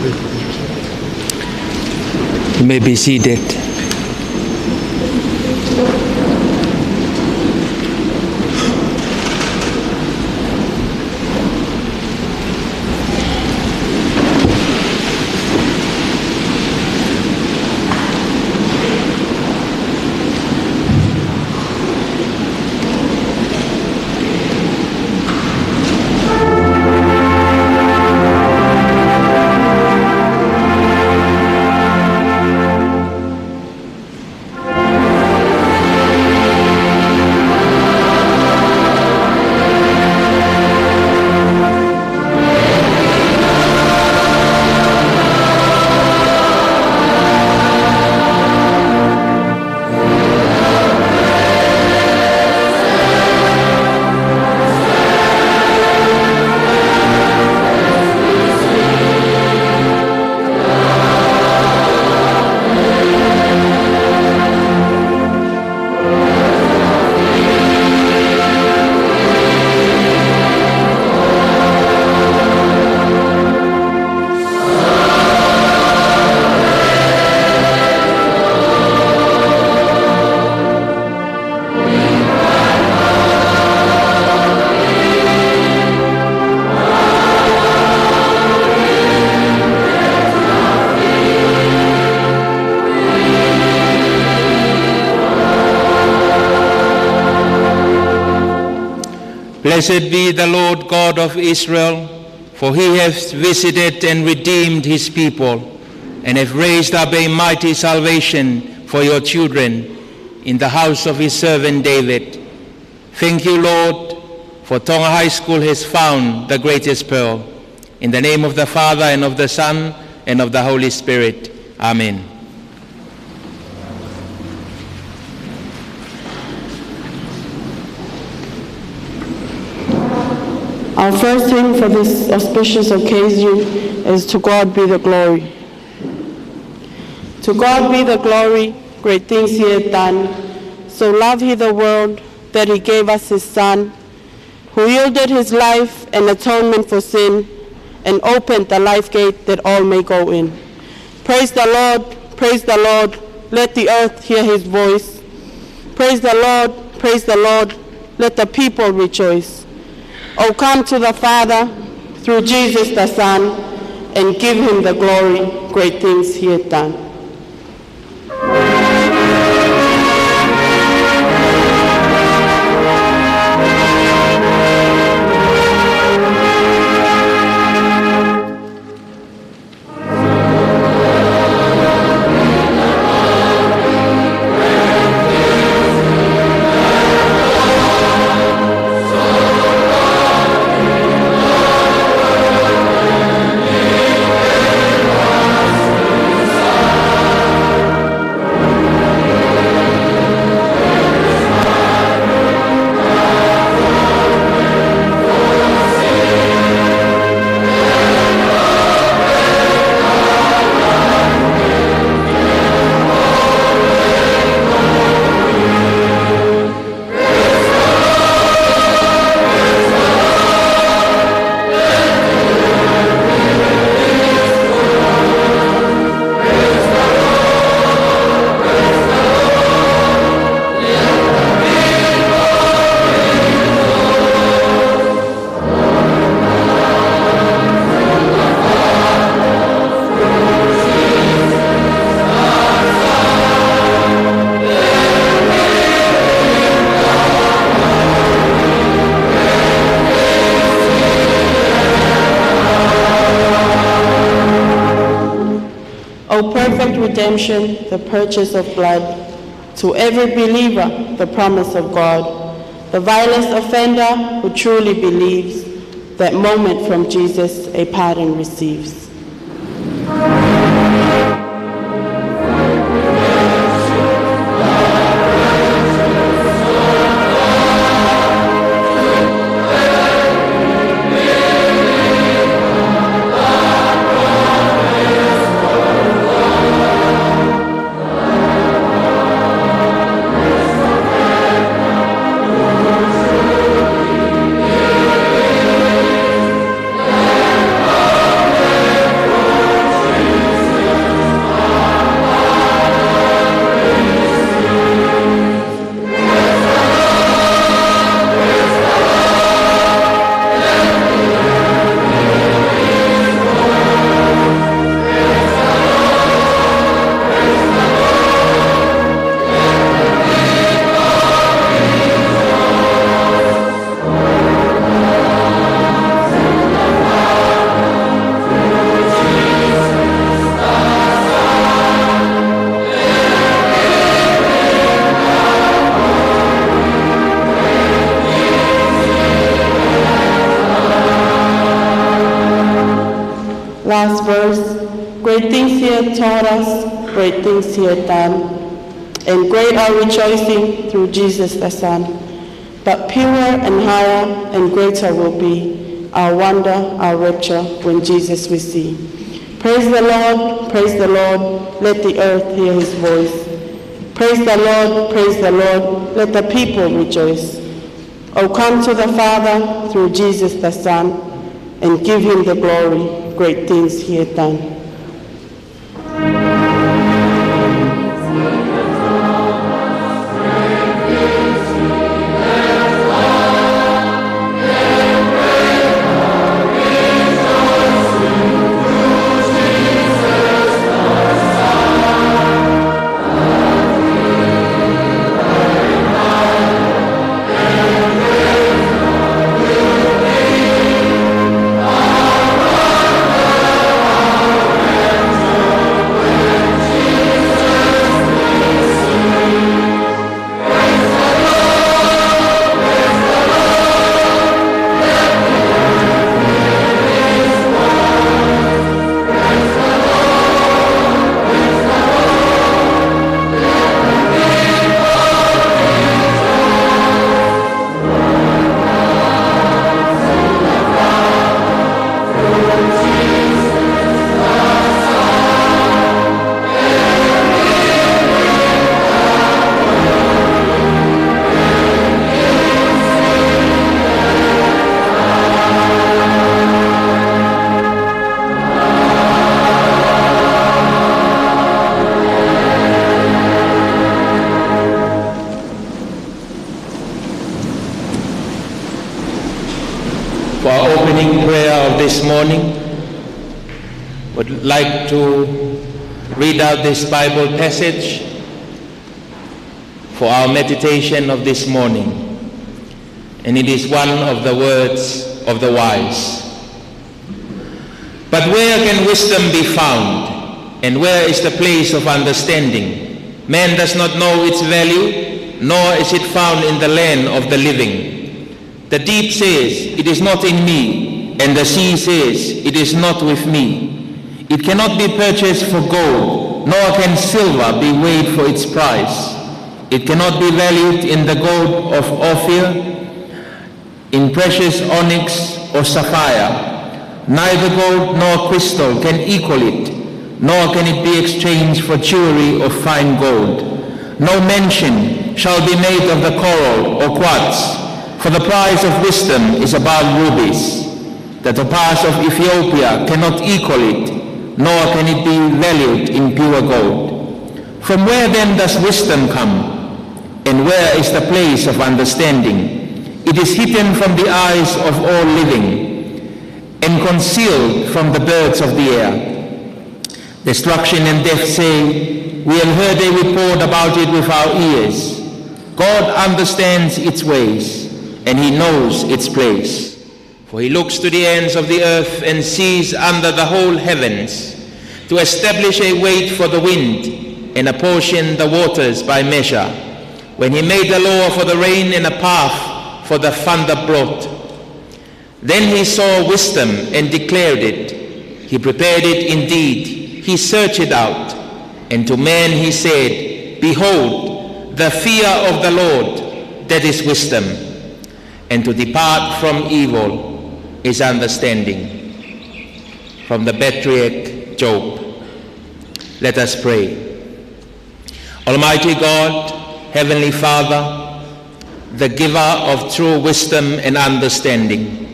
You may be seated. Blessed be the Lord God of Israel, for he hath visited and redeemed his people, and hath raised up a mighty salvation for your children in the house of his servant David. Thank you, Lord, for Tonga High School has found the greatest pearl. In the name of the Father, and of the Son, and of the Holy Spirit. Amen. Our first hymn for this auspicious occasion is To God Be the Glory. To God be the glory, great things he hath done. So loved he the world that he gave us his Son, who yielded his life an atonement for sin, and opened the life gate that all may go in. Praise the Lord, let the earth hear his voice. Praise the Lord, let the people rejoice. O come to the Father through Jesus the Son, and give him the glory, great things he hath done. O perfect redemption, the purchase of blood, to every believer the promise of God, the vilest offender who truly believes, that moment from Jesus a pardon receives. Last verse, great things he hath taught us, great things he hath done, and great our rejoicing through Jesus the Son. But purer and higher and greater will be our wonder, our rapture, when Jesus we see. Praise the Lord, let the earth hear his voice. Praise the Lord, let the people rejoice. O come to the Father through Jesus the Son, and give him the glory, great things he hath done. For our opening prayer of this morning, would like to read out this Bible passage for our meditation of this morning. And it is one of the words of the wise. But where can wisdom be found? And where is the place of understanding? Man does not know its value, nor is it found in the land of the living. The deep says, it is not in me, and the sea says, it is not with me. It cannot be purchased for gold, nor can silver be weighed for its price. It cannot be valued in the gold of Ophir, in precious onyx or sapphire. Neither gold nor crystal can equal it, nor can it be exchanged for jewelry of fine gold. No mention shall be made of the coral or quartz, for the price of wisdom is above rubies. The topaz of Ethiopia cannot equal it, nor can it be valued in pure gold. From where then does wisdom come? And where is the place of understanding? It is hidden from the eyes of all living, and concealed from the birds of the air. Destruction and death say, we have heard a report about it with our ears. God understands its ways, and he knows its place. For he looks to the ends of the earth and sees under the whole heavens, to establish a weight for the wind and apportion the waters by measure. When he made a law for the rain and a path for the thunderbolt. Then he saw wisdom and declared it. He prepared it indeed. He searched it out. And to man he said, behold, the fear of the Lord, that is wisdom. And to depart from evil is understanding. From the patriarch Job. Let us pray. Almighty God, Heavenly Father, the giver of true wisdom and understanding,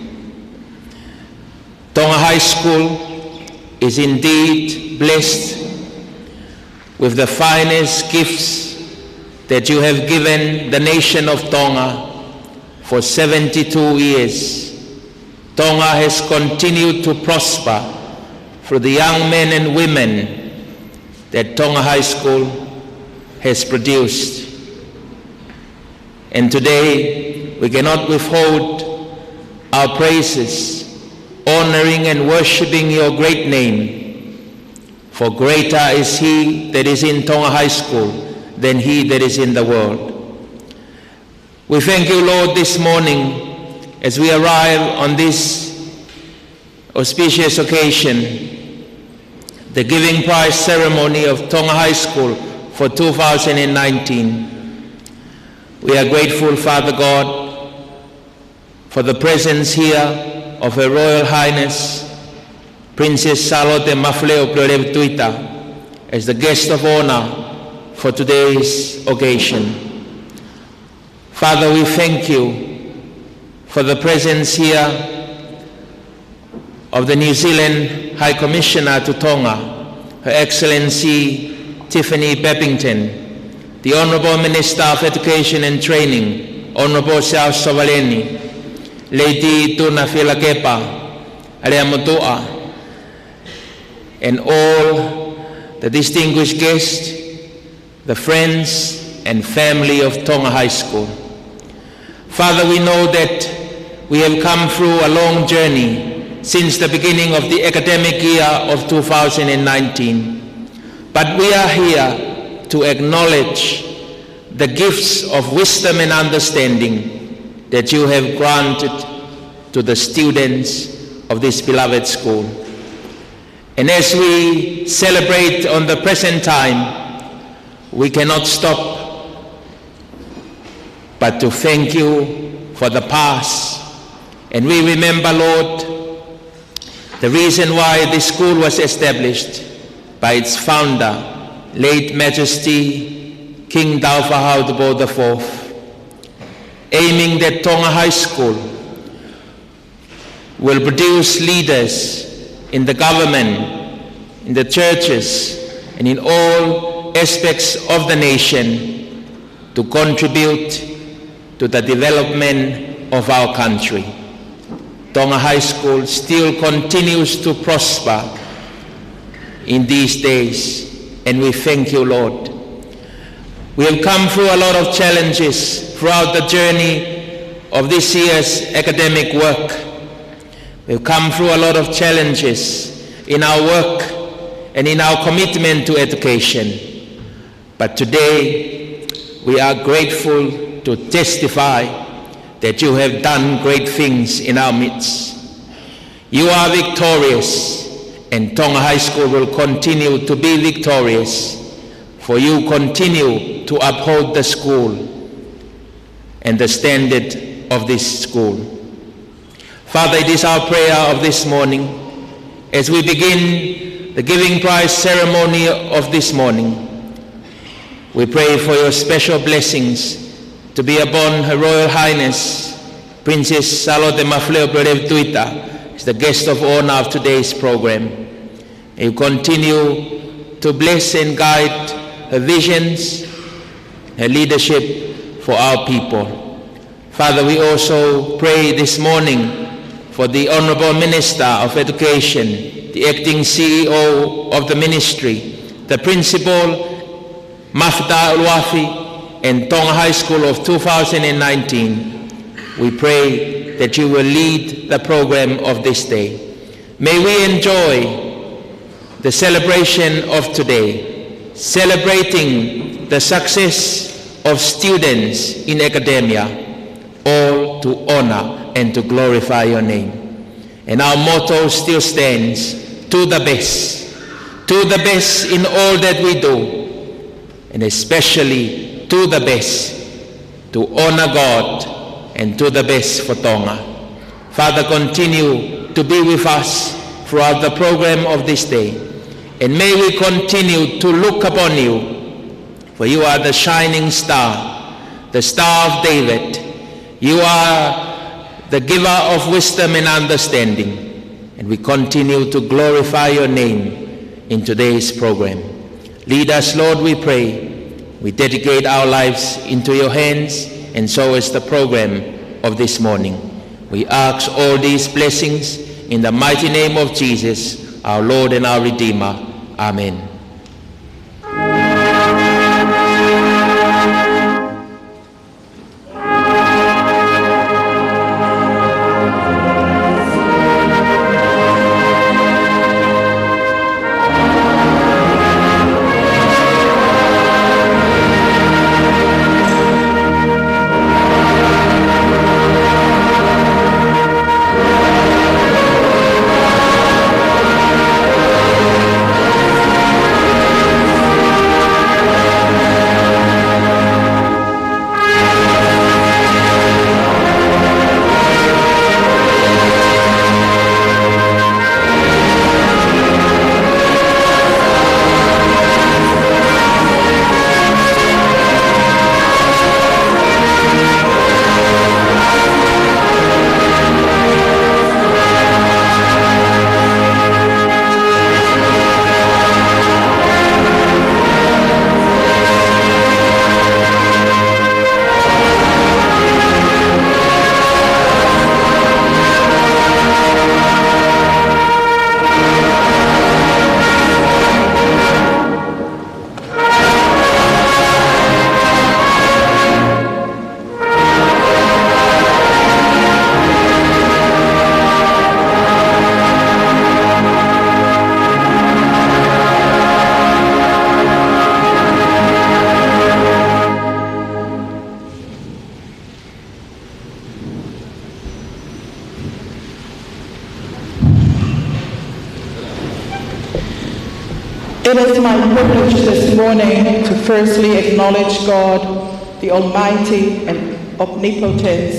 Tonga High School is indeed blessed with the finest gifts that you have given the nation of Tonga. For 72 years, Tonga has continued to prosper through the young men and women that Tonga High School has produced. And today, we cannot withhold our praises, honoring and worshiping your great name. For greater is he that is in Tonga High School than he that is in the world. We thank you, Lord, this morning as we arrive on this auspicious occasion the giving prize ceremony of Tonga High School for 2019. We are grateful, Father God, for the presence here of Her Royal Highness, Princess Charlotte Mafleo Pleuretuita, as the guest of honor for today's occasion. Father, we thank you for the presence here of the New Zealand High Commissioner to Tonga, Her Excellency Tiffany Beppington, the Honourable Minister of Education and Training, Honourable Charles Sovaleni, Lady Tuna Filakepa, Areamotua, and all the distinguished guests, the friends and family of Tonga High School. Father, we know that we have come through a long journey since the beginning of the academic year of 2019. But we are here to acknowledge the gifts of wisdom and understanding that you have granted to the students of this beloved school. And as we celebrate on the present time, we cannot stop but to thank you for the past. And we remember, Lord, the reason why this school was established by its founder, late Majesty King Tauwhahau Te IV, aiming that Tonga High School will produce leaders in the government, in the churches, and in all aspects of the nation to contribute to the development of our country. Tonga High School still continues to prosper in these days, and we thank you, Lord. We have come through a lot of challenges throughout the journey of this year's academic work. We've come through a lot of challenges in our work and in our commitment to education. But today, we are grateful to testify that you have done great things in our midst. You are victorious, and Tonga High School will continue to be victorious, for you continue to uphold the school and the standard of this school. Father, it is our prayer of this morning, as we begin the giving prize ceremony of this morning, we pray for your special blessings to be upon Her Royal Highness, Princess Charlotte Mafleo Pleuretuita, as the guest of honor of today's program. May you continue to bless and guide her visions, her leadership for our people. Father, we also pray this morning for the Honourable Minister of Education, the acting CEO of the ministry, the Principal Mafta Uluafi, and Tonga High School of 2019, we pray that you will lead the program of this day. May we enjoy the celebration of today, celebrating the success of students in academia, all to honor and to glorify your name. And our motto still stands, to the best in all that we do, and especially to the best, to honor God, and to the best for Tonga. Father, continue to be with us throughout the program of this day, and may we continue to look upon you, for you are the shining star, the Star of David. You are the giver of wisdom and understanding, and we continue to glorify your name in today's program. Lead us, Lord, we pray. We dedicate our lives into your hands, and so is the program of this morning. We ask all these blessings in the mighty name of Jesus, our Lord and our Redeemer. Amen. It is my privilege this morning to firstly acknowledge God, the Almighty and Omnipotent,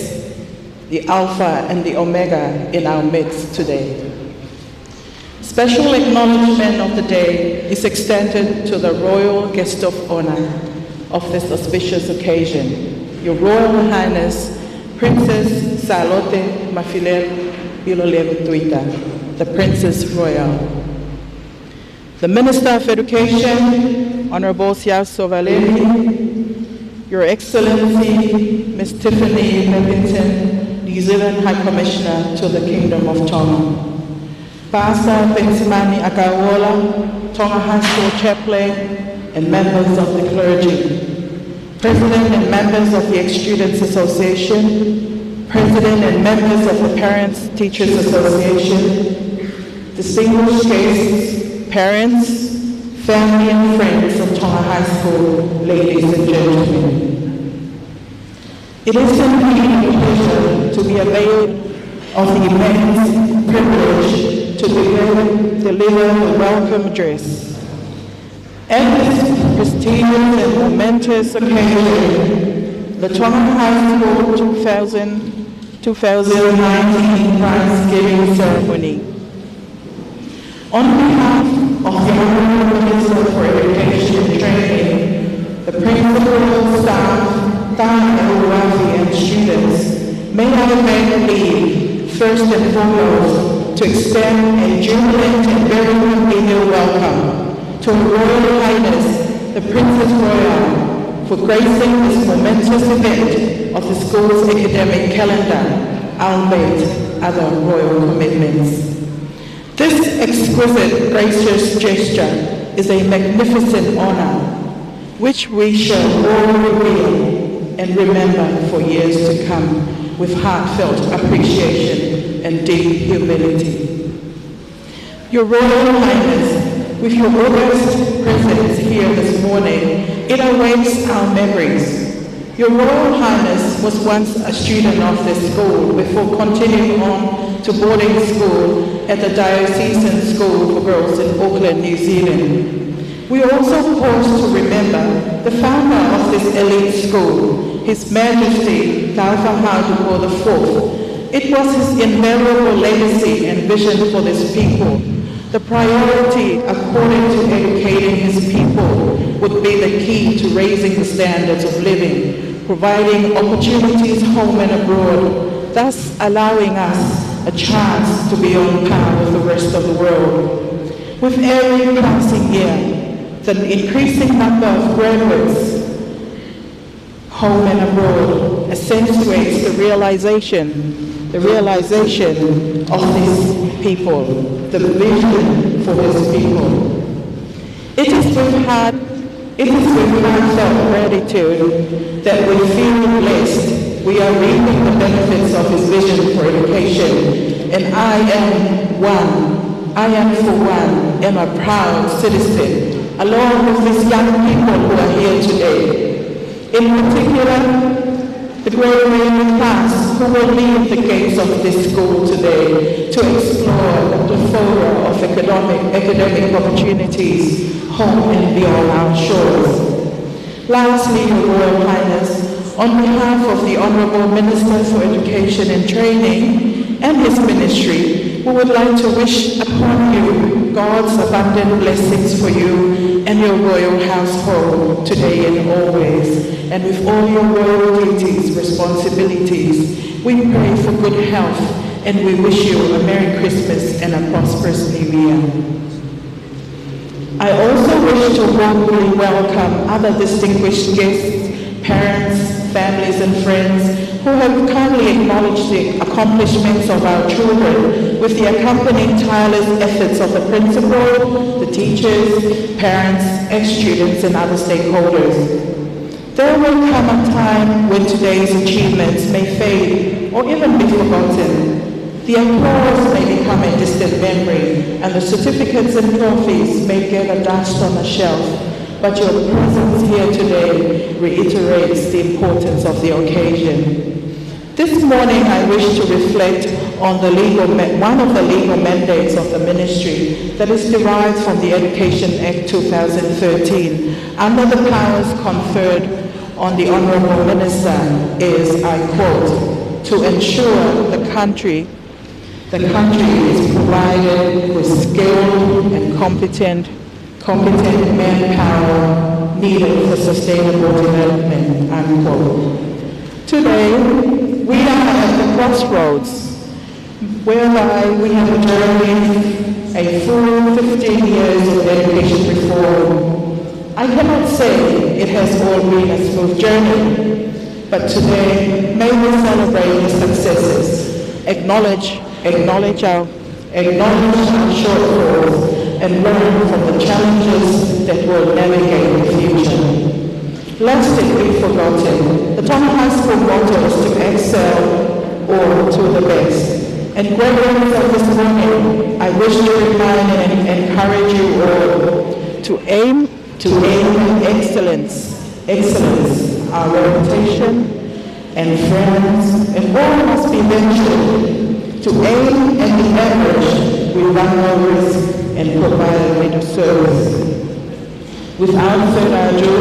the Alpha and the Omega in our midst today. Special acknowledgement of the day is extended to the Royal Guest of Honor of this auspicious occasion, Your Royal Highness, Princess Salote Mafilel Iloleng-Tuita, the Princess Royal. The Minister of Education, Honorable Siya Sovaleni, Your Excellency, Ms. Tiffany Pepington, New Zealand High Commissioner to the Kingdom of Tonga. Pastor Pensimani Akawola, Tonga High School Chaplain, and members of the clergy. President and members of the Ex-Students Association, President and members of the Parents Teachers Association, distinguished guests, parents, family and friends of Tonga High School, ladies and gentlemen. It is indeed a pleasure to be availed of the immense privilege to deliver the welcome address. At this prestigious and momentous occasion, the Tonga High School 2019 prize-giving ceremony. On behalf of the Honorable Minister for Education and Training, the principal, staff, and students, may I beg leave, first and foremost, to extend a jubilant and very congenial welcome to Her Royal Highness, the Princess Royal, for gracing this momentous event of the school's academic calendar, albeit other royal commitments. This exquisite, gracious gesture is a magnificent honor, which we shall all reveal and remember for years to come with heartfelt appreciation and deep humility. Your Royal Highness, with your august presence here this morning, it awakes our memories. Your Royal Highness was once a student of this school before continuing on to boarding school at the Diocesan School for Girls in Auckland, New Zealand. We also pause to remember the founder of this elite school, His Majesty Taufa Hautuko IV. It was his invaluable legacy and vision for this people. The priority, according to educating his people, would be the key to raising the standards of living, providing opportunities home and abroad, thus allowing us a chance to be on par with the rest of the world. With every passing year, the increasing number of graduates, home and abroad, accentuates the realization of these people, the vision for these people. It is with heartfelt gratitude that we feel blessed. We are reaping the benefits of his vision for education, and I for one, am a proud citizen, along with these young people who are here today. In particular, the graduating class who will leave the gates of this school today to explore the fora of academic opportunities home and beyond our shores. Lastly, Your Royal Highness, on behalf of the Honourable Minister for Education and Training and his ministry, we would like to wish upon you God's abundant blessings for you and your royal household today and always. And with all your royal duties, responsibilities, we pray for good health and we wish you a Merry Christmas and a prosperous New Year. I also wish to warmly welcome other distinguished guests, parents, families and friends who have kindly acknowledged the accomplishments of our children with the accompanying tireless efforts of the principal, the teachers, parents, ex-students and other stakeholders. There will come a time when today's achievements may fade or even be forgotten. The applause may become a distant memory and the certificates and trophies may gather dust on a shelf. But your presence here today reiterates the importance of the occasion. This morning I wish to reflect on one of the legal mandates of the ministry that is derived from the Education Act 2013 under the powers conferred on the Honourable Minister is, I quote, to ensure the country is provided with skilled and competent manpower needed for sustainable development, unquote. Today, we are at the crossroads whereby we have journeyed a full 15 years of education reform. I cannot say it has all been a smooth journey, but today may we celebrate the successes, acknowledge our shortfalls, and learn from the challenges that will navigate the future. Lest it be forgotten, the Tonga High School motto is to excel or to the best. And graduates of this morning, I wish to remind and encourage you all to aim at excellence, our reputation and friends, and all must be mentioned. To aim at the average, we run no risk and provide a better service. Without further ado,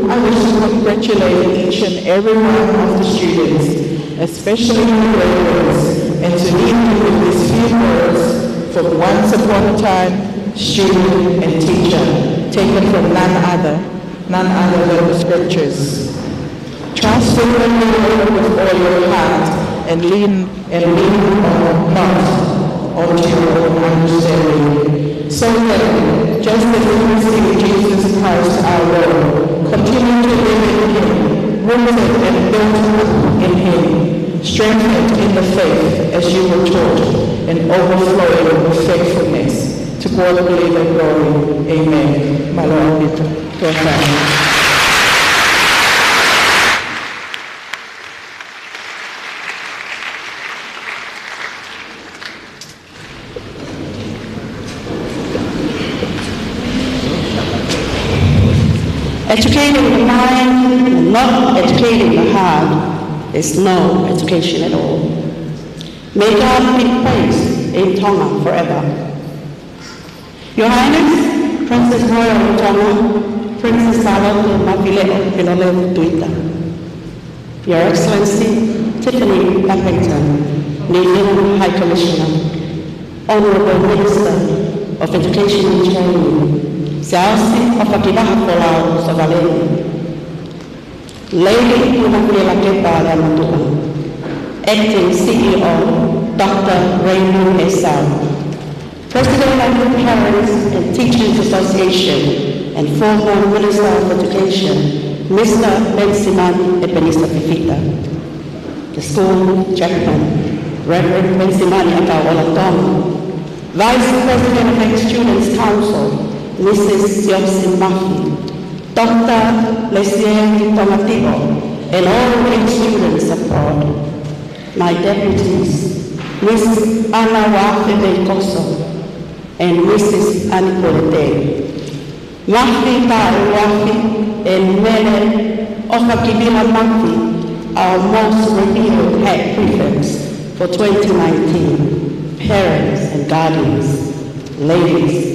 I wish to congratulate each and every one of the students, especially the graduates, and to leave you with these few words from Once Upon a Time, student and teacher, taken from none other than the scriptures. Trust in the Lord with all your heart, and lean not onto your own understanding. So then, just as we receive Jesus Christ our Lord, continue to live in Him, rooted and built up in Him, strengthened in the faith as you were taught, and overflowing with faithfulness. To God be the glory. Amen. My Lord, be to your family. Educating the mind and not educating the heart is no education at all. May God be praised in Tonga forever. Your Highness, Princess Royal of Tonga, Princess Charlotte Mapileo Piloleo Tuita. Your Excellency, Tiffany Lappington, New Zealand High Commissioner, Honourable Minister of Education and Training, Siausi of Akivaha Polau Savaleni, Lady Punakuela Kepa Yamatua, Acting CEO, Dr. Raymond Esau, President of the Parents and Teachers Association and former Minister of Education, Mr. Bensimani Ebenisa Pifita, the school chairman, Reverend Bensimani Akaolatong, Vice President of the Students' Council, Mrs. Yosin Mafi, Dr. Lesieri Tomativo, and all 8 students abroad, my deputies, Ms. Anna Wafebe Koso, and Mrs. Anikolete. Mafi Wafi and Mele Ofakibila Mafi, our most revered head prefects for 2019, parents and guardians, ladies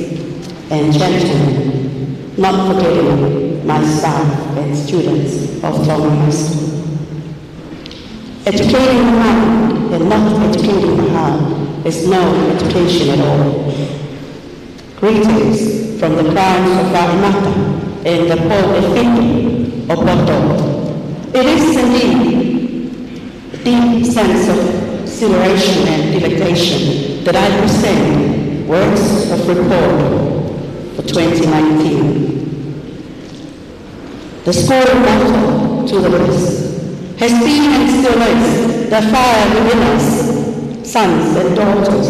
and gentlemen, not forgetting my staff and students of Tonga High School. Educating the mind and not educating the heart is no education at all. Greetings from the crowns of Vaimata and the Paul Efiki of Boto. It is indeed a deep sense of exhilaration and delectation that I present words of report for 2019. The school motto to the list has been and still is the fire within us, sons and daughters,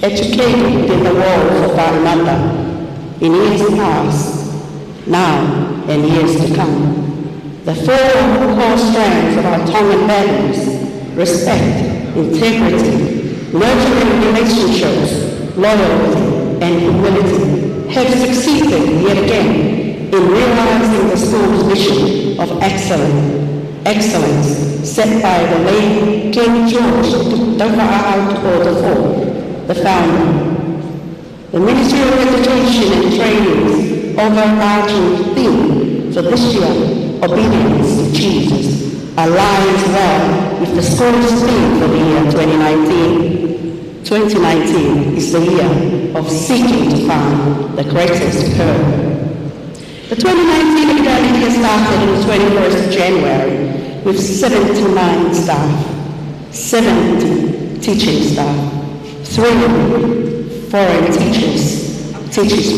educated in the walls of our mother in years past, now and years to come. The 4 core strands of our Tongan values, respect, integrity, nurturing relationships, loyalty, and humility have succeeded yet again in realizing the school's mission of excellence, set by the late King George IV, the founder. The Ministry of Education and Training's overarching theme for this year, Obedience to Jesus, aligns well with the school's theme for the year 2019. 2019 is the year of seeking to find the greatest pearl. The 2019 academic year started on the 21st of January with 79 staff, 70 teaching staff, 3 foreign teaches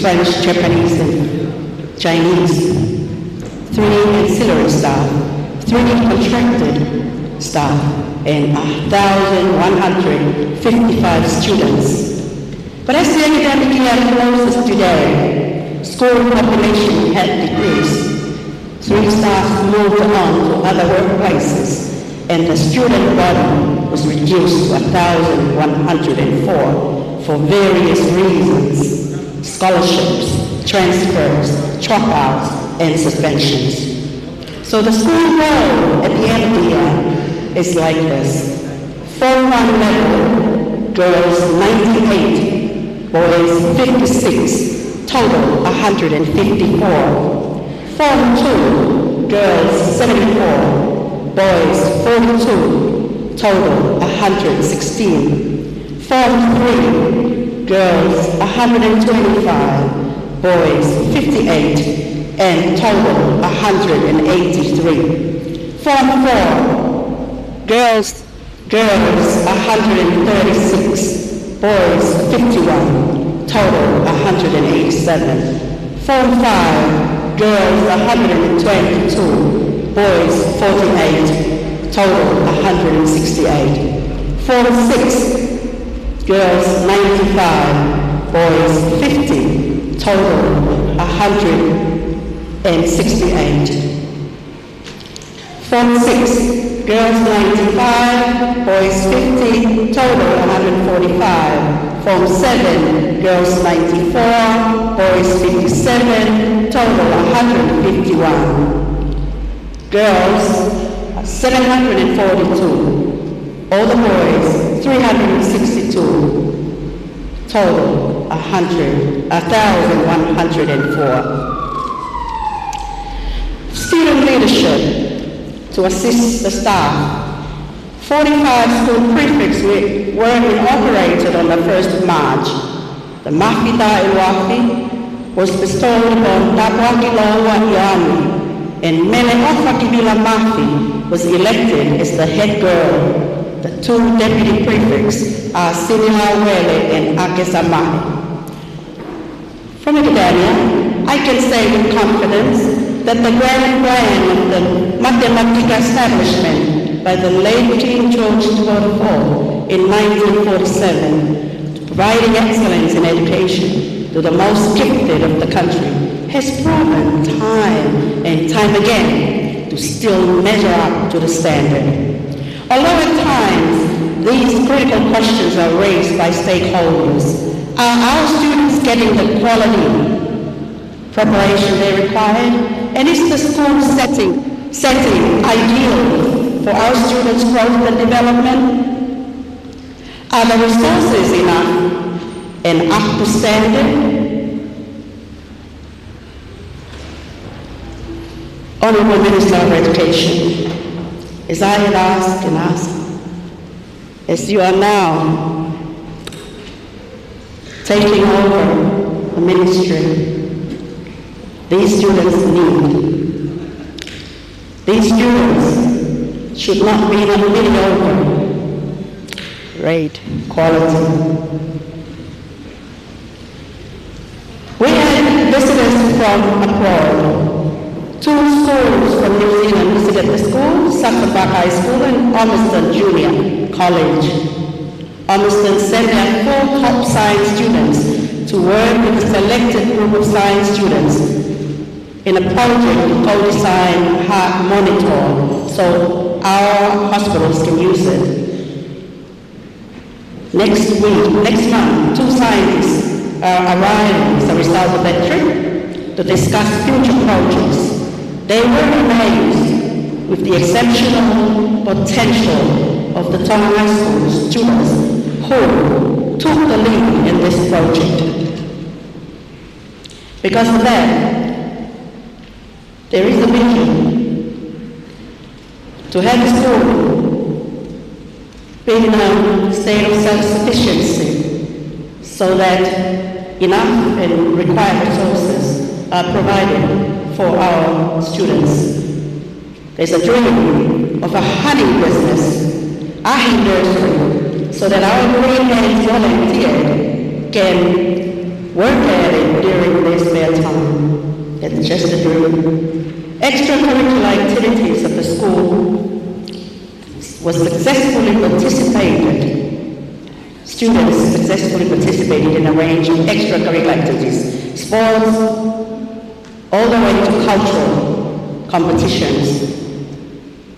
French, Japanese, and Chinese, 3 ancillary staff, 3 contracted staff, and 1,155 students. But as the academic year closes today, school population had decreased. 3 staff moved on to other workplaces, and the student body was reduced to 1,104 for various reasons: scholarships, transfers, dropouts, and suspensions. So the school roll at the end of the year is like this: Form 1 level, girls 98, boys 56, total 154. Form 2, girls 74, boys 42, total 116. Form 3, girls 125, boys 58, and total 183. Form 4, girls 136, boys 51, total 187. Form 5, girls 122, boys 48, total 168. Form 6, girls 95, boys 50, total 168. Form 6, girls 95, boys 50, total 145. Form 7, girls 94, boys 57, total 151. Girls 742, all the boys 362, total 1,104. Student leadership to assist the staff. 45 school prefects were inaugurated on the 1st of March. The Mafida Ilwafi was bestowed upon Dabwakilo Wanyani, and Meleofa Kibila Mafi was elected as the head girl. The 2 deputy prefects are Sinila Wele and Agesamahi. From academia, I can say with confidence that the grand plan of the Matematika establishment by the late King George IV in 1947, providing excellence in education to the most gifted of the country, has proven time and time again to still measure up to the standard. Although at times these critical questions are raised by stakeholders, are our students getting the quality preparation they require? And is the school setting ideal for our students' growth and development? Are the resources enough and up to standard? Honorable Minister of Education, as I had asked and asked, as you are now taking over the ministry, these students need. These students should not be mediocre, great quality. We had visitors from abroad. 2 schools from New Zealand visited the school, Sacramento High School and Ormiston Junior College. Ormiston sent their 4 top science students to work with a selected group of science students in a project to co-design heart monitor so our hospitals can use it. Next month, 2 scientists are arriving as a result of that trip to discuss future projects. They were amazed with the exceptional potential of the Tonga High School students who took the lead in this project. Because of that, there is a vision to have the school be in a state of self-sufficiency so that enough and required resources are provided for our students. There's a dream of a honey business, a honey nursery, so that our green hands volunteer can work at it during their spare time. It's just a dream. Extracurricular activities of the school was successfully participated. Students successfully participated in a range of extracurricular activities, sports, all the way to cultural competitions,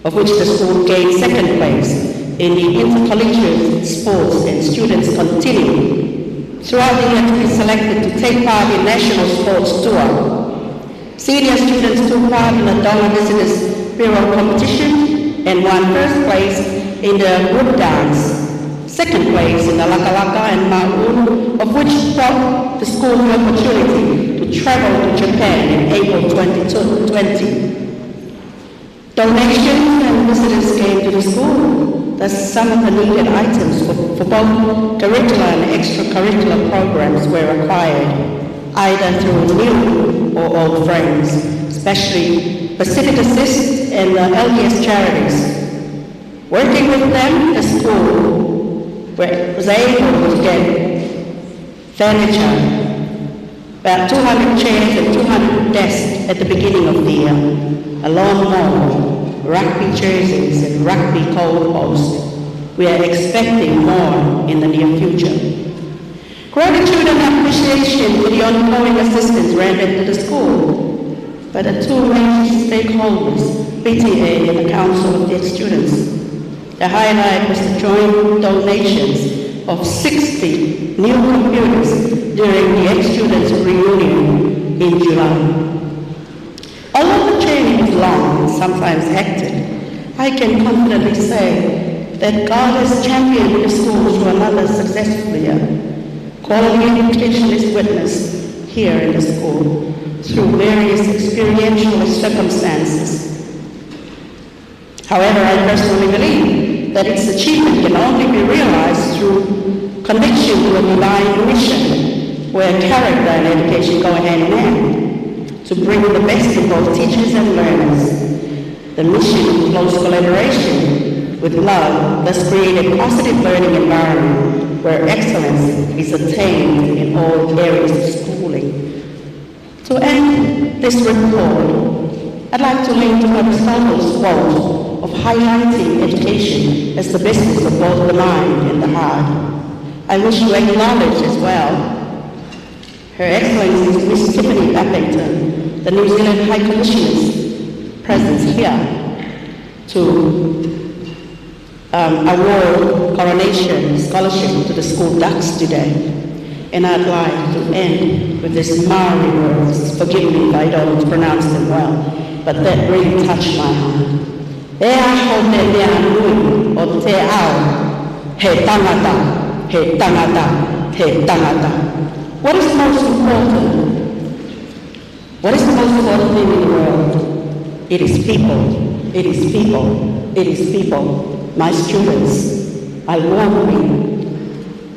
of which the school gained second place in the intercollegiate sports, and students continue throughout the year to be selected to take part in national sports tour. Senior students took part in the Tonga Visitors Bureau competition and won first place in the group dance, second place in the Laka Laka and Ma'un, of which brought the school the opportunity to travel to Japan in April 2020. Donations and visitors came to the school. Thus, some of the needed items for both curricular and extracurricular programs were acquired, either through new or old friends, especially Pacific Assist and the LDS charities. Working with them, the school was able to get furniture, about 200 chairs and 200 desks at the beginning of the year, a lawnmower, rugby jerseys and rugby goalposts. We are expecting more in the near future. Gratitude and appreciation for the ongoing assistance rendered to the school by the two main stakeholders, PTA and the Council of the Students. The highlight was the joint donations of 60 new computers during the ex-students' reunion in July. Although the journey was long and sometimes hectic, I can confidently say that God has championed the school through another successful year. Quality education is witnessed here in the school through various experiential circumstances. However, I personally believe that its achievement can only be realized through connection to a divine mission, where character and education go hand in hand, to bring the best in both teachers and learners. The mission of close collaboration with love thus create a positive learning environment where excellence is attained in all areas of schooling. To end this report, I'd like to link to Aristotle's quote of highlighting education as the business of both the mind and the heart. I wish to acknowledge as well Her Excellency Miss Tiffany Appington, the New Zealand High Commissioner's presence here to award coronation scholarship to the school ducks today. And I'd like to end with this Maori words. Forgive me if I don't pronounce them well, but that really touched my heart. E aho te mea nui o te ao, he tangata, he tangata, he tangata. What is most important? What is the most important thing in the world? It is people, it is people, it is people. My students, I warmly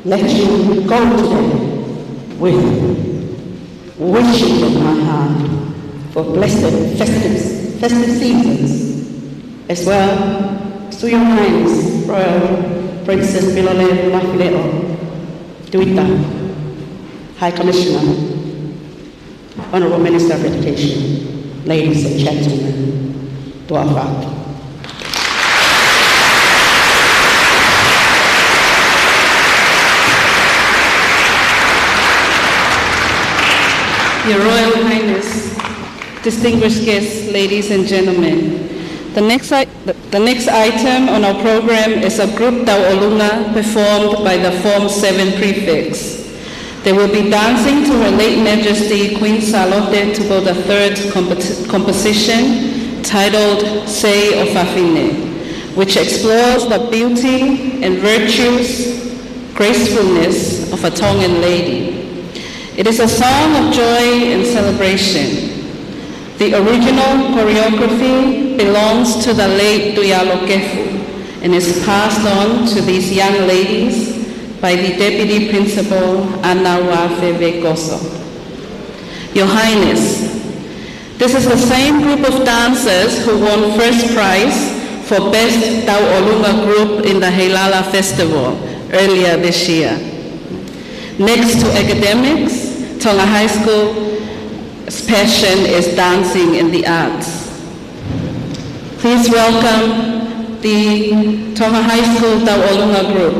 let you go today with wishes of my heart for blessed festive seasons. As well, to Your Highness, Royal Princess Bilole Mafileo, Tuita, High Commissioner, Honorable Minister of Education, ladies and gentlemen, Tuafak. Your Royal Highness, distinguished guests, ladies and gentlemen, the next item on our program is a group Tau'olunga performed by the Form 7 prefects. They will be dancing to Her Late Majesty Queen Salote Tupo III's composition, titled Say of Afine, which explores the beauty and virtues, gracefulness of a Tongan lady. It is a song of joy and celebration. The original choreography belongs to the late Tuyalo Kefu and is passed on to these young ladies by the Deputy Principal Ana Wafeve Goso. Your Highness, this is the same group of dancers who won first prize for Best Tau Olunga Group in the Heilala Festival earlier this year. Next to academics, Tonga High School's passion is dancing in the arts. Please welcome the Tonga High School Tau Olunga Group.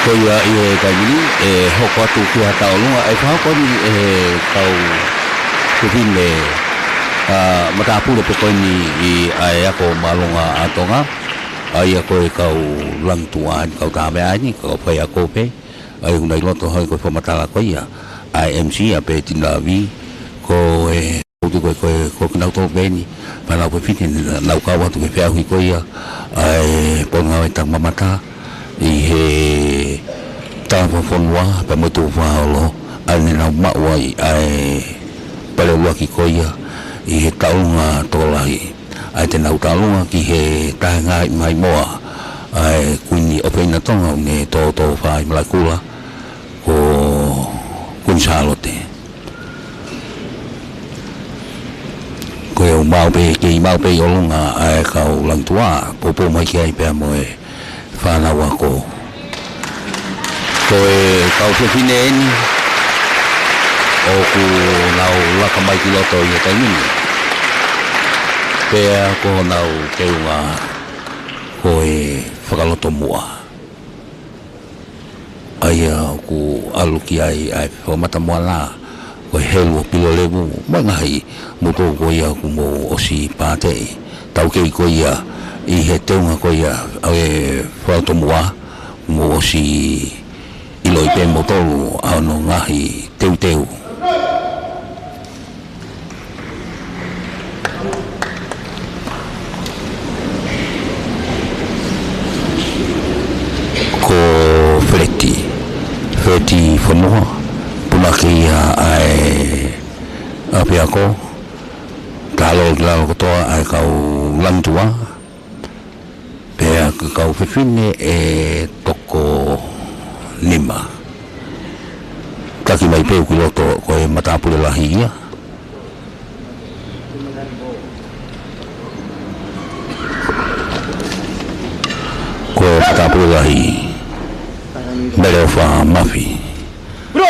Ko ia e kaini hoko atu ki Tau Olunga e hoko ni tau kuhine matapu le pekoni I ai ako malonga atonga ai ako e kau langtuan kau tabe ani kau pai ako pe ai unai loto hai ko fomatala ko ia IMC a pe tinavi ko e ko kinau to beni para ko fitin lau ka watu ke hui ko ia ai ponga e tang mamata I he tava fonwa pa motu walo ani na mawa ai pale waki ko ia I he taunga tolahi ai te nau talunga ki he tanga mai moa ai kuni opena tonga ne to fai malakula ko kun salote ko eu mau pe olunga ai kau langtua popo mai kai pe moe fana wako ko e kau se fineni o ku nau laka mai ki loto I taimini pea ko nau keunga ko e whakaloto mua aia ku aluki ai whamata mua la ko e helu o pilo lewu mangahi muto ko ia ku mo osi pātei tau kei ko ia I he teunga ko ia e whakaloto mua mo osi ilo I pe motolu ano ngahi teu Feti whanua puna ki ai api ako talo kotoa ai kau langtua pea kau whiwhine e toko lima taki mai peu ki loto ko e matapule lahi ia ko e matapule lahi Mele fa mafi. Bro.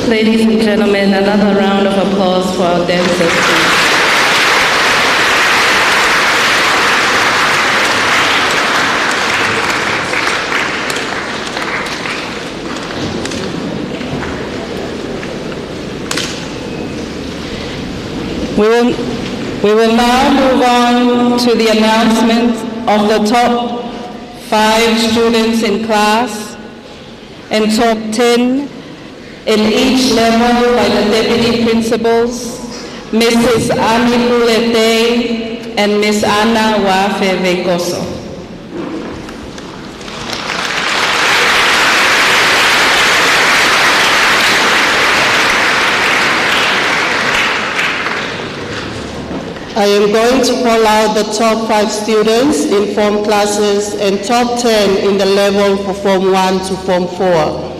Ladies and gentlemen, another round of applause for our dancers, please. We will now move on to the announcement of the top 5 students in class and top 10 in each level by the deputy principals, Mrs. Ami Pulete and Ms. Anna Wafe Vekoso. I am going to call out the top 5 students in Form classes and top 10 in the level for Form 1 to Form 4.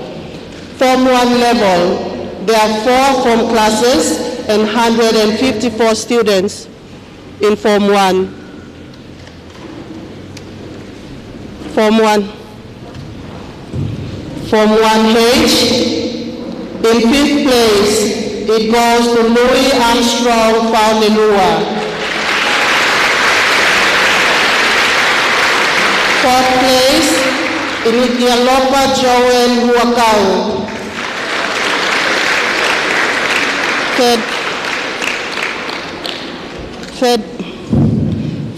Form 1 level, there are 4 Form classes and 154 students in Form 1. Form 1. Form 1H, in 5th place, it goes to Louis Armstrong Faunelua. 4th place, Inikialopa Joel Huakau.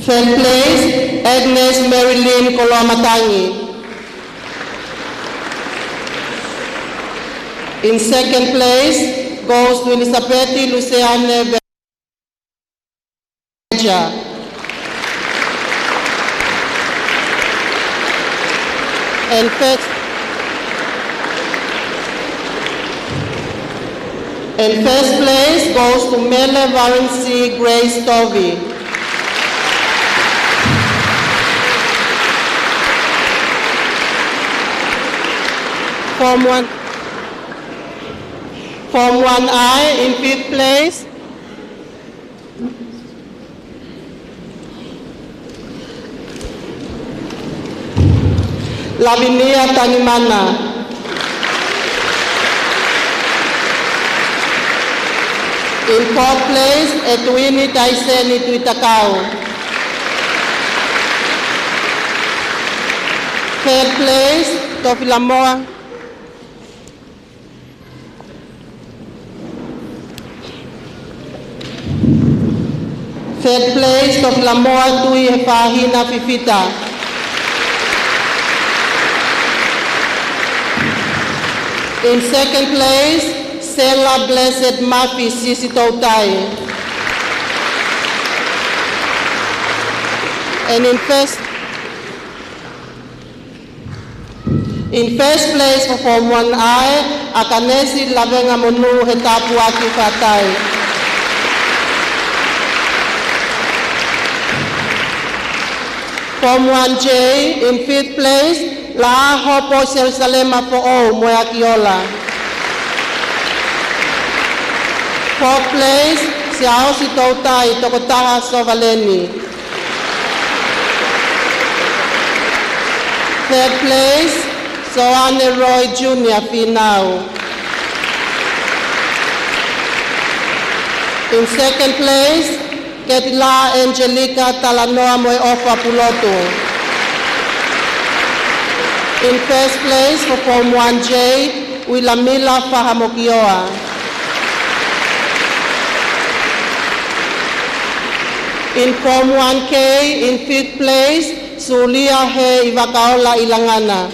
3rd place, Agnes Marilyn Kolomatangi. In 2nd place goes to Elisabeth Luciane Beja. And first place goes to Mele Varency Grace Tovey. Form 1I in 5th place. Lavinia Tanimana. In 4th place, Edwini Taiseni Tuitakau. 3rd place, Tofilamoa. 3rd place, Tofilamoa Tui Efahina Fifita. In 2nd place, Stella Blessed Murphy Sisi Tautai. And in first place for Form 1I, Akanesi Lavenga Monu Hetapu Aki Fatai. Form 1J, in 5th place, La Hopo Jerusalema for all Moyakiola. 4th place, Siao Sitautai Tokotaha Sovaleni. 3rd place, Soane Roy Jr. Finau. In 2nd place, Ketila Angelica Talanoa Moeofa Puloto. In 1st place for Form 1J, Wilamila Fahamokioa. In Form 1K, in 5th place, Sulia He Ivakaola Ilangana.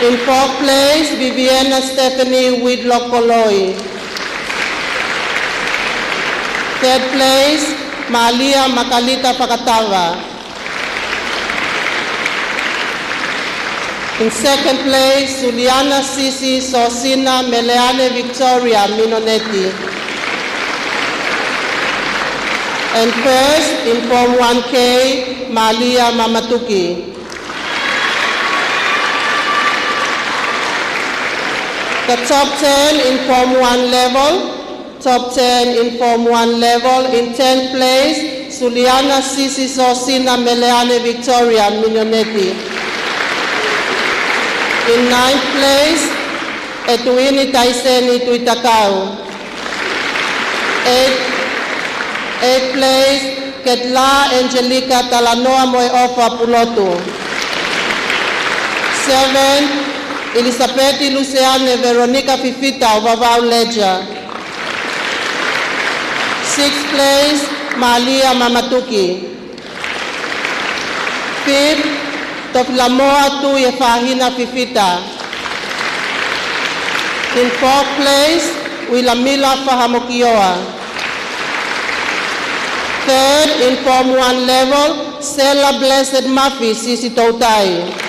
In 4th place, Viviana Stephanie Whitlock Koloi. 3rd place, Malia Makalita Pakatava. In 2nd place, Juliana Sisi Sosina Meleane Victoria Minonetti. And first, in Form 1K, Malia Mamatuki. The top 10 in Form 1 level. Top 10 in Form 1 level. In 10th place, Suliana Sisi Sosina Meleane Victoria Mignonnetti. In 9th place, Etuini Taiseni Tuitakau. 8th place, Ketla Angelica Talanoa Moeofa Pulotu. 7th, Elisabeth Luciane Veronica Fifita of Vavau Leja. 6th place, Malia Mamatuki. 5th, Toflamoa Tuye Fahina Fifita. In 4th place, Wilamila Fahamokioa. 3rd, in Form 1 level, Stella Blessed Murphy Sisi Toutai.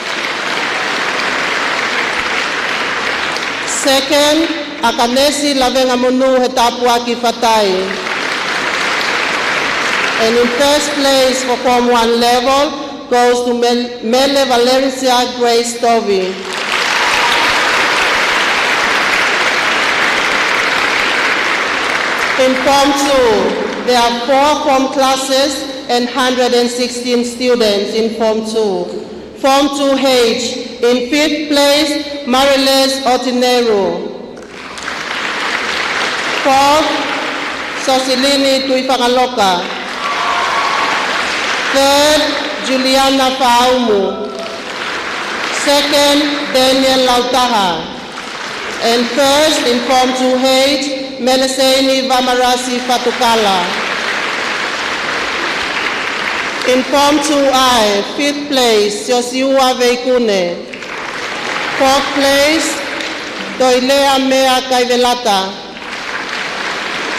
2nd, Akanesi Lavenga Munu Hetapua Kifatai. And in 1st place for Form 1 level goes to Mele Valencia Grace Tovi. In Form 2, there are 4 form classes and 116 students in Form 2. Form 2H, in 5th place, Mariles Otinero. 4th, Sosilini Tuifangaloka. 3rd, Juliana Faumu. 2nd, Daniel Lautaha. And 1st, in Form 2H, Meliseni Vamarasi Fatukala. In Form 2I, 5th place, Josiua Veikune. 4th place, Doilea Mea Kaivelata.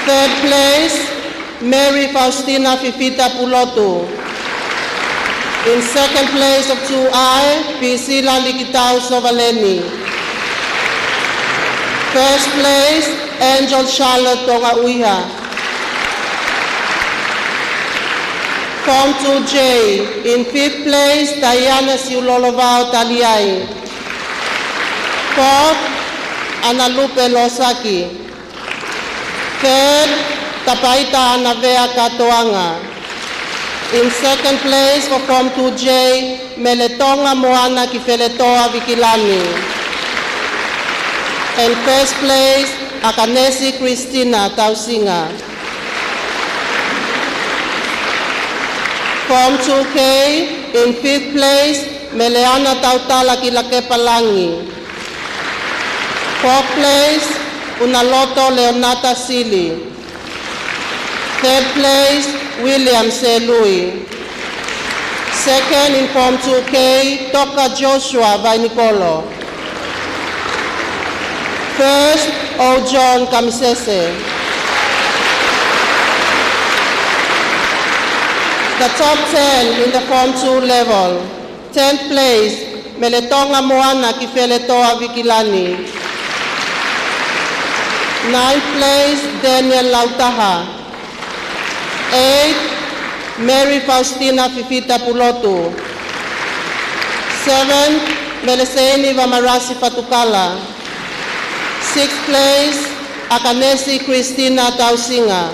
3rd place, Mary Faustina Fifita Pulotu. In 2nd place of 2I, Pisila Likitao Sovaleni. 1st place, Angel Charlotte Tonga Uiha. Form 2J, in 5th place, Diana Siulolovao Taliai. 4th, Analupe Losaki. 3rd, Tapaita Anavea Katoanga. In 2nd place for Form 2J, Meletonga Moana Kifeletoa Vikilani. And 1st place, Akanesi Christina Tausinga. Form 2K, in 5th place, Meleana Tautala Kilakepalangi. 4th place, Unaloto Leonata Sili. 3rd place, William Selui. 2nd in Form 2K, Toka Joshua Vainicolo. 1st, O. John Kamisese. The top 10 in the Form 2 level. 10th place, Meletonga Moana Kifeletoa Vikilani. 9th place, Daniel Lautaha. 8th, Mary Faustina Fifita Pulotu. 7th, Meliseni Vamarasi Fatukala. 6th place, Akanesi Christina Tausinga.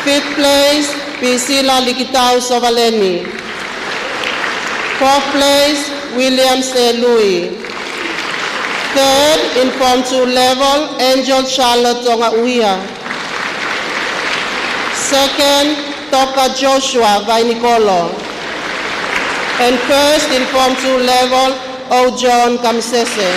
5th place, Pisila Likitao Sovaleni. 4th place, William Selui. 3rd, in Form 2 level, Angel Charlotte Tonga Uia. 2nd, Toka Joshua Vainicolo. And 1st, in Form 2 level, O. John Kamisese.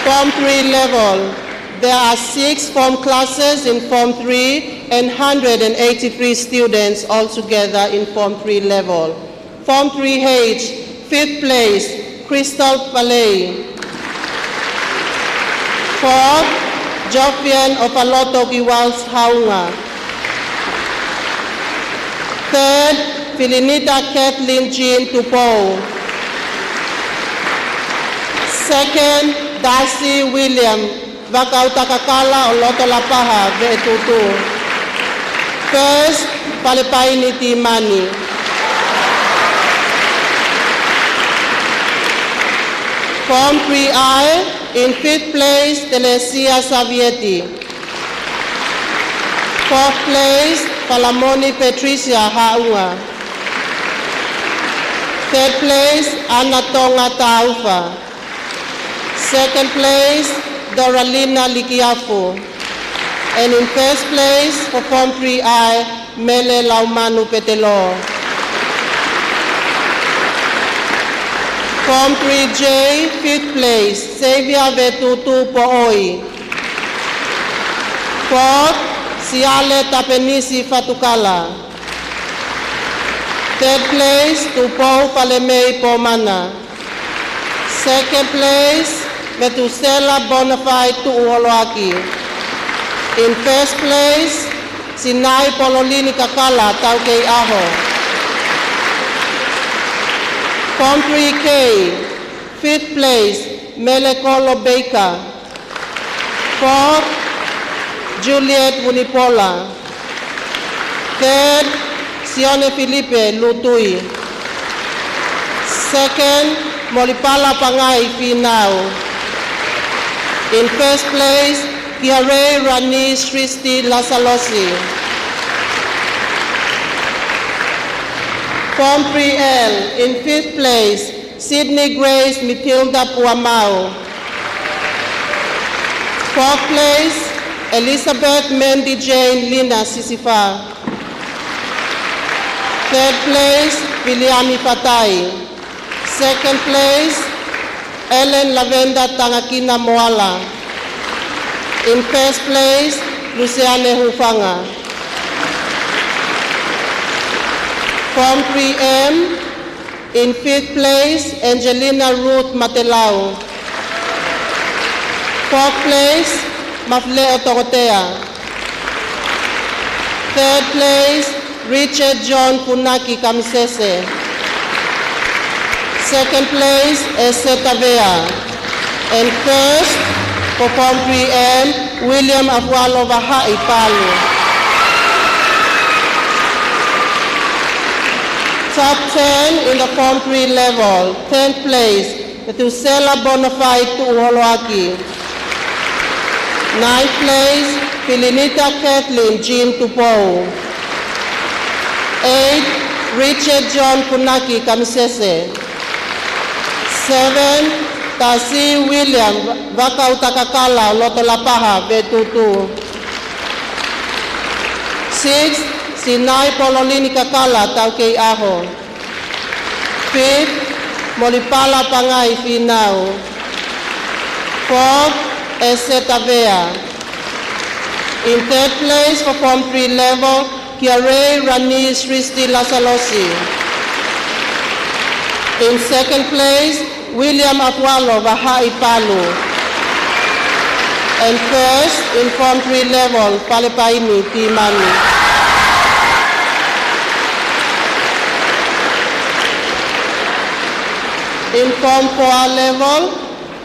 Form 3 level. There are 6 form classes in Form 3 and 183 students altogether in Form 3 level. Form 3H, 5th place, Crystal Palay. 4th, Jofian Opaloto Giwals Haunga. 3rd, Filinita Kathleen Jean Tupo. 2nd, Darcy William Vakautakakala Oloto Lapaha Vetutu. 1st, Palipaini Timani. Form 3I, in 5th place, Telesia Savietti. 4th place, Palamoni Patricia Haunga. 3rd place, Anatonga Taufa. 2nd place, Doralina Likiafu. And in 1st place, for Form 3I, Mele Laumanu Petelo. Form 3J, 5th place, Xavier Vetutu Pooi. 4th, Siale Tapenisi Fatukala. 3rd place, Tupou Palemei Pomana. 2nd place, Metusela Bonafide Tuuholoaki. In 1st place, Sinai Pololini Kakala Taukei Aho. Form 3K, 5th place, Melekolo Baker. 4th, Juliet Wunipola. 3rd, Sione Felipe Lutui. 2nd, Molipala Pangai Finau. In 1st place, Kiare Rani Sristi Lasalosi. Form 3L, in 5th place, Sydney Grace Matilda Puamau. 4th place, Elizabeth Mendy Jane Lina Sisifa. 3rd place, Viliami Patai. 2nd place, Ellen Lavenda Tangakina Moala. In 1st place, Luciane Hufanga. Form 3M, in 5th place, Angelina Ruth Matelau. 4th place, Mafle Otorotea. 3rd place, Richard John Punaki Kamsese. 2nd place, Eseta Vea. And 1st, for Form 3M, William Afualo Vahai Palu. Top 10 in the Form 3 level. 10th place, Metusela Bonafide Tuuholoaki. 9th place, Filinita Kathleen Jean Tupou. 8th, Richard John Punaki Kamsese. 7th, Tasi William Vakautakakala Lotolapaha Vetutu. 6th, Sinai Pololini Kakala Taukei Aho. 5th, Molipala Pangai Finau. 4th, Eseta Vea. In 3rd place for Form 3 level, Kiare Rani Sristi Lasalosi. In 2nd place, William Afualo Vahai Palu. And 1st in Form 3 level, Palepaini Timani. In Form 4 level,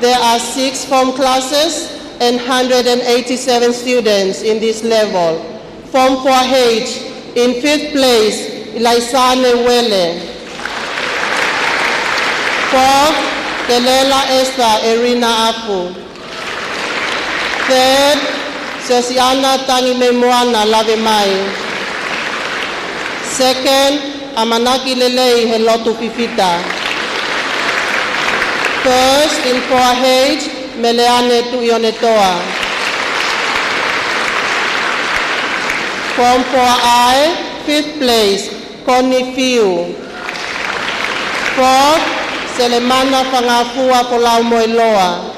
there are 6 form classes and 187 students in this level. Form 4H, in 5th place, Ilaisane Wele. 4th, Kelela Esther Erina Apu. 3rd, Sosiana Tangime Moana Lavemai. 2nd, Amanaki Lelei Helotu Pipita. 1st, in 4H, Meleane Tuyonetoa. Form 4I, 5th place, Connie Fiu. 4th, Selemana Fangafua Polau Moiloa.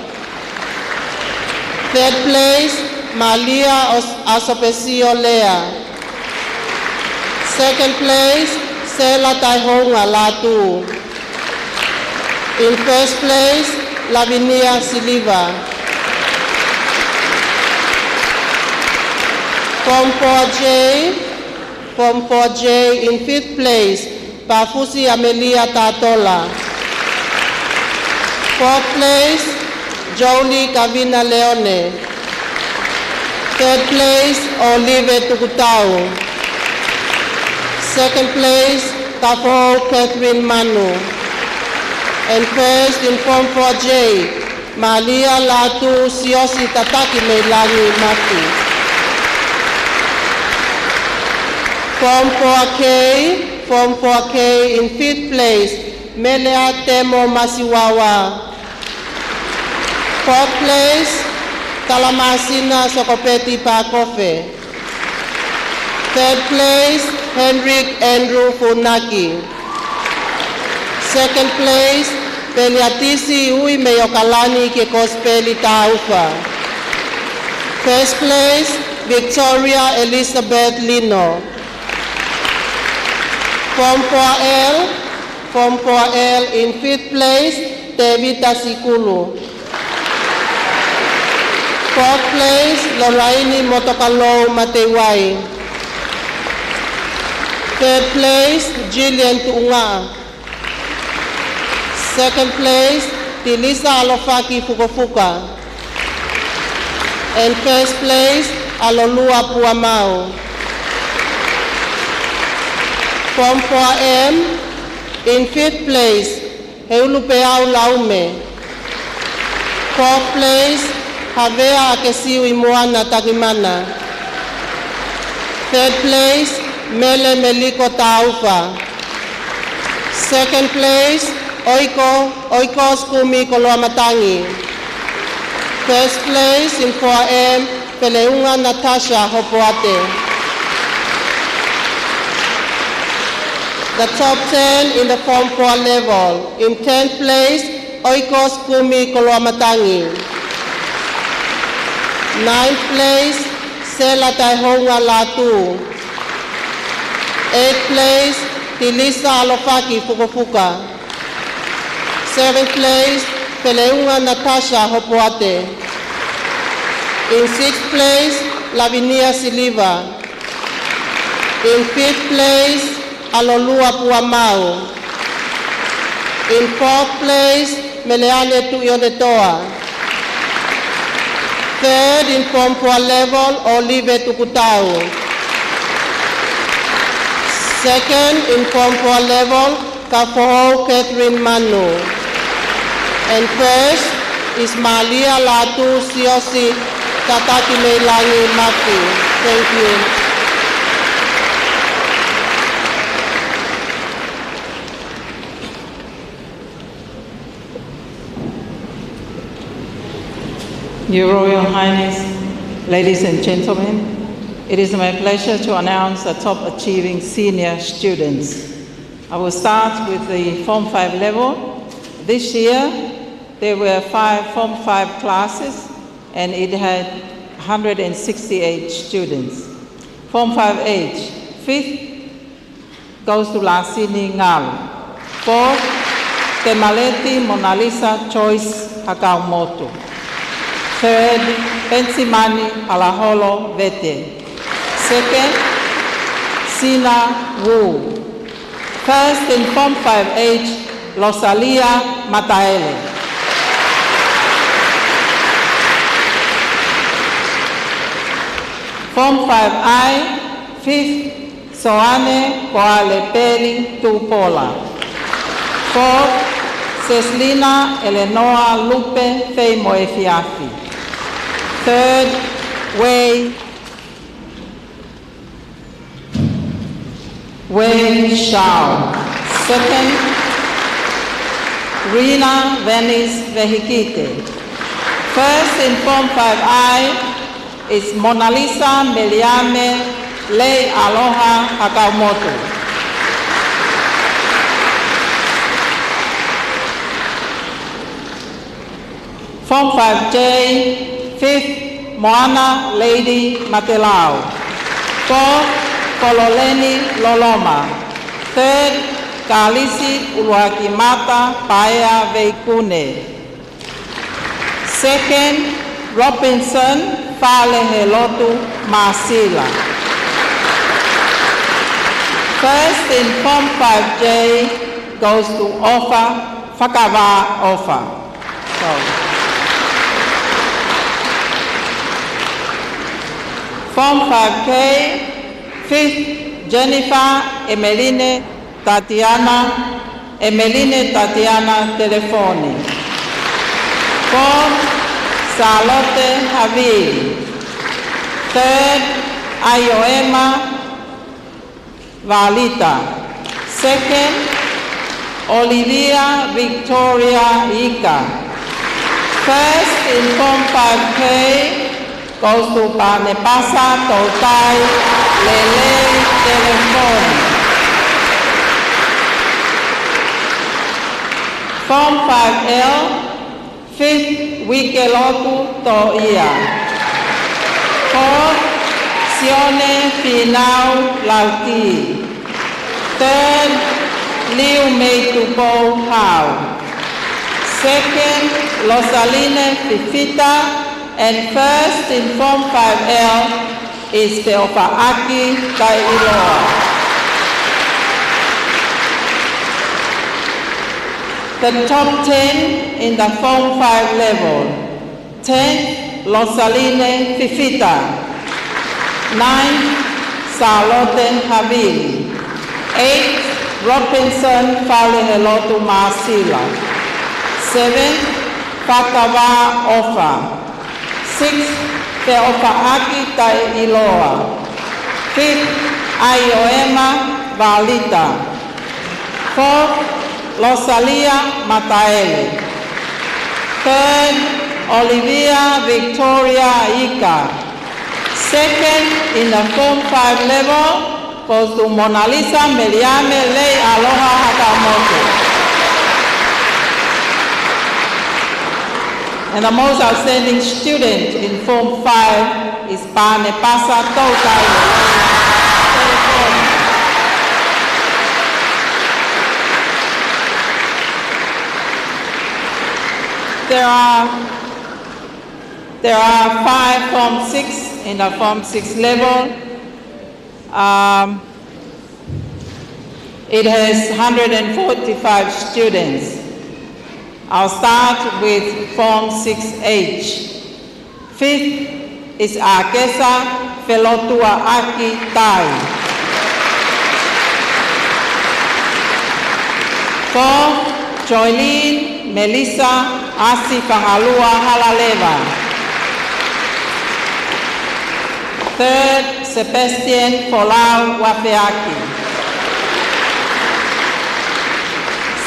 3rd place, Malia Asopesio Lea. 2nd place, Sela Taihonga Latu. In 1st place, Lavinia Siliva. Form 4J, in 5th place, Pafusi Amelia Tatola. 4th place, Jolie Kavina Leone. 3rd place, Olive Tukutau. 2nd place, Kafo Catherine Manu. And first in Form 4J, Malia Latu Siosi Tataki Melangi Maki. Form 4K in 5th place, Melea Temo Masiwawa. 4th place, Talamasina Sokopeti Pakofe. 3rd place, Henrik Andrew Funaki. 2nd place, Peliatisi Ui Meyokalani Kekospeli Taufa. 1st place, Victoria Elizabeth Lino. Form 4L in 5th place, Tevita Sikulu. 4th place, Loraini Motokalo Matewai. 3rd place, Jillian Tuunga. 2nd place, Tilisa Alofaki Fukofuka. And 1st place, Alolua Puamau. Form 4M, in 5th place, Heulupeau Laume. 4th place, Havea Akesiwi Moana Tagimana. 3rd place, Mele Meliko Taufa. 2nd place, Oikos Kumi Koloamatangi. 1st place in 4M, Peleunga Natasha Hopoate. The top 10 in the Form 4 level. In 10th place, Oikos Kumi Koloamatangi. 9th place, Sela Taihonga Latu. 8th place, Tilisa Alofaki Fukofuka. 7th place, Peleunga Natasha Hopoate. In 6th place, Lavinia Siliva. In 5th place, Alolua Puamau. In 4th place, Meleane Tuyonetoa. 3rd in Form 4 level, Olive Tukutau. 2nd in Form 4 level, Kafoho Catherine Manu. And 1st is Malia Latu Siosi Tataki Meilangi Maki. Thank you. Your Royal Highness, ladies and gentlemen, it is my pleasure to announce the top achieving senior students. I will start with the Form 5 level. This year, there were 5 Form 5 classes, and it had 168 students. Form 5H, 5th goes to Lasini Ngal. 4th, Temaleti Monalisa Choice Hakamoto. 3rd, Pensimani Alaholo Vete. 2nd, Sina Wu. 1st in Form 5H, Rosalia Mataele. Form 5I, 5th, Soane Koalepeli Tupola. 4th, Ceslina Eleanor Lupe Feimoefiafi. 3rd, Wei Shao. 2nd, Rina Venice Vehikite. 1st in Form 5I is Mona Lisa Meliame Lei Aloha Hakamoto. Form 5J, 5th, Moana Lady Matelao. 4th, Kololeni Loloma. 3rd, Kalisi Uluakimata Paya Veikune. 2nd, Robinson Falehelotu Masila. 1st in Form 5J goes to Ofa, Fakava Ofa. Form 5K, 5th, Jennifer Emeline Tatiana Emeline Tatiana Telefoni. Fourth, Charlotte Havili. Third, Ayoema Valita. Second, Olivia Victoria Ika. First in Form 5K goes to Panepasa Totai Lele Telefoni. Form 5L, 5th Wikelotu Toia. 4th, Sione Finau Lauti. 3rd, Liu Mei Tupo Hao. 2nd, Rosaline Fifita. And first in Form 5L is Teofaaki Kailoa. The top 10 in the Form 5 level. 10th, Rosaline Fifita. 9th, Charlotte Havili. 8th, Robinson Falehelotu Masila. 7th, Fakawa Ofa. 6th, Teofaaki Tailoa. 5th, Ayoema Valita. 4th, Rosalia Mataele. 3rd, Olivia Victoria Ika. 2nd in the Form 5 level goes to Mona Lisa Meliame Lei Aloha Hakamoto. And the most outstanding student in Form 5 is Panepasa Totai. There are 5 Form 6 in the Form 6 level. It has 145 students. I'll start with Form 6H. 5th is Akesa Felotua Aki Tai. 4th, Joylene Melissa Asi Pangalua Halaleva. 3rd, Sebastian Folau Wafeaki.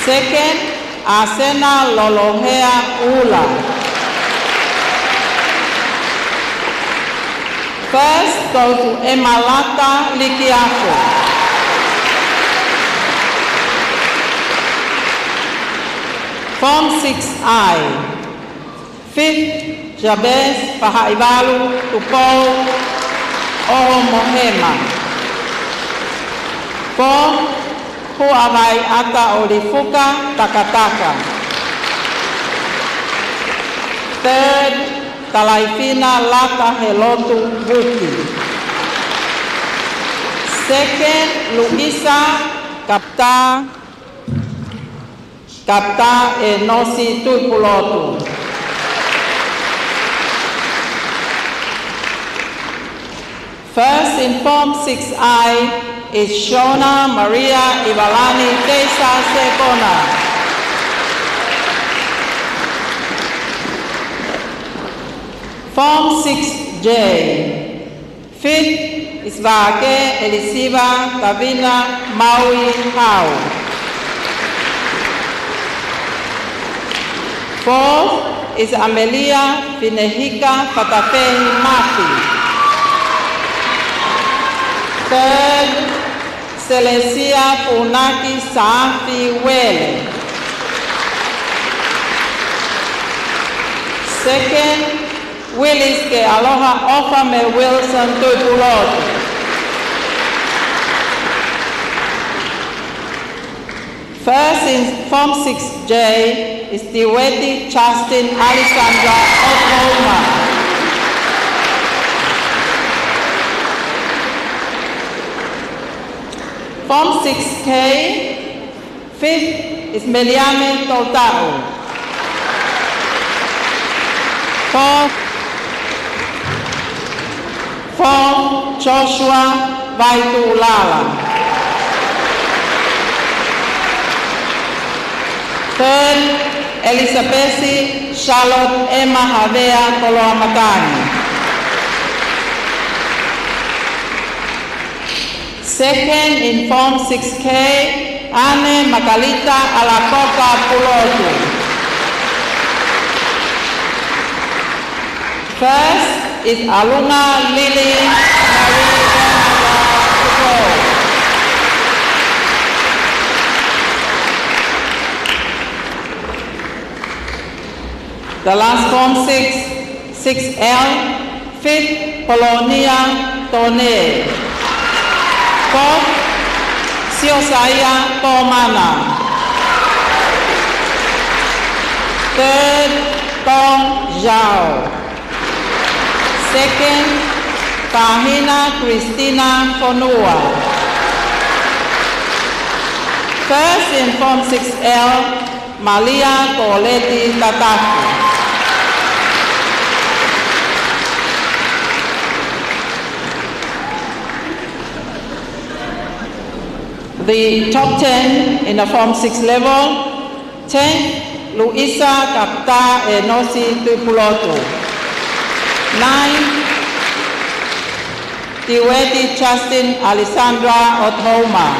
2nd, Asena Lolohea Ula. 1st, go to Emalata Likiako. Form 6I. 5th, Jabez Pahaivalu Tupou Oho Mohema. 4th, Huawai Ata Olifuka Takataka. 3rd, Talaifina Lata Helotu Buki. 2nd, Luisa Kapta Enosi Tupulotu. 1st in Form 6I is Shona Maria Ivalani Tesa Sekona. Form 6J. 5th is Vake Elisiva Tavina Maui Hao. 4th is Amelia Finehika Patafehi Mafi. 3rd, Celestia Punaki Saafi Wele. 2nd, Willis Ke Aloha Ofame Wilson Tupulotu. 1st in Form 6J is Tiweti Justin Alexandra Oklahoma. Form 6K, 5th is Meliame Totao. 4th, Joshua Vaitulala. Third, Elizabeth Charlotte Emma Havea Koloamatani. Second, in Form 6K, Anne Makalita Alakoka Pulotu. First is Alunga Lily Marie Bernarda. The last Form 6L, fifth, Polonia Tone. Fourth, Siosaya Tomana. Third, Tong Zhao. Second, Kahina Christina Fonua. First, in Form 6L, Malia Coleti Tataki. The top 10 in the Form 6 level: 10, Luisa Kapta Enosi Tupuloto. 9, Tiweti Justin Alessandra Othoma.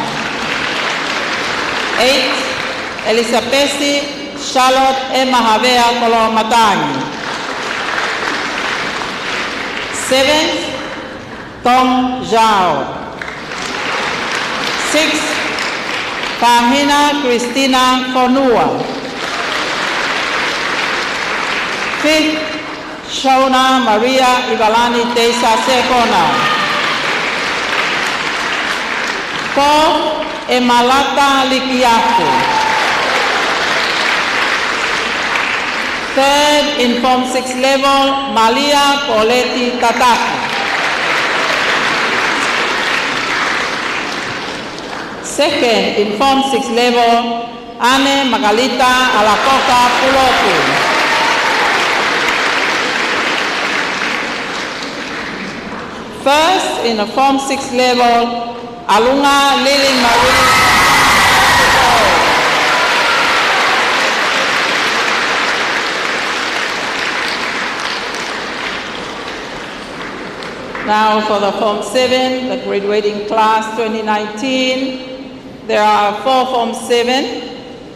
8, Elizabeth Charlotte Emma Havea Kolomatani. 7, Tong Zhao. 6, Kahina Christina Fonua. 5th, Shona Maria Ivalani Tesa Sekona. 4th, Emalata Likiaku. 3rd, in Form 6 level, Malia Coleti Tataki. 2nd, in Form 6 level, Anne Magalita Alakoka Pulotu. First, in the Form 6 level, Alunga Lily Marie. Now for the Form 7, the graduating class 2019, there are 4 Form 7,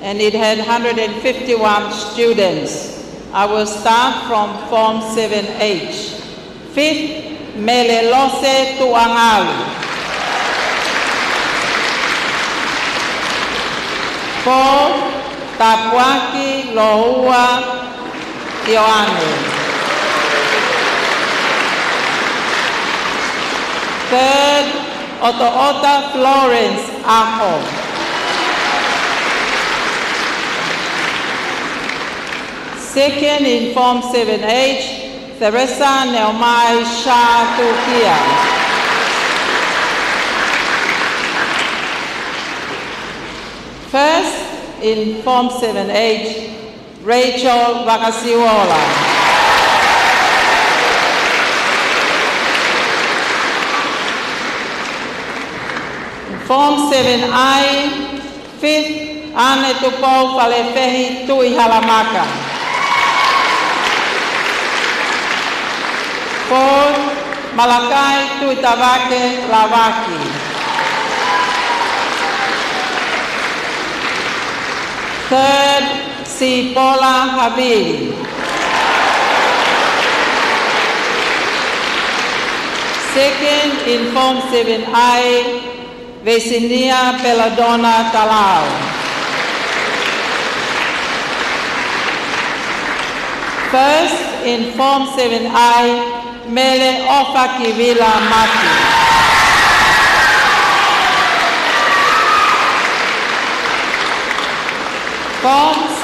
and it had 151 students. I will start from Form 7H. 5th, Melelose Tuangalu. 4th, Tapuaki Lohua Ioane. 3rd, Otoota Florence Aho. 2nd, in Form 7H, Teresa Neomai Shah Tukia. 1st, in Form 7H, Rachel Vakasiwola. Form 7I, 5th, Ane Tupou Falefehi Tui Halamaka. 4th, Malakai Tui Tavake Lavaki. 3rd, Sipola Habili. 2nd, in Form 7I, Vecinia Belladonna Talao. 1st, in Form 7I, Mele Ofakivila Mati.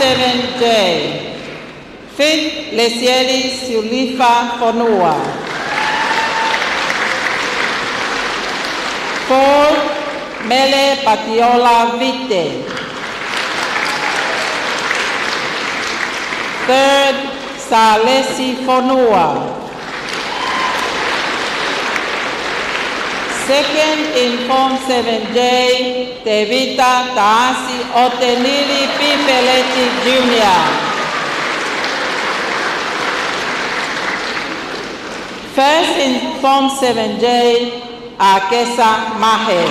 7J. 5th, Lesieli Sulifa Fonua. 4th, Mele Patiola Vite. 3rd, Salesi Fonua. Second in Form 7J, Tevita Taasi Otenili Pipeleti Jr. First in Form 7J, Akesa Mahe.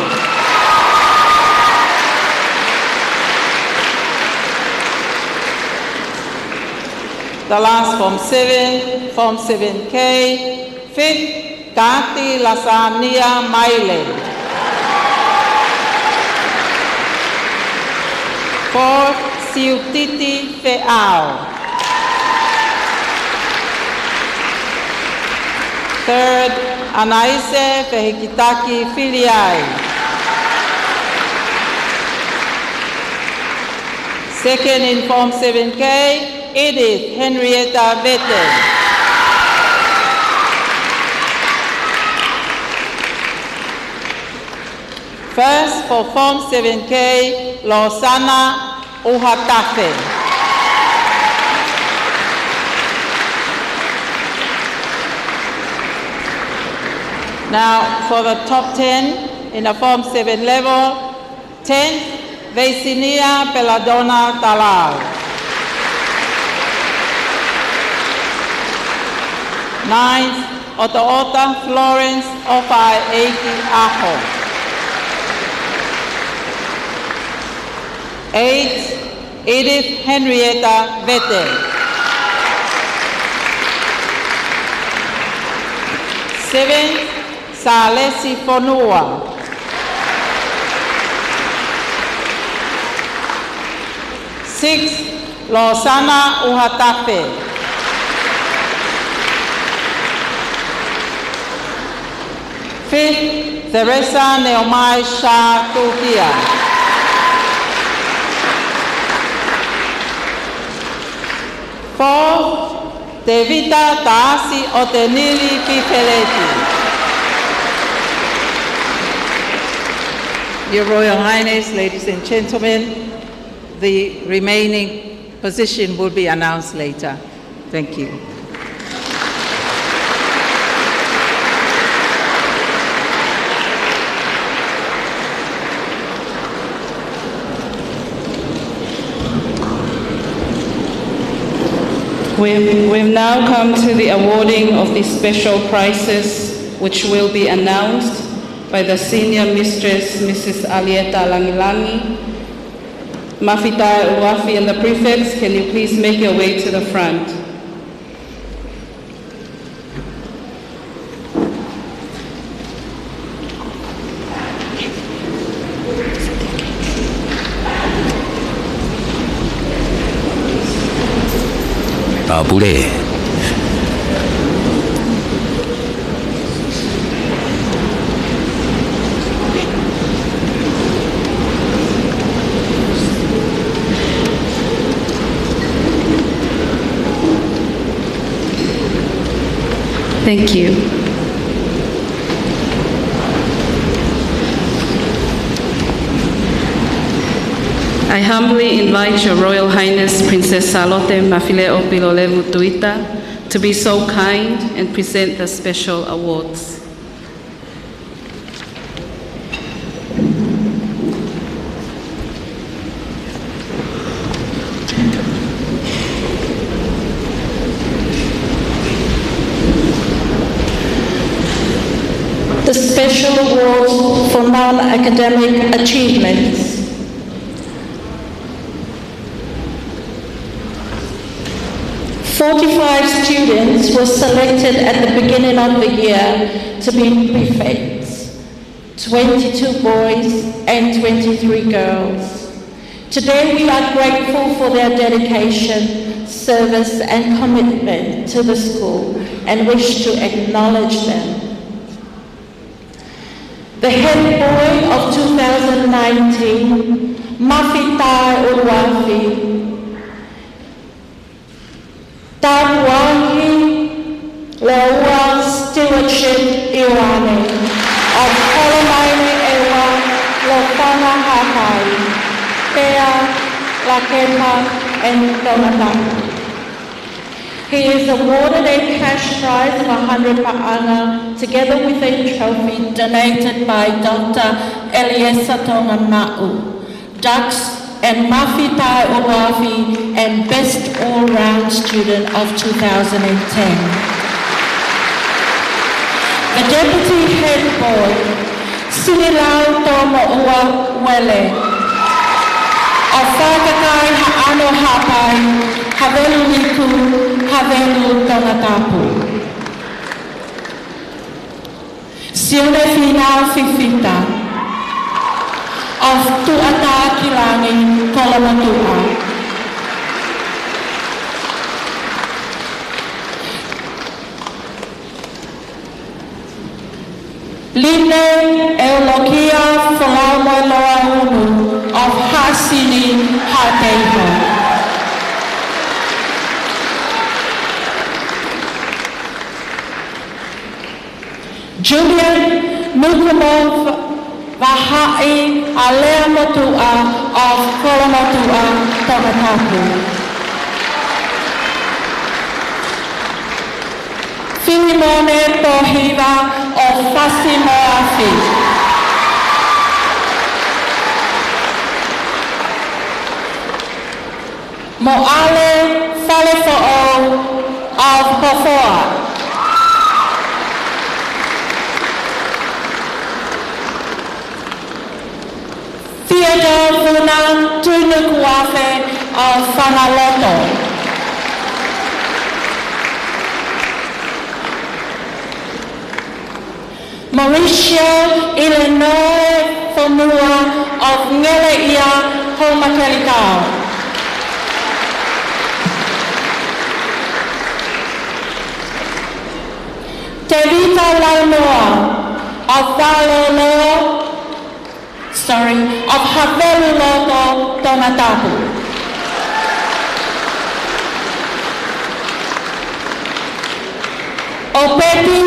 The last Form 7, Form 7K, fifth, Kati Lasania Maile. Fourth, Siutiti Feao. Third, Anaise Fehikitaki Filiai. Second in Form 7K, Edith Henrietta Vete. First for Form 7K, Losana Uhatafe. Now for the top 10 in the Form 7 level, 10th, Vecinia Peladona Talal. 9th, Otaota Florence Ofai Eiki Aho. 8th, Edith Henrietta Vete. 7th, Salesi Fonua. 6th, Losana Uhatafe. 5th, Teresa Neomai Shah Tukia. 4th, Tevita Taasi Otenili Pipeleti. Your Royal Highness, ladies and gentlemen, the remaining position will be announced later. Thank you. We've now come to the awarding of the special prizes, which will be announced by the Senior Mistress, Mrs. Alieta Langilangi. Mafita Uwafi and the prefects, can you please make your way to the front? Boleh. Thank you. I humbly invite Your Royal Highness Princess Salote Mafileo Pilolevu Tuita to be so kind and present the special awards. The special award for non-academic achievements. "45 students were selected at the beginning of the year to be prefects, 22 boys and 23 girls. Today we are grateful for their dedication, service and commitment to the school and wish to acknowledge them. The head boy of 2019, Mafita Uwafi, Tawahi Lewa Stewardship Iwane of Kolomine Ewa Lofana Hakai, Pea, Lakema, and Donata. He is awarded a cash prize of 100 pa'anga, together with a trophy donated by Dr. Eliesa Tongama'u, Dux and Mafi Tai Oafi, and Best All-Round Student of 2010. The Deputy Head Boy, Sinilau Tomo'ua Wele, of Whakakai Ha'ano Hapai, Havelu Liku, Havelu Tongatapu. Sione Finau Fifita, of Tuata Kilangi, Kolamatua. Line Eulokia Falamo Loaunu, of Hasini Hateho. Julian Nukumov Vahai Alea Motua of Kolomotua, Tongatapu. Filimone Tohiva of Fasimoafi. Moale Falefo'o of Hofoa. Theodore Vuna Tunukuafe of Fanaloto. Mauricio Illinois Fonua of Ngeleia Homakelikao. Tevita Lainoa of Valolo, of Havelu Loto Tonatapu. Opeti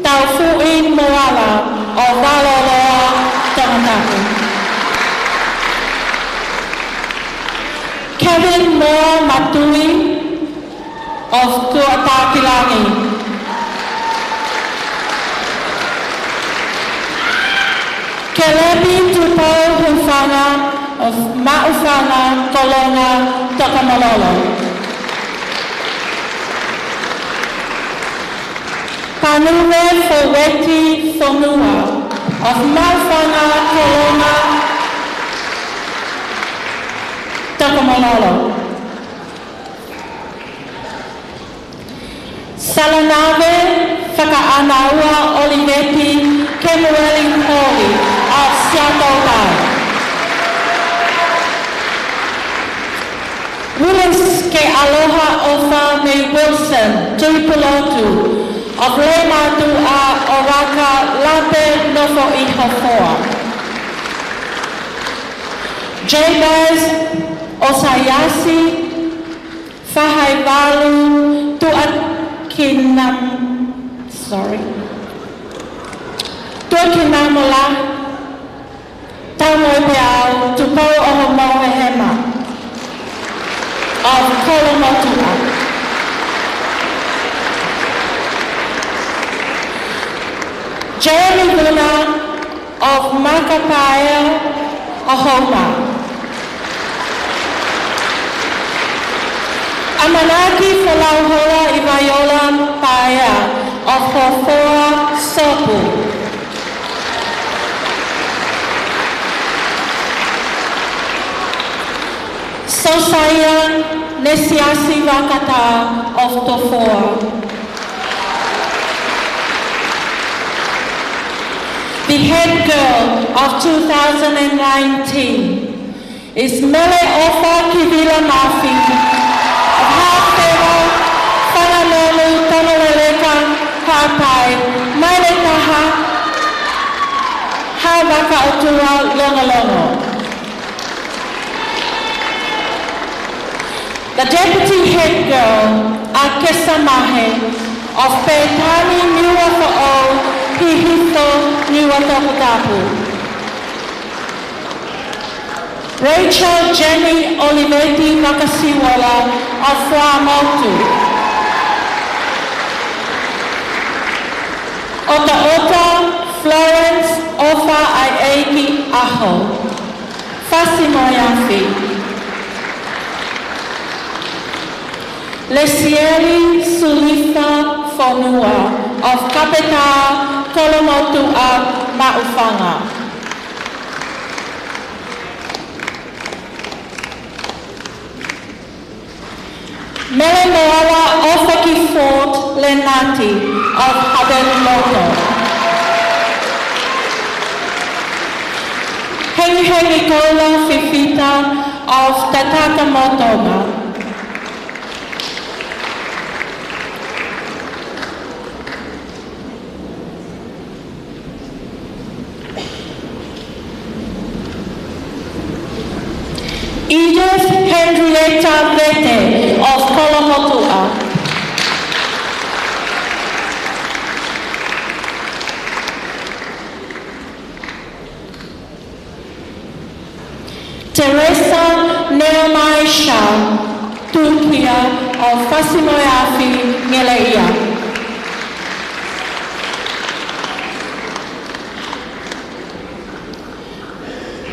Taufu'i Moala of Valoloa Tonatapu. Kevin Moore Matui of Tuatakilangi. Kelebi Tupo Hufana of Maufana, Kolonga, Tokamalolo. Panure Foweti Fonua of Maufana, Kolonga, Tokamalolo. Salanave Whakaanaua Oliveti Kemueli Holi of Siatokai. Willis Ke Aloha Ofa Me Wilson, Tuipulotu, of Lematu A Oraka Lape Nofo Ihofoa. Jabez Osayasi, Fahaivalu, Tuakinamula, Tamoipeau, Tupo Ohomohema of Kolomotua. Jeremy Luna of Makapaya, Ohoma. Amanaki Falauhola Ivayola Paya of Hofoa Sopu. Sosaya Nesiasi Vakata of Tofoa. The head girl of 2019 is Mele Ofa Kivila Mafi of Hafewa, Fananolu, Tamaleleka, Harpai, Mailetaha, Havaka Otura, Longolongo. The deputy head girl, Akesa Mahe, of Petani Niwafo'o, Hihito Niwatokotapu. Rachel Jenny Olivetti Nakasiwala of Fuamotu. Ota Florence Ofa Aiki Aho. Fasimoyafi. Lesieli Sulifa Fonua of Kapeta Kolomotua Maufanga. Melemoala Ofeki Fort Lenati of Habenumoto. Hengi Kola Fifita of Tataka Motoga. Edith Henrietta Vete of Kolomotua. Teresa Neomaisha Turkia of Fasimoyafi Ngeleia.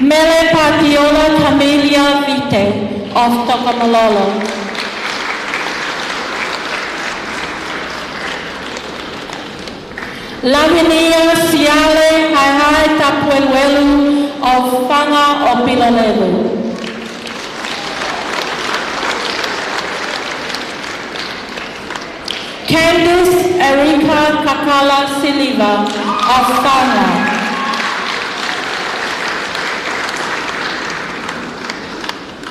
Mele Patiola Camelia Vite of Tokamalolo. Lavinia Siale Haihai Tapuelwelu of Fanga Opilolelu. Candice Erika Kakala Siliva of Fanga.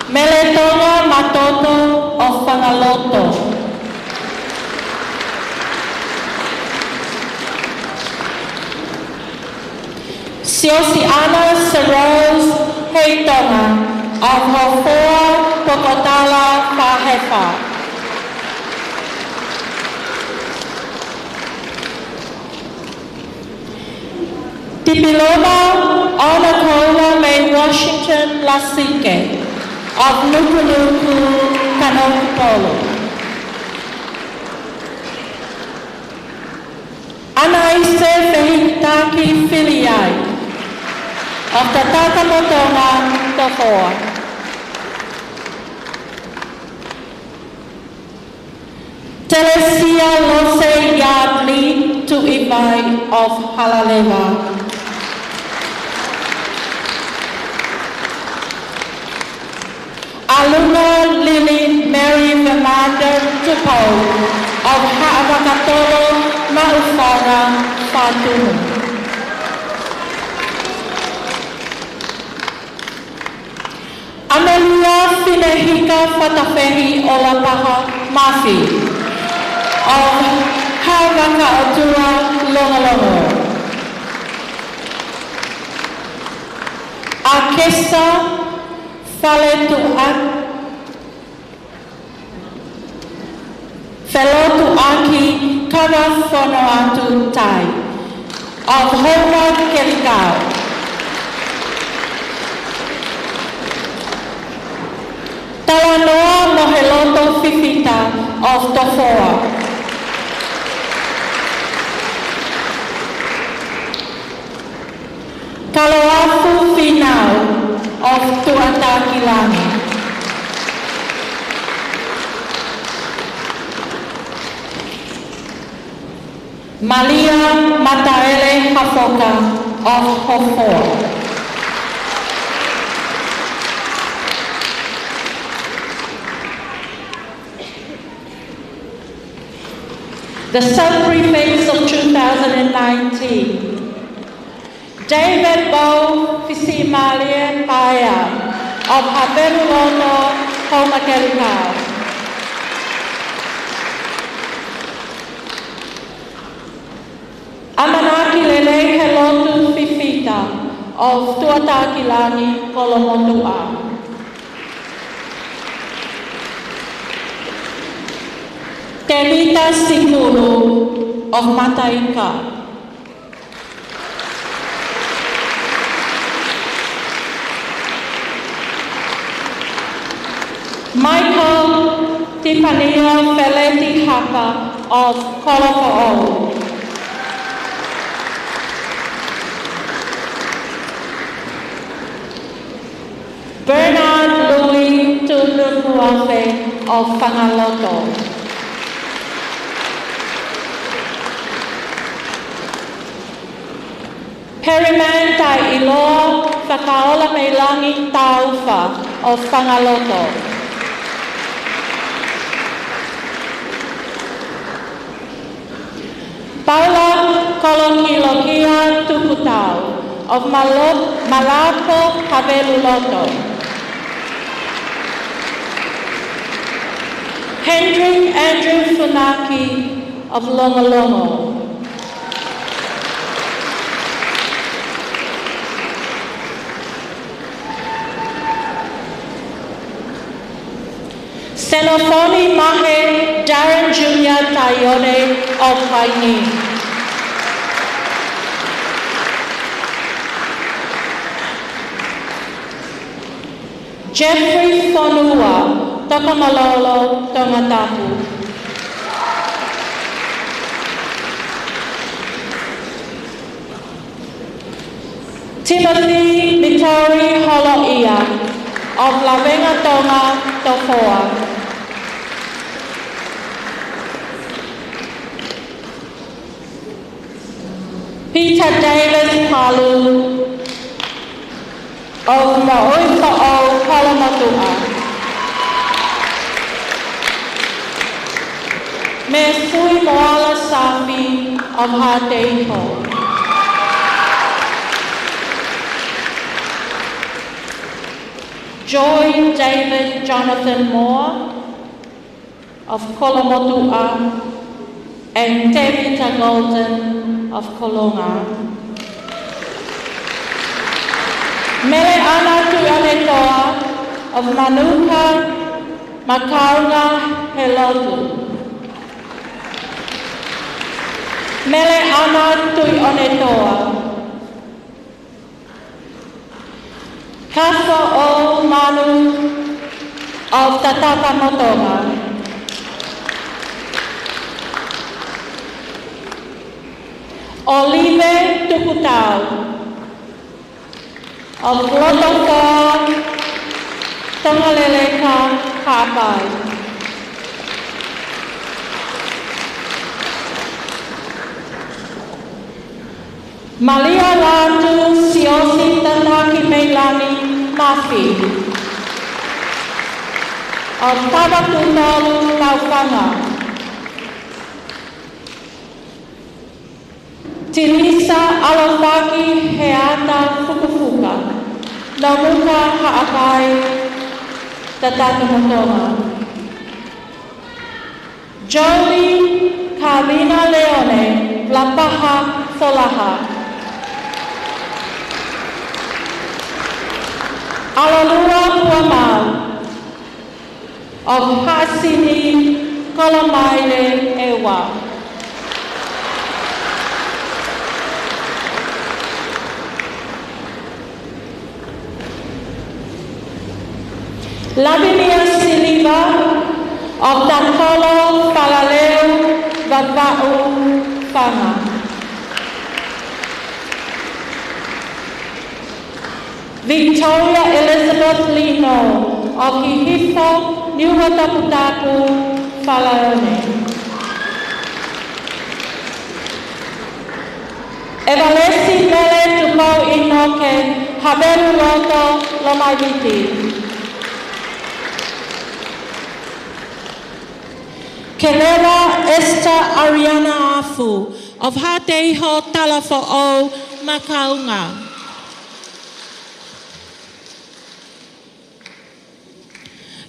Meletonga Matoto of Fangaloto. Siosiana Seros Heitonga of Hofoa Pokotala Fahefa. Tipiloma Onakola May Washington Lasike of Nukunuku Kanokupolo. Anaise Fehitaki Filiai of Tataka Motonga Tofoa. Telesia Lose Yadli to Ibai of Halaleva. Aluna Lily Mary Vermander Tupo of Haavakatolo Maufara Fatumu. Amelia Finehika Fatafehi Olapaha Mafi of Haavakatua Longolongo. Akesa Fellow to Aki Kawa Fonoatu Tai of Howard Kelikau. Talanoa Moheloto Fifita of Tofoa. Kaloafu Finau of Tuatakilani. Malia Mataele Hafoka of Hofoa. The sub-prefects of 2019. David Bow Fisimalia Paya of Habenuloto Homakelikau. Amanaki Lele Helotu Fifita of Tuatakilani Kolomotua. Telita Sikulu of Mataika. Michael Tipania Feleti Hapa of Kolofo'o. Tupuafe of Whangaloto. Periman Tai Iloa Whakaola Meilangi Taufa of Whangaloto. Paula Kolokilokia Tuputau of Malapo Haveluloto. Henry Andrew Funaki of Longolongo. Senofoni Mahe Darren Jr. Tayone of Haini. Jeffrey Fonua, Tokamalolo, Tongatapu. Timothy Vittori Holoia of Lavenga Tonga, Tofoa. Peter Davis Palu of Maoifo'o, Kolomotua. Mesui Moala Safi of Hateho. Joy David Jonathan Moore of Kolomotua and Tevita Golden of Kolonga. Mele Ana Tuyanetoa of Manuka Makaunga Helotu. Mele Ana Tuyanetoa. Kafa O Manu of Tataka Motonga. Olive Tukutau of Lotoka Tongaleleka Kapai. Malia Latu Siosi Tataki Meilani Mafi of Tabatunalu Laufanga. Tilisa Alofaki Heata Fukufuka, Namuka Haakai Tataka Motonga. Jolie Karina Leone, Lapaha Folaha. Alalua Puamau of Hasini Kolomaile Ewa. Lavinia Siliva of Takolo Palaleo Vava'u Fanga. Victoria Elizabeth Lino of Hihifo Nuhotaputapu Falaone. Evalesi Mele Tupo Inoke Haberu Loto Lomaiviti. Kelera Esther Ariana Afu of Hateho Talafo'o Makaunga.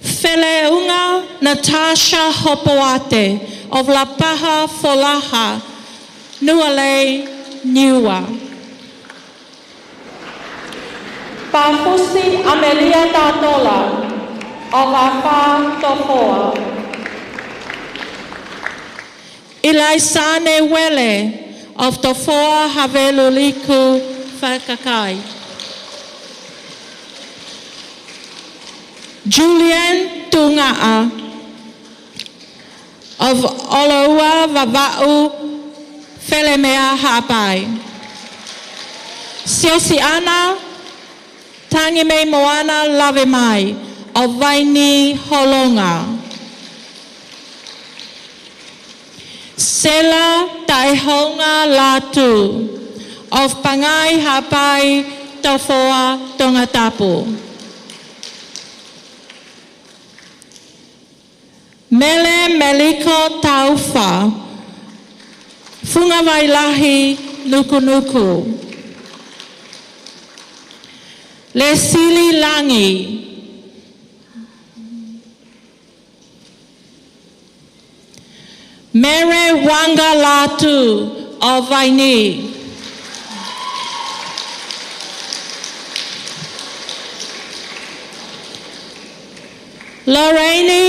Feleunga Natasha Hopoate of Lapaha Folaha, Nuale Niua. Pafusi Amelia Tatola of Afa Tofoa. Ilaisane Wele of Tofoa Haveluliku Whakakai. Julian Tunga'a of Oloua Vava'u Felemea Hapai. Siosiana Tangime Moana Lavemai of Vaini Holonga. Sela Taihonga Latu of Pangai Hapai Tofoa Tongatapu. Mele Meliko Taufa Fungawailahi Nukunuku. Lesili Langi Mere Wanga Latu of Vaini. Lorraine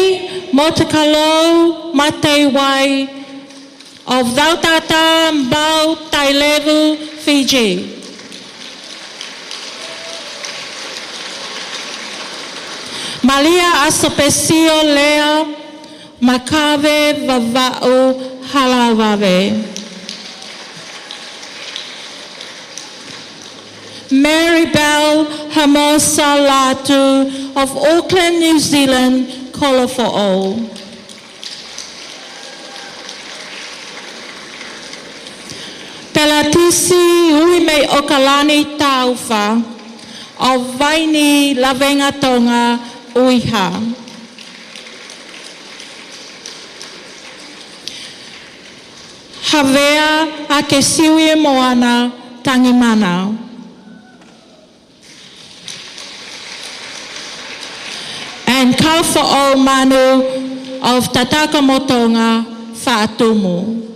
Motakalo Matewai of Vautata Mbau Tailevu, Fiji. Malia Asopesio Lea Makave Vava'u Halawave. Mary Bell Hermosa Latu of Auckland, New Zealand, Kolofo'o. Pelatisi Uime Okalani Taufa of Vaini Lavenga Tonga, Uiha. Havea Akesiwi Moana Tangimana. And Kaufo'o Manu of Tataka Motonga, Fa'atumu.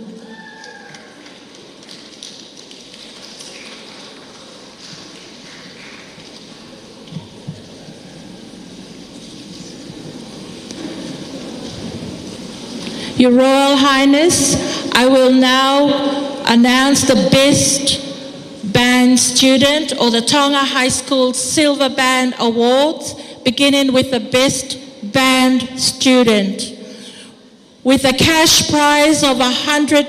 Your Royal Highness, I will now announce the best band student or the Tonga High School Silver Band Awards, beginning with the best band student. With a cash prize of 100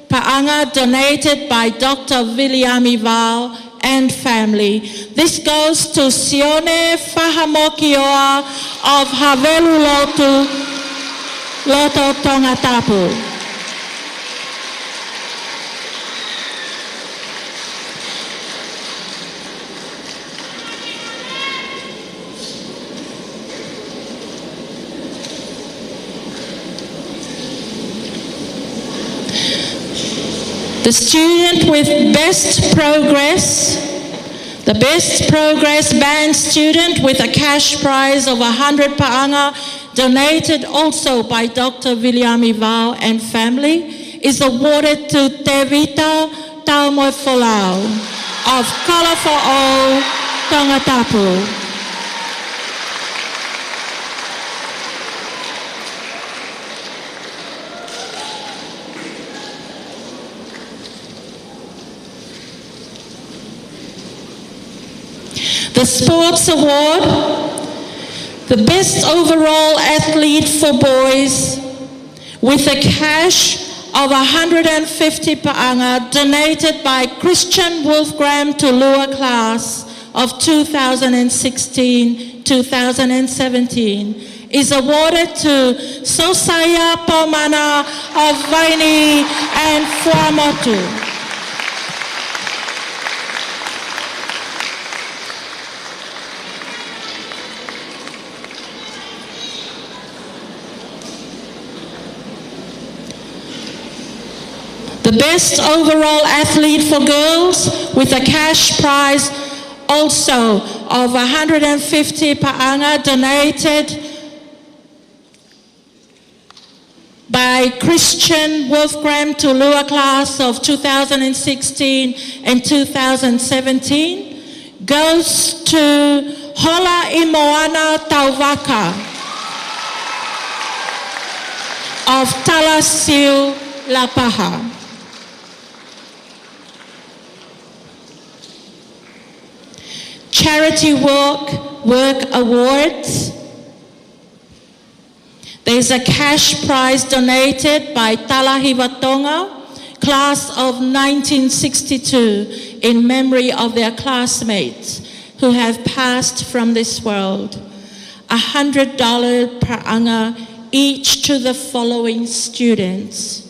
pa'anga donated by Dr. Viliami Val and family. This goes to Sione Fahamokioa of Havelu Loto Tongatapu. The student with best progress, the best progress band student with a cash prize of 100 pa'anga, donated also by Dr. Viliami Val and family, is awarded to Tevita Taumoefolau of Kolofo'o, Tongatapu. The Sports Award, the best overall athlete for boys, with a cash of 150 pa'anga donated by Christian Wolfgram Tulua class of 2016-2017, is awarded to Sosaya Pomana of Vaini and Fuamotu. The best overall athlete for girls with a cash prize also of 150 pa'anga donated by Christian Wolfgram Tulua class of 2016 and 2017 goes to Hola Imoana Tauvaka of Talasiu Lapaha. Charity Work Awards. There's a cash prize donated by Talahivatonga, class of 1962, in memory of their classmates who have passed from this world. $100 per anga each to the following students.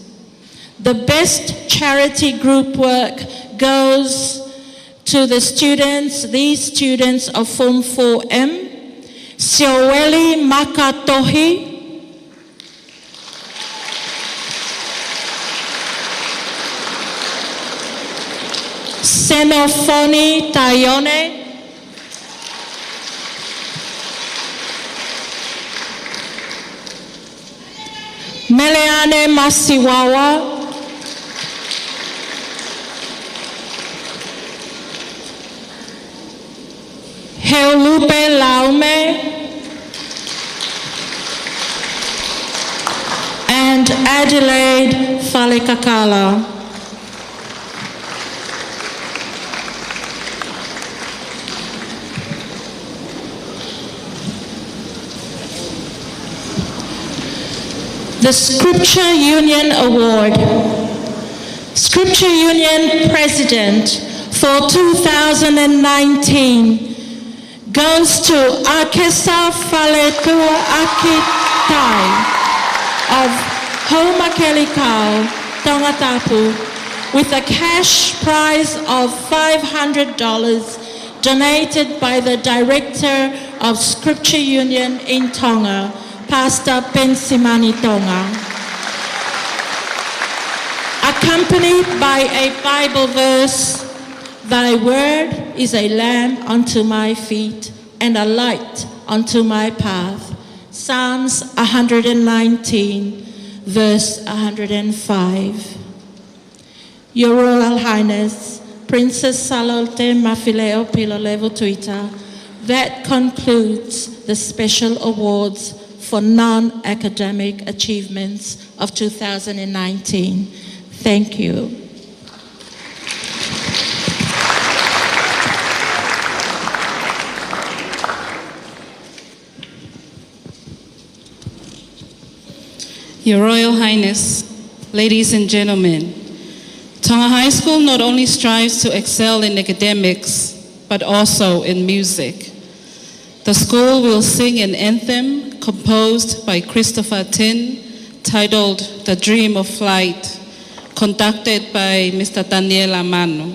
The best charity group work goes to these students of Form 4M, Sioweli Makatohi, Senofoni Tayone, Meleane Masiwawa, Heolupe Laume, and Adelaide Falekakala. The Scripture Union Award. Scripture Union President for 2019 goes to Akesa Faletua Akitai of Homakelikau, Tongatapu, with a cash prize of $500 donated by the Director of Scripture Union in Tonga, Pastor Pensimani Tonga. Accompanied by a Bible verse, "Thy word is a lamp unto my feet and a light unto my path." Psalms 119, verse 105. Your Royal Highness, Princess Salote Mafileo Pilolevo Tuita, that concludes the special awards for non-academic achievements of 2019. Thank you. Your Royal Highness, ladies and gentlemen, Tonga High School not only strives to excel in academics, but also in music. The school will sing an anthem composed by Christopher Tin, titled "The Dream of Flight," conducted by Mr. Daniel Amano.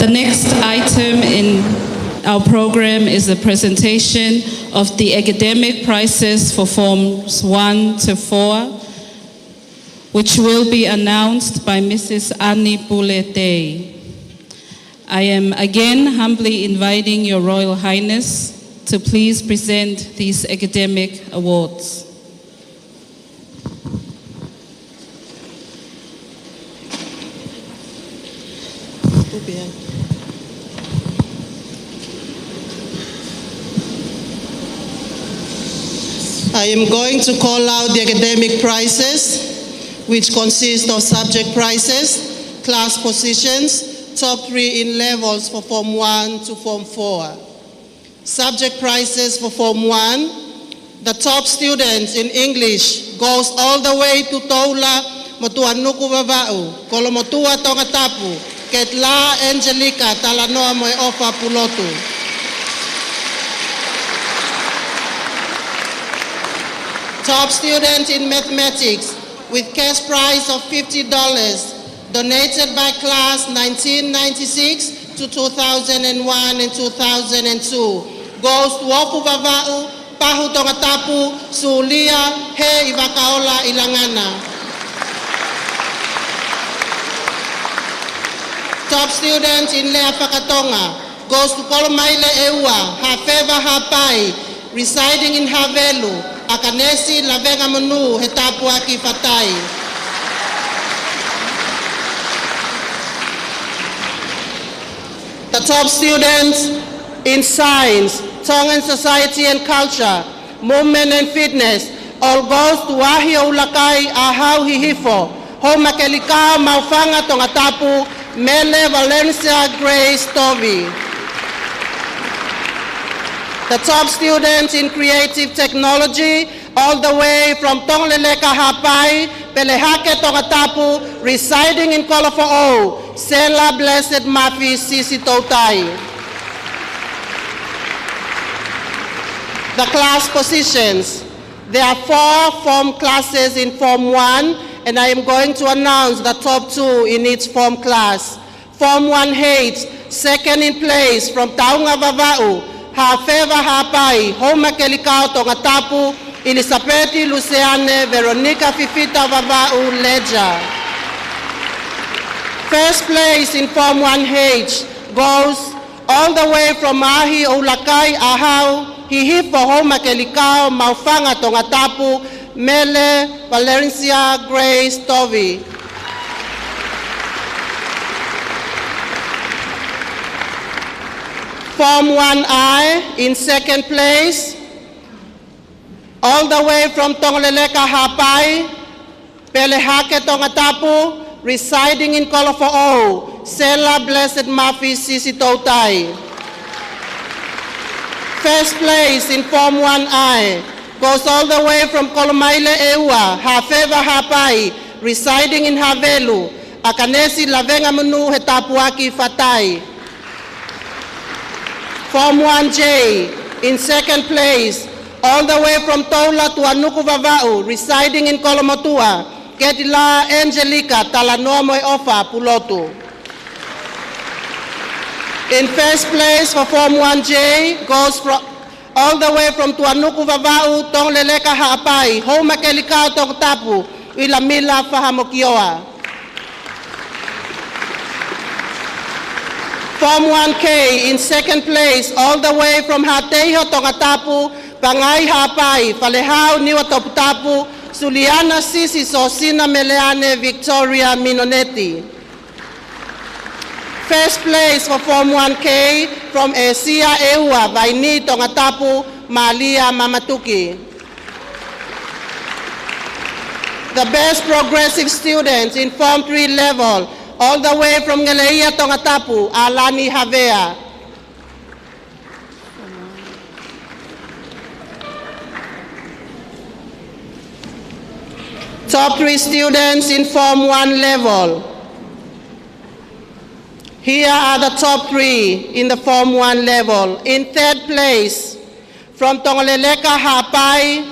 The next item in our program is the presentation of the academic prizes for Forms 1 to 4, which will be announced by Mrs. Annie Pulete. I am again humbly inviting Your Royal Highness to please present these academic awards. I am going to call out the academic prizes, which consist of subject prizes, class positions, top 3 in levels for Form 1 to Form 4. Subject prizes for Form 1, the top student in English goes all the way to Toula Motuanuku Vava'u, Kolomotua Tongatapu, Ketla Angelica Talanoa Moe Ofa Pulotu. Top student in mathematics with cash prize of $50, donated by class 1996 to 2001 and 2002, goes to Wopu Vava'u, Pahu Tongatapu, Sulia, He Ivakaola Ilangana. Top student in Lea Whakatonga goes to Kolomaile Eua, Hafeva Hapai, residing in Havelu, Akanesi Lavenga Manu, Hetapuaki Fatai. The top students in science, Tongan society and culture, movement and fitness, all goes to Wahia Ulakai Ahau Hihifo, Homakelika Maufanga Tongatapu, Mele Valencia Grace Tovi. The top students in creative technology, all the way from Tongleleka Hapai, Pelehake Tongatapu, residing in Kolofo, Sela Blessed Mafi Sisi Totai. The class positions. There are 4 form classes in Form 1, and I am going to announce the top 2 in each form class. Form 1H, second in place from Taunga Vava'u, Hafeva Hapai, Homa Kelikao Tongatapu, Elisabeti Luciane, Veronica Fifita Vava'u, Leja. First place in Form 1H goes all the way from Mahi Ulakai Ahau, Hihipo Homa Kelikao, Maufanga Tongatapu, Mele Valencia Grace Tovi. Form 1I in second place, all the way from Tongleleka Hapai, Pelehake Tongatapu, residing in Kolofo, Sela Blessed Mafi Sisi Totai. First place in Form 1I goes all the way from Kolomaile Eua, Hafeva Hapai, residing in Havelu, Akanesi Lavenga Manu Hetapuaki Fatai. Form 1J in second place, all the way from Toula to Anuku Vava'u, residing in Kolomotua, Ketila Angelica Talanoa Ofa Pulotu. In first place for Form 1J goes all the way from Tuanuku Vava'u, Tongleleka Haapai, Homa Kelikao Tongtapu, Ilamila Fahamokioa. Form 1K in second place, all the way from Hateho Tongatapu, Pangai Hapai, Falehau Niwa Toptapu, Suliana Sisi Sosina Meleane Victoria Minonetti. First place for Form 1K from Esia Eua, Vaini Tongatapu, Malia Mamatuki. The best progressive student in Form 3 level, all the way from Ngeleia Tongatapu, Alani Havea. Top 3 students in Form 1 level. Here are the top 3 in the Form 1 level. In third place, from Tongleleka Hapai,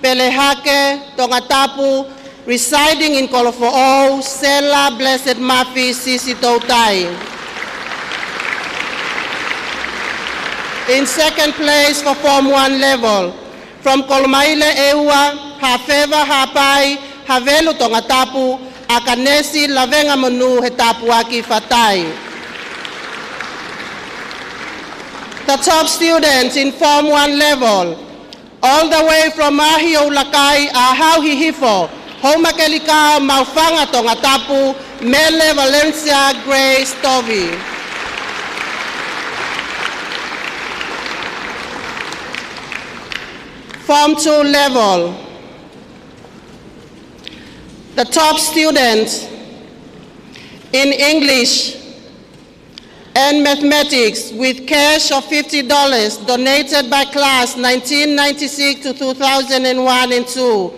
Pelehake Tongatapu, residing in Kolofo'o, Sela Blessed Mafi Sisi Totai. In second place for Form 1 level. From Kolomaile Eua, Hafeva Hapai, Havelu Tongatapu, Akanesi Lavenga Manu Hetapuaki Fatai. The top students in Form 1 level, all the way from Mahio Lakai, Ahau Hihifo, Homakelika, Maufanga Tongatapu, Mele Valencia, Grace Tovi. Form 2 level. The top students in English and mathematics with cash of $50 donated by class 1996 to 2001 and 2.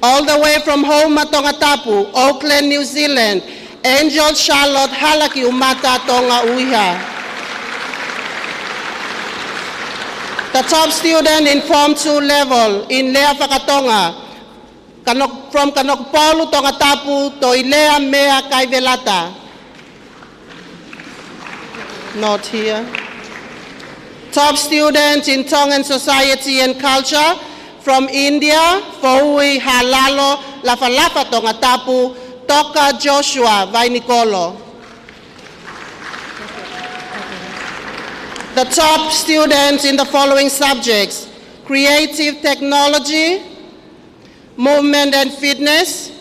All the way from Homa Tongatapu, Auckland, New Zealand, Angel Charlotte Halaki Umata Tonga Uiha. The top student in Form 2 level in Lea Whakatonga, from Kanokpolu Tongatapu to Ilea Mea Kaivelata. Not here. Top student in Tongan Society and Culture from India, Foui Halalo, Lafalafa Tongatapu, Toka Joshua Vainikolo. The top students in the following subjects: creative technology, movement and fitness,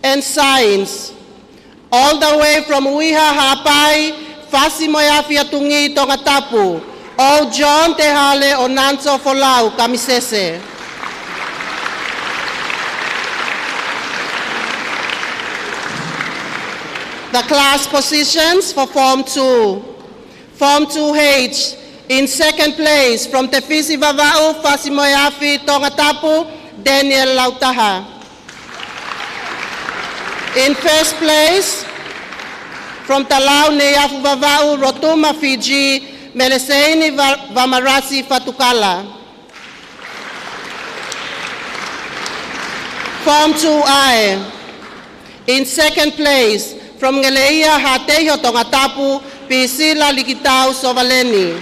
and science. All the way from Uiha Hapai, Fasimoya Fiatungi Tongatapu, O John Tehale Onanso Folau Kamisese. The class positions for Form 2. Form 2H, in second place from Tefisi Vavau, Fasimoyafi Tongatapu, Daniel Lautaha. In first place, from Talau Neyafu Vavau, Rotuma Fiji, Meleseini Vamarasi Fatukala. Form 2I, in second place, from Ngeleia Hateho Tongatapu, Pisila Likitau Sovaleni.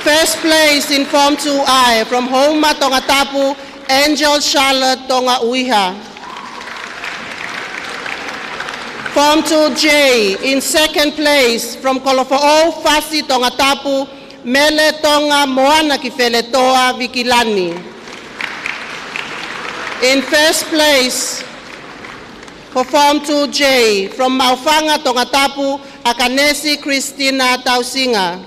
First place in Form 2I, from Homa Tongatapu, Angel Charlotte Tonga Uiha. Form 2J, in second place, from Kolofo'ou Fasi Tongatapu, Mele Tonga Moana Kifeletoa Vikilani. In first place, for Form 2J, from Maufanga Tongatapu, Akanesi Christina Tausinga.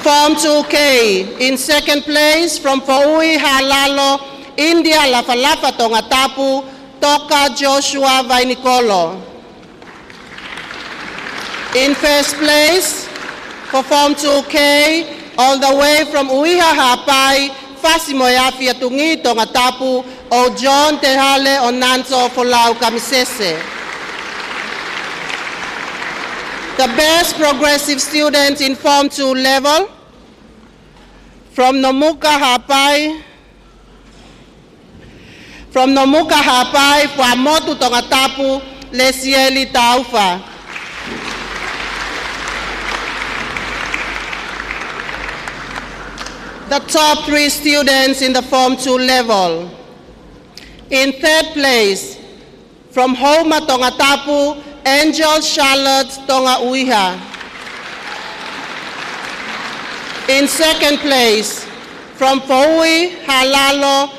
Form 2K, in second place, from Foui Halalo, India Lafalafa Tongatapu, Toka Joshua Vainikolo. In first place, for Form 2K, all the way from Uiha Hapai, Fasimoya Fiatungi Tongatapu, O John Tehale Onanso Folau Kamisese. The best progressive students in Form 2 level, from Nomuka Hapai, Puamotu Tongatapu, Lesieli Taufa. The top 3 students in the Form 2 level. In third place, from Homa Tongatapu, Angel Charlotte Tonga Uiha. In second place, from Foui Halalo,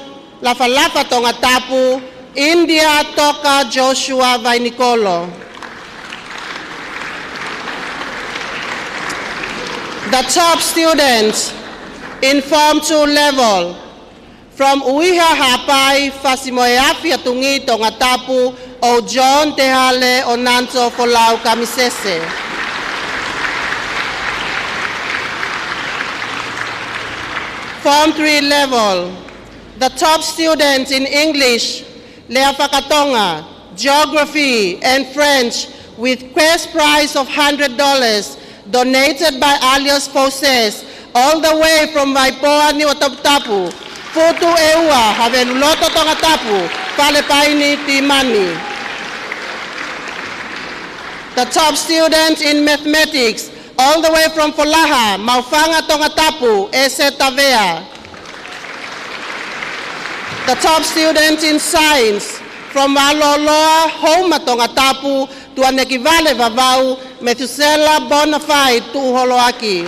Lafalafa Tongatapu, India Toka Joshua Vainikolo. The top students in Form 2 level, from Uiha Hapai, Fasimoyafi Atungi Tongatapu, O John Tehale Onanso Folau Kamisese. Form 3 level, the top students in English, Lea Whakatonga, Geography, and French with cash prize of $100 donated by Alias Foses, all the way from Vaipoa ni Wataputapu, Futu Eua, Haveluloto Tongatapu, Palepaini Timani. The top student in mathematics, all the way from Folaha, Maufanga Tongatapu, Ese Tavea. The top student in science, from Waloloa, Homa Tongatapu, to Anekivale Vavau, Methuselah Bonafide, to Holoaki.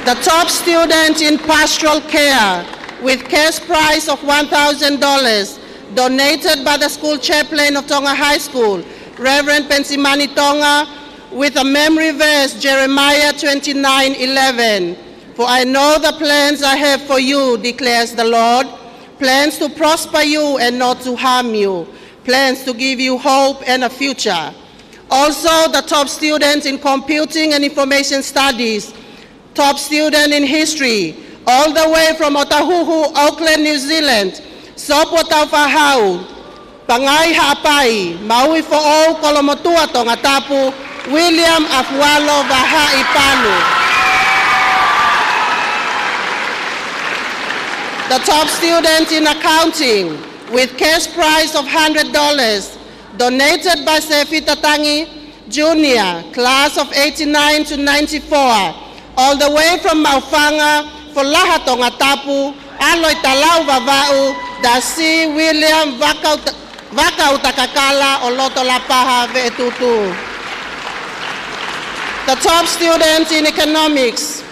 The top student in pastoral care, with cash prize of $1,000, donated by the school chaplain of Tonga High School, Reverend Pensimani Tonga, with a memory verse, Jeremiah 29:11. For I know the plans I have for you, declares the Lord, plans to prosper you and not to harm you, plans to give you hope and a future. Also, the top student in computing and information studies, top student in history, all the way from Otahuhu, Auckland, New Zealand, Sopo Taufahau, Pangai Hapai, Maui Fo'o, Kolomotua Tongatapu, William Afualo Vaha Ipalu. The top student in accounting, with cash prize of $100, donated by Sefi Tatangi Jr., class of 89 to 94, all the way from Maufanga, Folaha Tongatapu, Aloy Talau Vavau, Dasi William Vakau Takakala, Oloto Lapaha Vetutu. The top student in economics,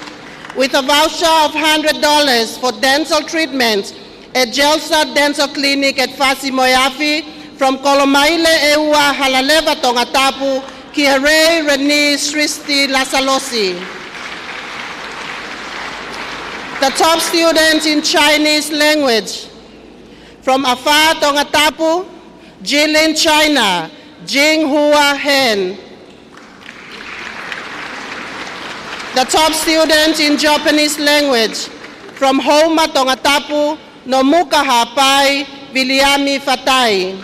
with a voucher of $100 for dental treatment at Jelsa Dental Clinic at Fasi Moyafi, from Kolomaile Eua Halaleva Tongatapu, Kiare Reni Sristi Lasalosi. The top student in Chinese language, from Afar Tongatapu, Jilin, China, Jing Hua Hen. The top student in Japanese language, from Homa Tongatapu, Nomuka Hapai, Viliami Fatai.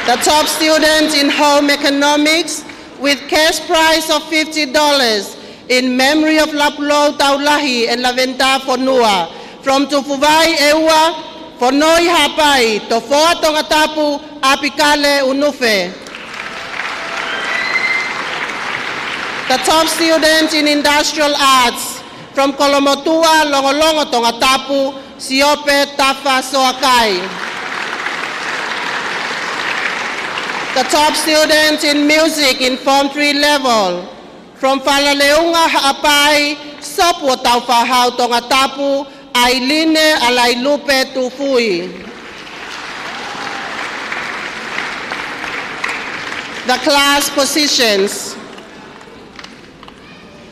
The top student in home economics, with cash prize of $50 in memory of Lapulo Taulahi and Laventa Fonua, from Tufuvai Ewa, Fonoi Hapai, Tofoa Tongatapu, Apikale Unufe. The top student in industrial arts, from Kolomotua, Longolongo Tongatapu, Siope Tafa Soakai. The top student in music in Form 3 level, from Falaleunga Haapai, Sopwo Taufahau Tongatapu, Ailine Alailupe Tufui. The class positions.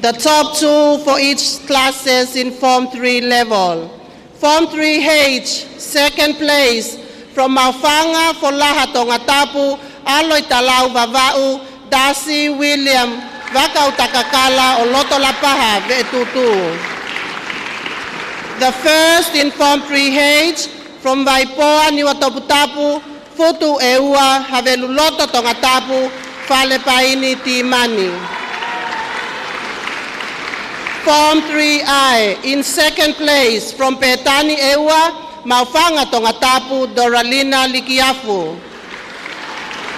The top two for each classes in Form 3 level. Form 3H, second place, from Maufanga, Folaha Tongatapu, Aloy Talau Vavau, Dasi William, Vakau Takakala, Oloto Lapaha, Vetutu. The first in Form 3H, from Vaipoa, Niwatoputapu, Futu Eua, Haveluloto Tongatapu, Falepaini Timani. Form 3I, in second place, from Petani Ewa, Maufanga Tongatapu, Doralina Likiafu.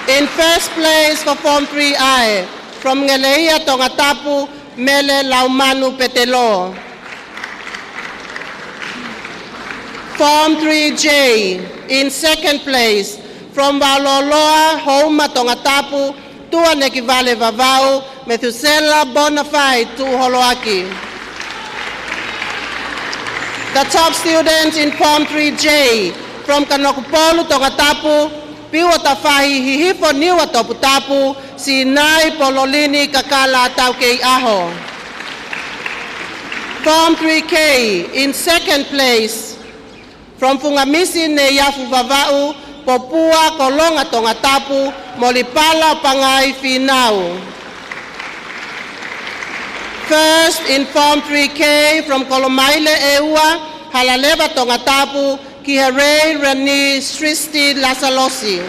In first place for Form 3I, from Ngeleia Tongatapu, Mele Laumanu Petelo. Form 3J, in second place, from Waloloa, Homa Tongatapu, Tua Nekivale Vavau, Methuselah Bonafide to Holoaki. The top student in Form 3J, from Kanokupolu Tongatapu, Piwatafahi Hihifo Niwa Toputapu, Sinai Pololini Kakala Taukei Aho. Form 3K, in second place, from Fungamisi Neyafu Vavau, Popua Kolonga Tongatapu, Molipala Pangai Finau. First in Form 3K, from Kolomaile Eua, Halaleva Tongatapu, Kihere Rani Sristi Lasalosi.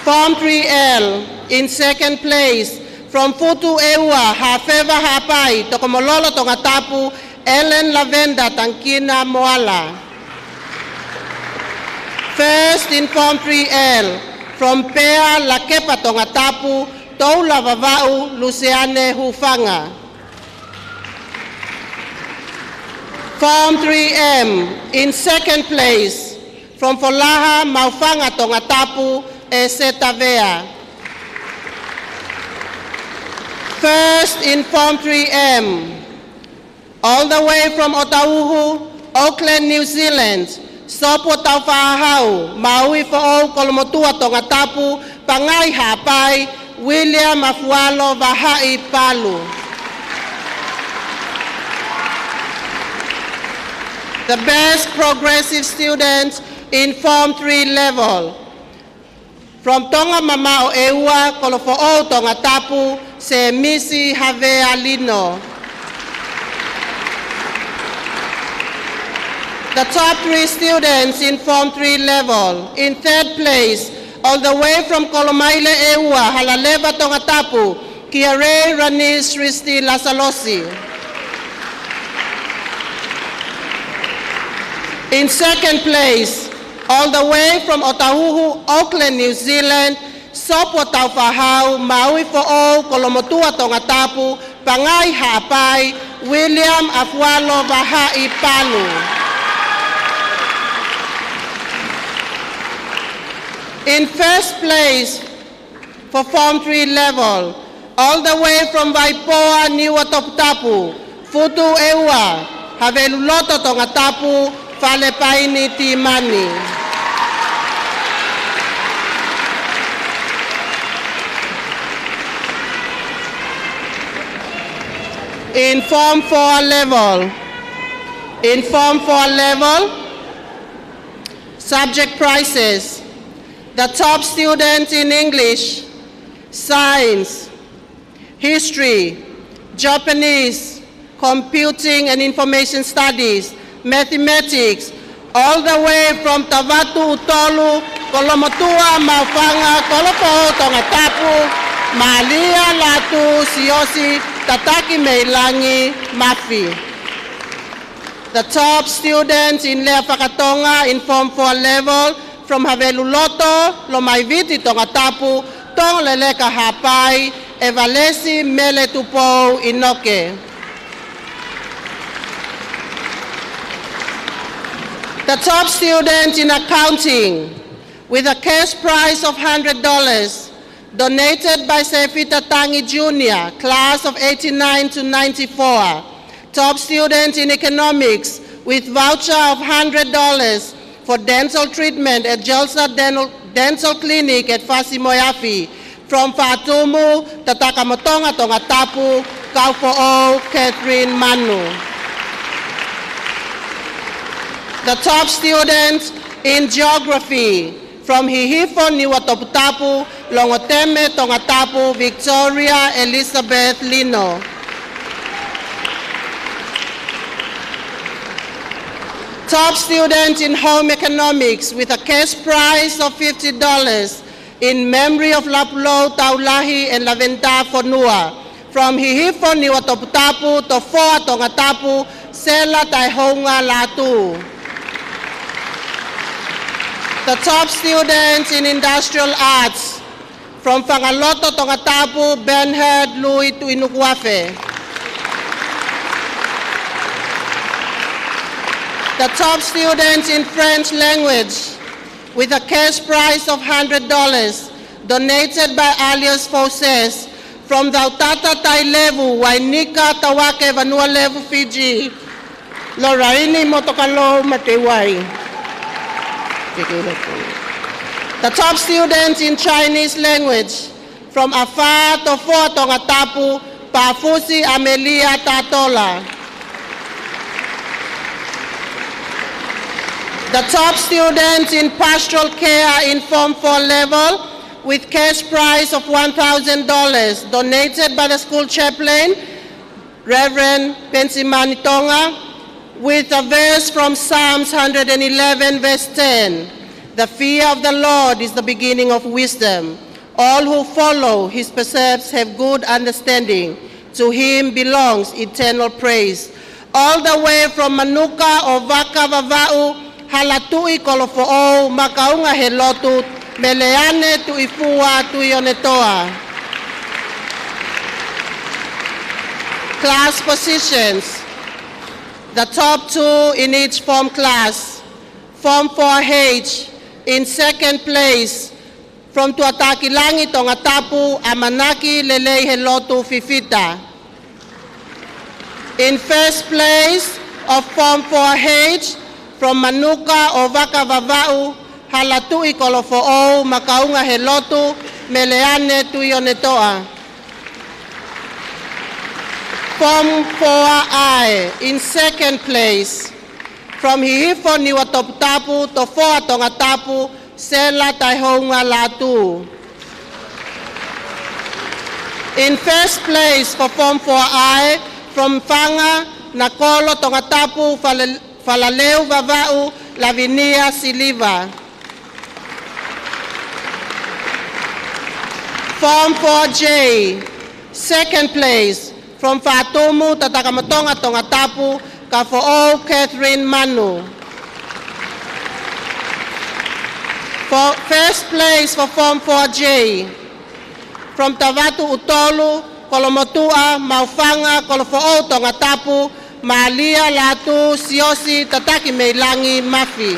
Form 3L, in second place, from Futu Eua, Hafeva Hapai, Tokomololo Tongatapu, Ellen Lavenda Tankina Moala. First in Form 3L, from Pea Lakepa Tongatapu, Toula Vavau, Luciane Hufanga. Form 3M, in second place, from Folaha Maufanga Tongatapu, Esetavea. First in Form 3M, all the way from Otauhu, Auckland, New Zealand, Sopo Taufahau, Maui Fo'o Kolomotua Tongatapu, Pangai Hapai, William Afualo Vahai Palu. The best progressive students in Form 3 level. From Tonga Mamao Eua, Kolofo'o Tongatapu, Se Misi Havea Lino. The top 3 students in Form 3 level. In third place, all the way from Kolomaile Eua, Halaleva Tongatapu, Kiare Ranis Risti Lasalosi. In second place, all the way from Otahuhu, Auckland, New Zealand, Sopo Taufahau, Maui Fo'o, Kolomotua Tongatapu, Pangai Hapai, William Afualo Vahai Palu. In first place for Form 3 level, all the way from Waipoa, Niua Toptapu, Futu Eua, Haveluloto Tongatapu, Falepaini Timani. In Form 4 level, subject prizes. The top students in English, Science, History, Japanese, Computing and Information Studies, Mathematics, all the way from Tavatu Utolu, Kolomotua, Maufanga, Kolopo, Tongatapu, Malia Latu, Siosi, Tataki Meilangi, Mafi. The top students in Lea Whakatonga in Form 4 level, from Haveluloto, Lomaiviti Tongatapu, Tong Leleka Hapai, Evalesi Mele Tupo Inoke. The top student in accounting, with a cash prize of $100, donated by Sefita Tangi Jr., class of 89 to 94. Top student in economics, with voucher of $100 for dental treatment at Jelsa Dental Clinic at Fasimoyafi, from Fatumu, Tatakamotonga Tongatapu, Kaufo'o, Catherine Manu. The top student in geography, from Hihifo, Niwatoputapu, Longoteme, Tongatapu, Victoria Elizabeth Lino. Top student in home economics with a cash prize of $50 in memory of Lapulo, Taulahi, and Laventa Fonua. From Hihifo, Niwatoputapu, Tofoa, Tongatapu, Sela, Taihonga, Latu. The top students in industrial arts, from Whangaloto, Tongatapu, Bernhard, Louis, to Inukuafe. The top students in French language, with a cash prize of $100, donated by Alias Foses, from Dautata Tailevu, Wainika, Tawake, Vanua Levu, Fiji, Loraini, Motokalo, Matewai. The top students in Chinese language, from Afar, Tofoa, Tongatapu, Pafusi, Amelia, Tatola. The top students in pastoral care in Form 4 level, with cash prize of $1,000, donated by the school chaplain, Reverend Pensimani Tonga, with a verse from Psalms 111, verse 10. The fear of the Lord is the beginning of wisdom. All who follow his precepts have good understanding. To him belongs eternal praise. all the way from Manuka o Vaka Vava'u, halatui kolofo'ou, makaunga he lotu, meleane tu ifua tu ionetoa. Class positions. The top two in each form class. Form 4H in second place from Tuatakilangi Tongatapu Amanaki Lelei Helotu Fifita. In first place of Form 4H from Manuka o Vaka Vava'u Halatui Kolofo'ou Makaunga Helotu Meleane Tuionetoa. Form 4I in second place from Hihifo Niwatoptapu to Foa Tongatapu Sela Taihonga Latu. In first place for Form 4I from Fanga Nakolo Tongatapu Falaleu Vava'u Lavinia Siliva. Form 4J, second place from Fatumu Tatakamotonga Tongatapu Kafo'ou Catherine Manu. For first place for Form 4J from Tavatu Utolu Kolomotua Maufanga Kolofo'ou Tongatapu Malia Latu Siosi Tataki Meilangi Mafi.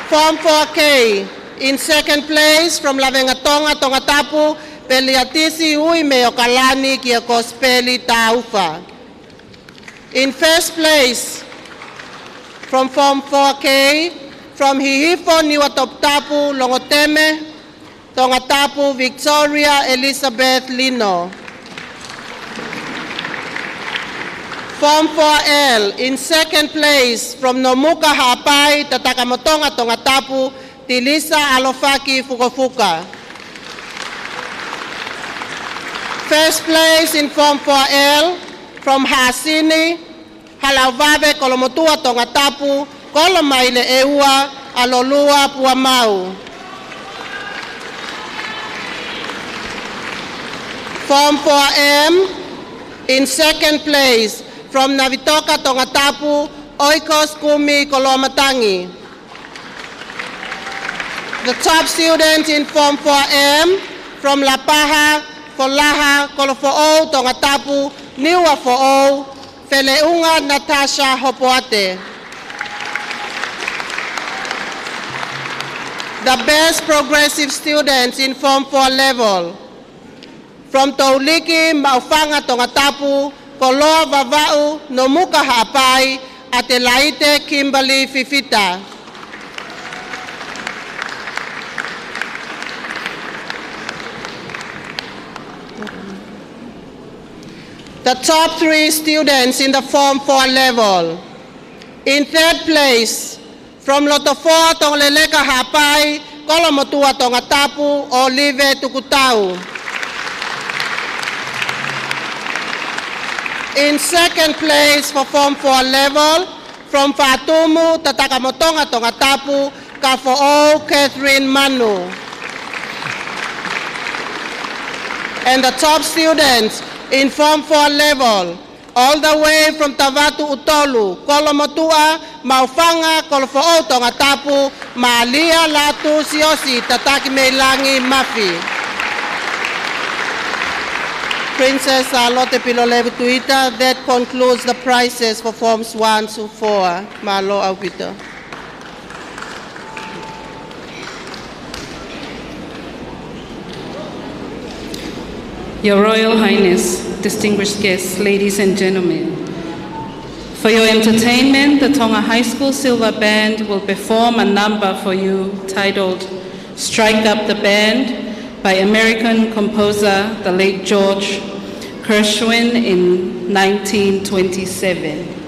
Form 4K in second place from Lavengatonga Tongatapu Peliatisi Ui Meokalani Kiakospeli Taufa. In first place from Form 4K from Hihifo Niwatoptapu Longoteme Tongatapu Victoria Elizabeth Lino. Form 4L in second place from Nomuka Hapai Tatakamotonga Tongatapu Tilisa Alofaki Fukofuka. First place in Form 4L from Hasini Halauvabe Kolomotua Tongatapu Kolomaile Eua Alolua Puamau. Form 4M in second place from Navitoka Tongatapu Oikos Kumi Kolomatangi. The top student in Form 4M from La Paja Kolaha Kolofo'ou Tongatapu Niwa Fo'ou Feleunga Natasha Hopoate. The best progressive students in Form 4 level from Tauliki Maufanga Tongatapu Koloa Vava'u Nomuka Hapai Atelaite Kimberly Fifita. The top three students in the Form 4 level. In third place, from Lotofoa Tongleleka Hapai, Kolomotua Tongatapu, Olive Tukutau. In second place for Form 4 level, from Fatumu Tatakamotonga Tongatapu, Kafo'ou Catherine Manu. And the top students in Form 4 level, all the way from Tavatu Utolu, Kolomotua, Maufanga, Kolofo'ou Tongatapu, Malia Latu Siosi, Tataki Meilangi Mafi. Princess Alote Pilolevu Tuita, that concludes the prizes for Forms 1 to 4. Malo Aupita. Your Royal Highness, distinguished guests, ladies and gentlemen, for your entertainment, the Tonga High School Silver Band will perform a number for you titled Strike Up the Band by American composer, the late George Gershwin in 1927.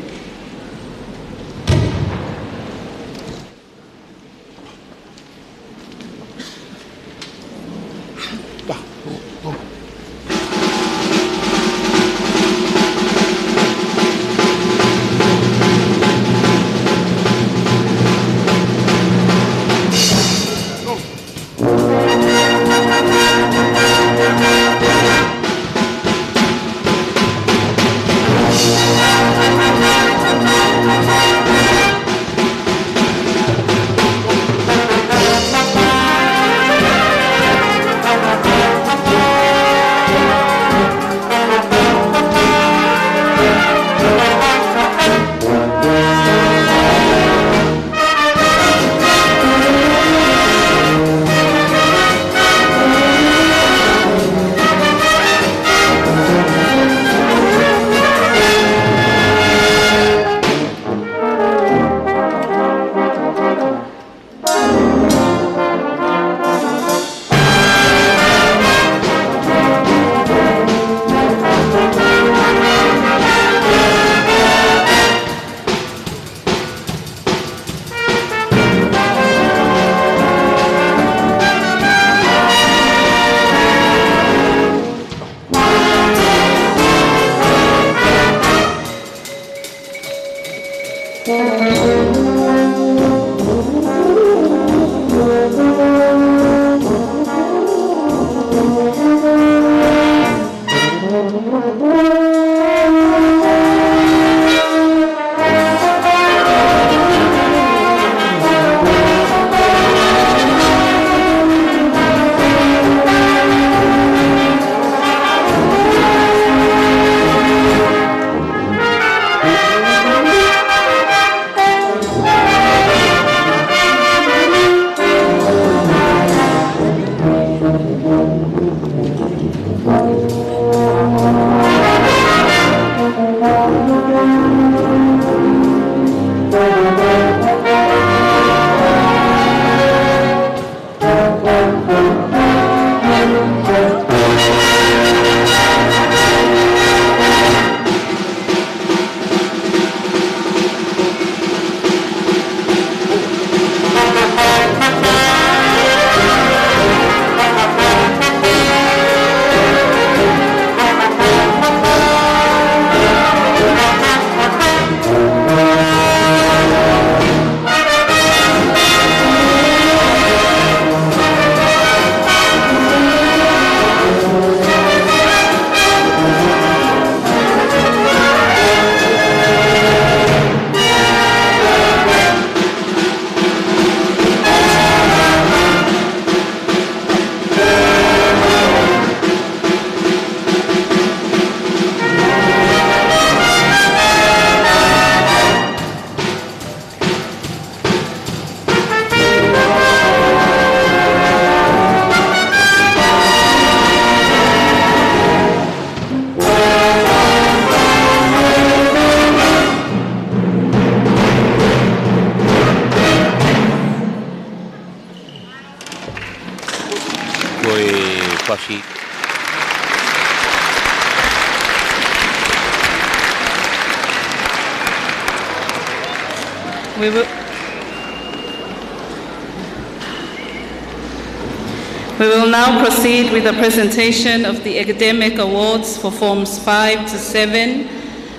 We will now proceed with the presentation of the academic awards for Forms 5 to 7,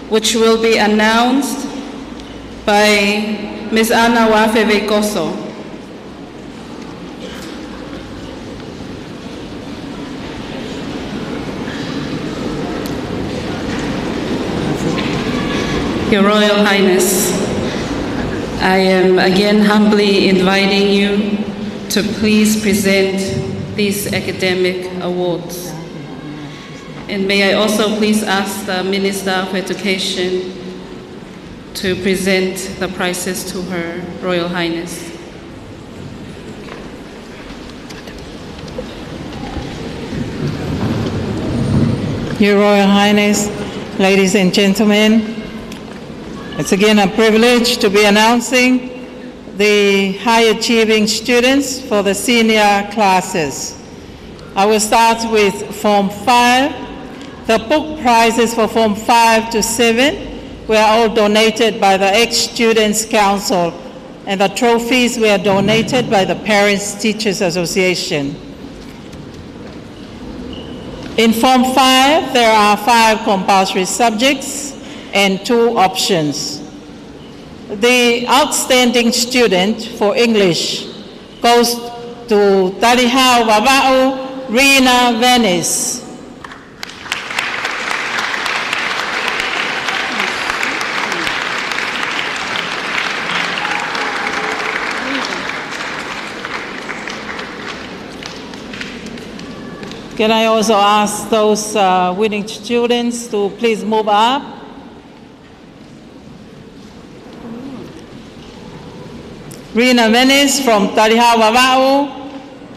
which will be announced by Ms. Ana Wafevekoso. Your Royal Highness, I am again humbly inviting you to please present these academic awards. And may I also please ask the Minister of Education to present the prizes to Her Royal Highness. Your Royal Highness, ladies and gentlemen, it's again a privilege to be announcing the high-achieving students for the senior classes. I will start with Form 5. The book prizes for Form 5 to 7 were all donated by the Ex-Students Council, and the trophies were donated by the Parents Teachers Association. In Form 5, there are 5 compulsory subjects and 2 options. The outstanding student for English goes to Talihau Wava'u Rina Venice. Can I also ask those winning students to please move up? Rina Venice from Talihau Wava'u,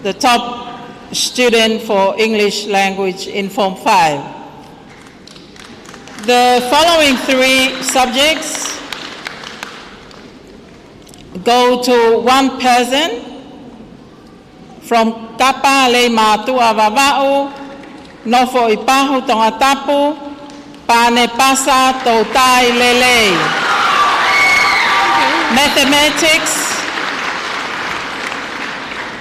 the top student for English language in Form 5. The following 3 subjects go to one person from Kapa Le Matua Wava'u, Nofo Ipahu Tongatapu, Pane Pasa Tautai Lele. Mathematics,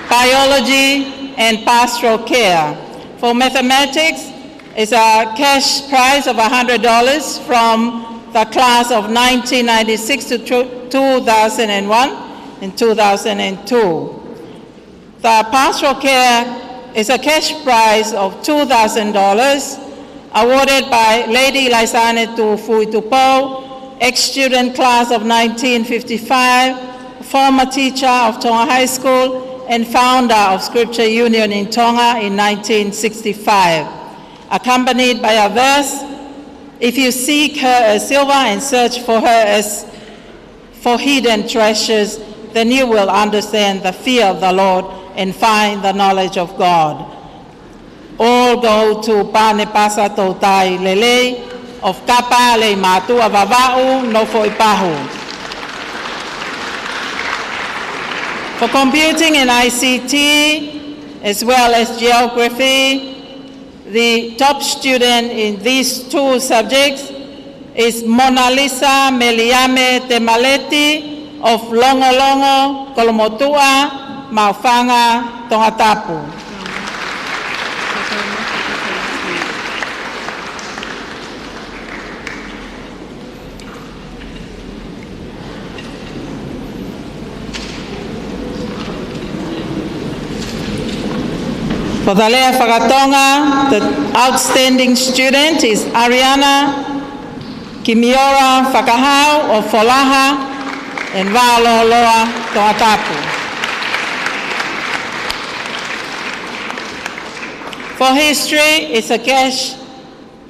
biology, and pastoral care. For mathematics, it's a cash prize of $100 from the class of 1996 to 2001 and 2002. The pastoral care is a cash prize of $2,000 awarded by Lady Laisane Tufuitupo, ex-student class of 1955, former teacher of Tonga High School and founder of Scripture Union in Tonga in 1965, accompanied by a verse, "If you seek her as silver and search for her as for hidden treasures, then you will understand the fear of the Lord and find the knowledge of God." All go to Pane Pasa Tautai Lele of Kapa Le Matua Vava'u Nofo Ipahu. For computing and ICT, as well as geography, the top student in these two subjects is Mona Lisa Meliame Temaleti of Longolongo, Kolomotua, Maufanga, Tongatapu. For the Lea Whakatonga, the outstanding student is Ariana Kimiora Whakahau of Folaha and Wa'aloloa Tongatapu. For history, it's a cash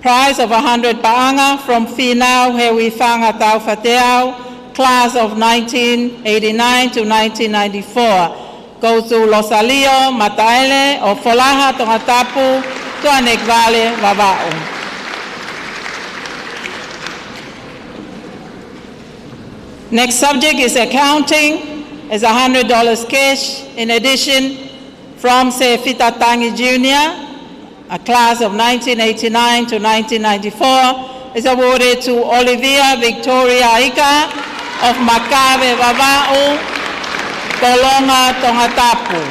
prize of 100 paanga from Finau Hewi Whanga Tau Whateau, class of 1989 to 1994. Goes to Losalio Mataele of Folaha Tongatapu, Tuanek Vale Vava'u. Next subject is accounting, is $100 cash. In addition, from Sefita Tangi Jr., a class of 1989 to 1994, is awarded to Olivia Victoria Ika of Makabe Vava'u, Kolonga Tongatapu.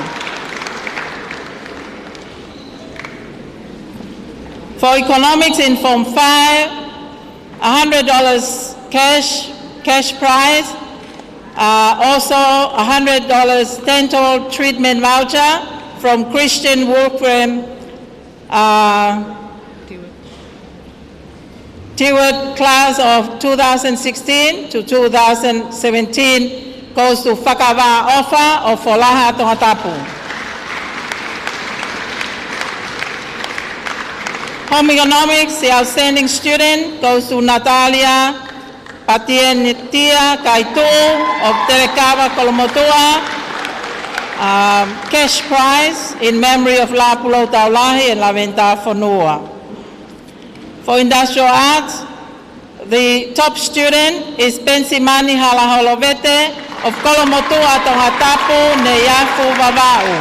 For economics in Form 5, $100 cash prize, also $100 dental treatment voucher from Christian Wolfram Stewart class of 2016 to 2017 goes to Whakava Ofa of Folaha Tongatapu. Home economics, the outstanding student goes to Natalia Patienitia Kaitu of Telekava Kolomotua, cash prize in memory of La Pulau Taulahi and La Venta Fonua. For industrial arts, the top student is Pensimani Halaholovete of Kolomotua Tongatapu Neyafu Vava'u.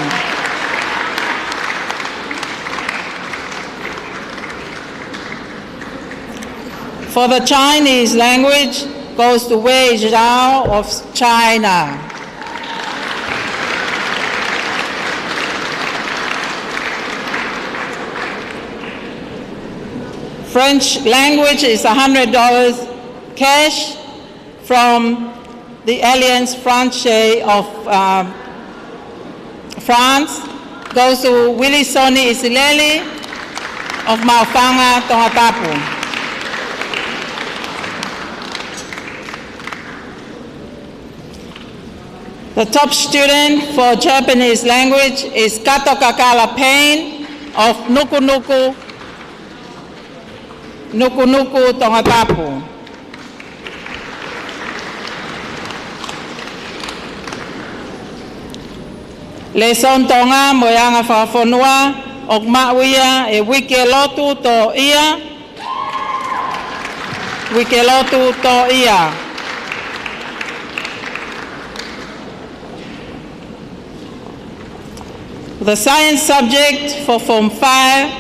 For the Chinese language, goes to Wei Zhao of China. French language is $100 cash from the Alliance Francaise of France. Goes to Willie Soni Isileli of Maufanga Tongatapu. The top student for Japanese language is Kato Kakala Payne of Nuku Nuku Tongatapu. Leson Tonga Moyanga Whafonua of Ma'uia e Wikelotu to ia. Wikelotu to ia. The science subject for Form 5,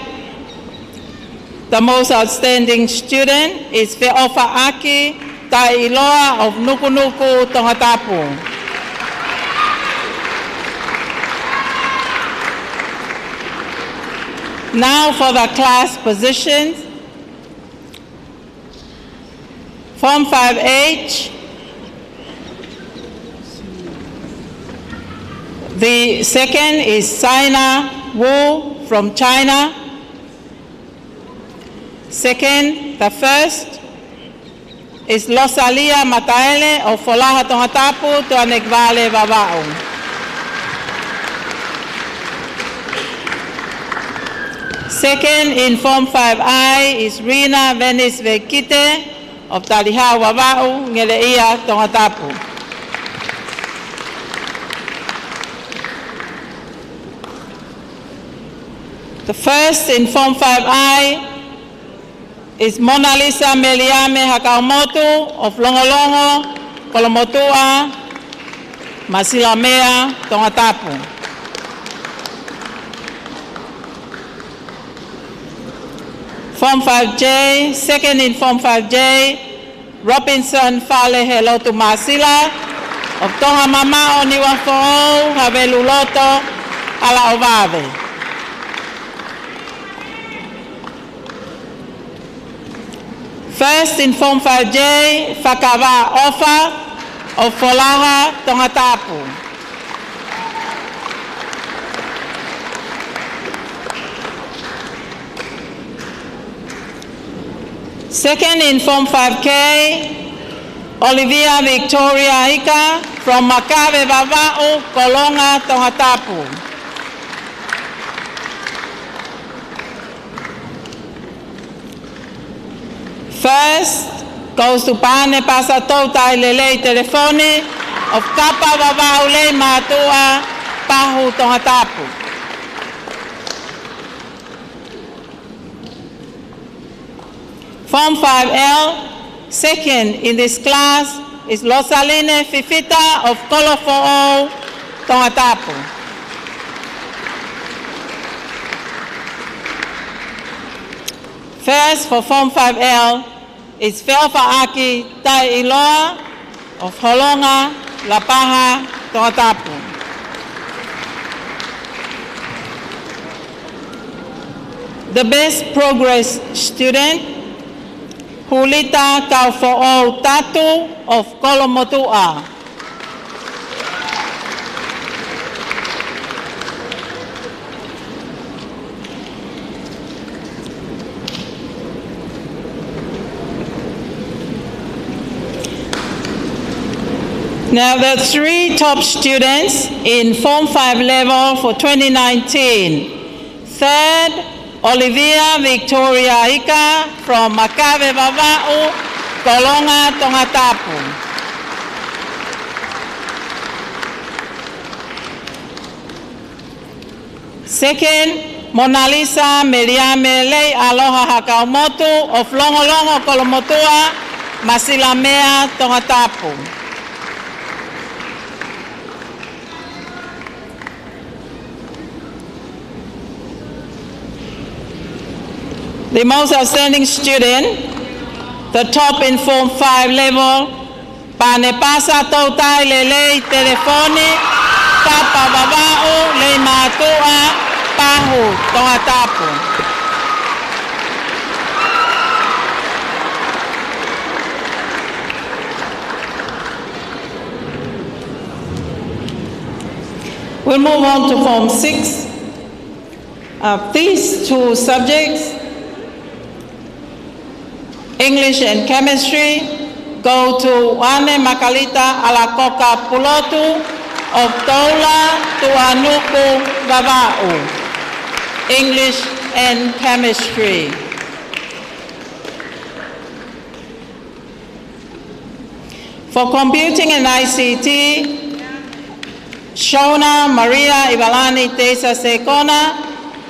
the most outstanding student is Feofa Aki Tailoa of Nuku Tongatapu. Now for the class positions. Form 5H, the second is Sina Wu from China. Second, the first is Losalia Mataele of Folaha Tongatapu to Anekvale Vavao. Second, in Form 5I, is Rina Venice Vekite of Taliha Wavau, Ngeleia Tongatapu. The first, in Form 5I, is Mona Lisa Meliame Hakamoto of Longolongo, Kolomotua, Masilamea, Tongatapu. Form 5J, second in Form 5J, Robinson Fale Hello to Masila of Tonga Mama Oniwafo, Haveluloto, Ala Ovave. First in Form 5J, Fakava Ofa of Folaha Tongatapu. Second in Form 5K, Olivia Victoria Ika from Makabe Vava'u, Kolonga Tongatapu. First goes to Pane Pasatota Lele Telefone of Kapa Vava'u Le Matua, Pahu Tongatapu. Form 5L, second in this class is Losaline Fifita of Kolofo'o, Tongatapu. First for Form 5L is Felfa'aki Ta'iloa of Holonga, La Paha, Tongatapu. The best progress student, Hulita Kaufo'o Tatu of Kolomotua. Now the three top students in Form 5 level for 2019. Third, Olivia Victoria Ika from Makabe Vava'u, Kolonga Tongatapu. Second, Mona Lisa Meriame Lei Aloha Hakaumotu of Longolongo Kolomotua, Masilamea Tongatapu. The most outstanding student, the top in Form 5 level, Panepasa Totai Lele Telefone, Papa Vava'u Le Matua, Pahu Tongatapu. We'll move on to Form 6. These two subjects, English and chemistry, go to Wane Makalita Alakoka Pulotu of Tola Tuanuku Vava'u, English and chemistry. For computing and ICT, Shona Maria Ivalani Tesa Sekona,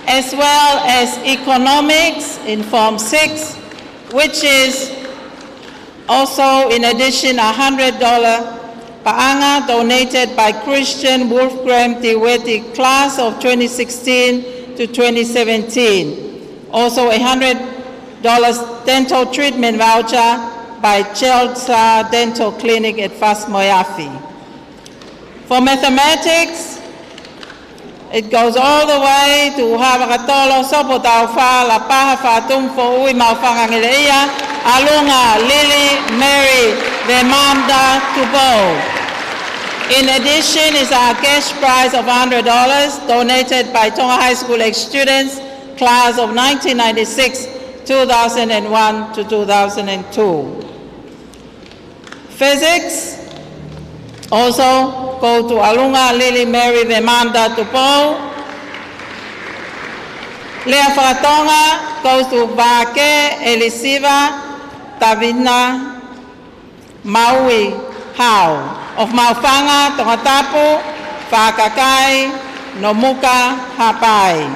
as well as economics in Form 6, which is also, in addition, $100 paanga donated by Christian Wolfgram Tiweti class of 2016 to 2017. Also, $100 dental treatment voucher by Chelsea Dental Clinic at Fas Moyafi. For mathematics, It goes all the way to Havakatolo, Sopotau Fa, La Paha Fatumfo, Ui Maufangangileia, Alunga, Lily, Mary, Vemanda, Tubo. In addition is our cash prize of $100 donated by Tonga High School ex-students, class of 1996, 2001 to 2002. Physics, also go to Alunga, Lily, Mary, Vemanda, Tupo. Lea Whakatonga goes to Vake, Elisiva, Tavina, Maui, Hao. Of Maufanga, Tongatapu, Whakakai, Nomuka, Hapai.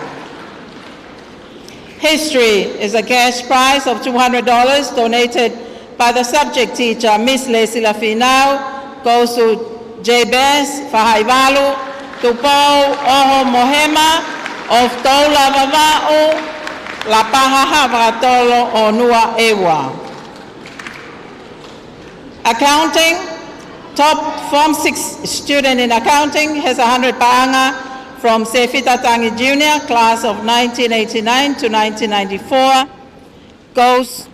History is a cash prize of $200 donated by the subject teacher, Miss Lacey Lafinau, goes to Jabez Fahaivalu, Tupo Oho Mohema, of Tola Vava'u, La Paha Havratolo Onua Ewa. Accounting, top Form 6 student in accounting has 100 paanga from Sefita Tangi Jr., class of 1989 to 1994, goes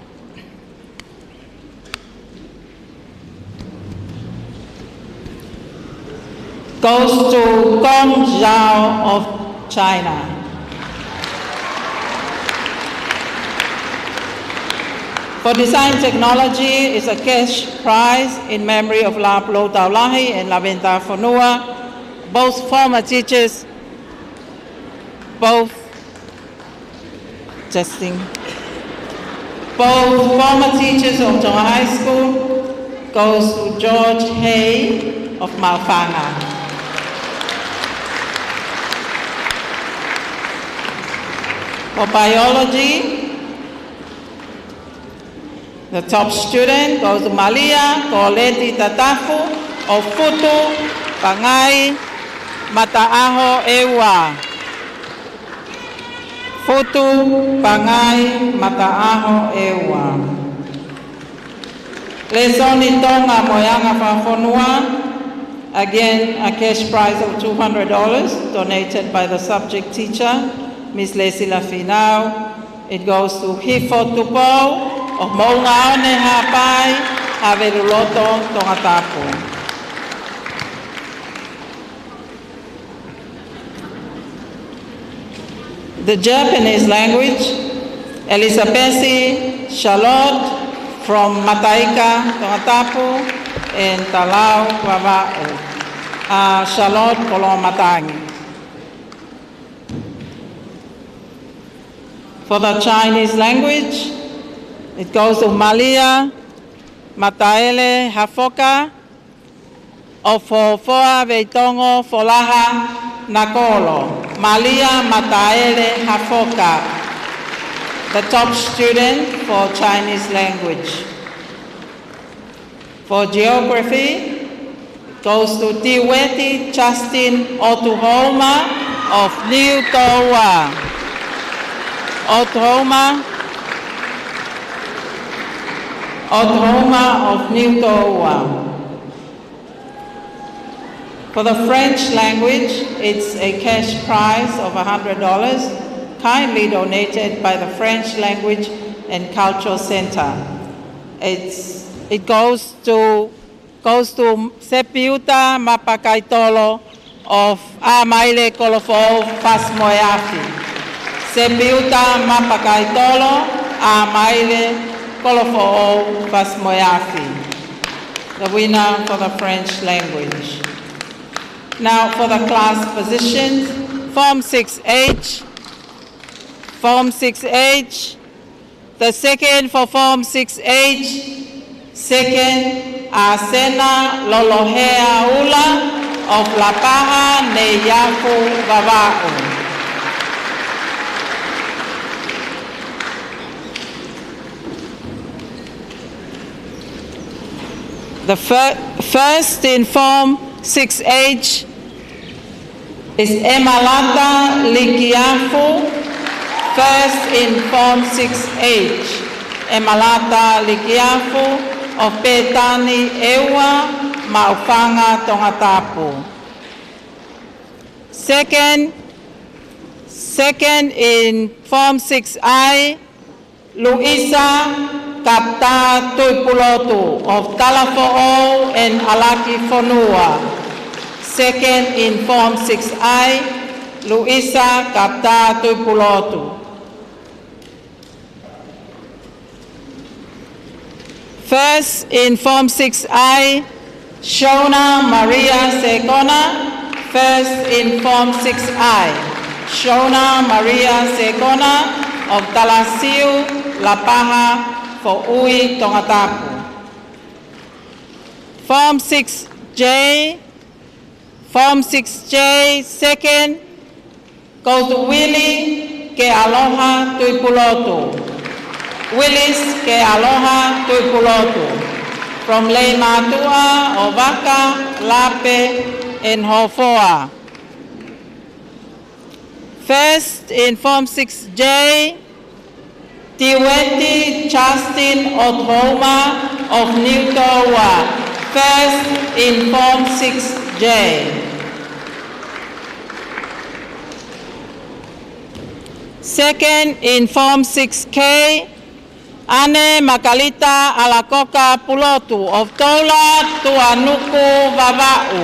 to Gong Zhao of China. For design technology is a cash prize in memory of La Plo Taulahi and Laventa Fonua, both former teachers, both former teachers of Tonga High School, goes to George Hay of Maufanga. For biology, the top student goes to Malia Koleti Tatafu of Futu, Pangai, Mataaho Ewa. Futu, Pangai, Mataaho Ewa. Lesoni Tonga Moyanga Fafonua, again a cash prize of $200 donated by the subject teacher, Miss Lacey Lafinau. It goes to Hifo Tupo of Maungaone Hapai, Averuloto Tongatapu. The Japanese language, Elisabesi Charlotte from Mataika Tongatapu and Talau Wava'u, Charlotte Kolomatangi. For the Chinese language, it goes to Malia Mataele Hafoka of Fofoa Veitongo Folaha Nakolo. Malia Mataele Hafoka, the top student for Chinese language. For geography, it goes to Tiweti Justin Otuhoma of New Toa. Otuhoma of New Toa. For the French language, it's a cash prize of $100, kindly donated by the French Language and Cultural Center. It goes to Sepiuta Mapakaitolo of Amaile Kolofo Fasmoyafi. Sepiuta Mapakaitolo Amaile Kolofo Fasmoyafi, the winner for the French language. Now for the class positions, Form 6H. Form 6H, the second for Form 6H, second Asena Lolohea Ula of La Paha Neyaku Vava'u. The first in Form 6H is Emalata Likiafu, first in Form 6H. Emalata Likiafu of Petani Ewa, Maufanga Tongatapu. Second Second, in Form 6I, Luisa Kapta Tuipulotu of Talafo'o and Alaki Fonua. Second, in Form 6I, Luisa Kapta Tuipulotu. First, in Form 6I, Shona Maria Secona. First, in Form 6I, Shona Maria Secona of Talasiu, La Paja, for Ui Tongatapu. Form 6J, second, goes to Willie Ke Aloha Tuipulotu. Willis Ke Aloha Tuipulotu. From Lei Matua, Ovaka, Lape, and Hofoa. First, in Form 6J, Tiweti Justin Othoma of New Towa. First, in Form 6J. Second, in Form 6K, Ane Makalita Alakoka Pulotu of Tola Tuanuku Vava'u.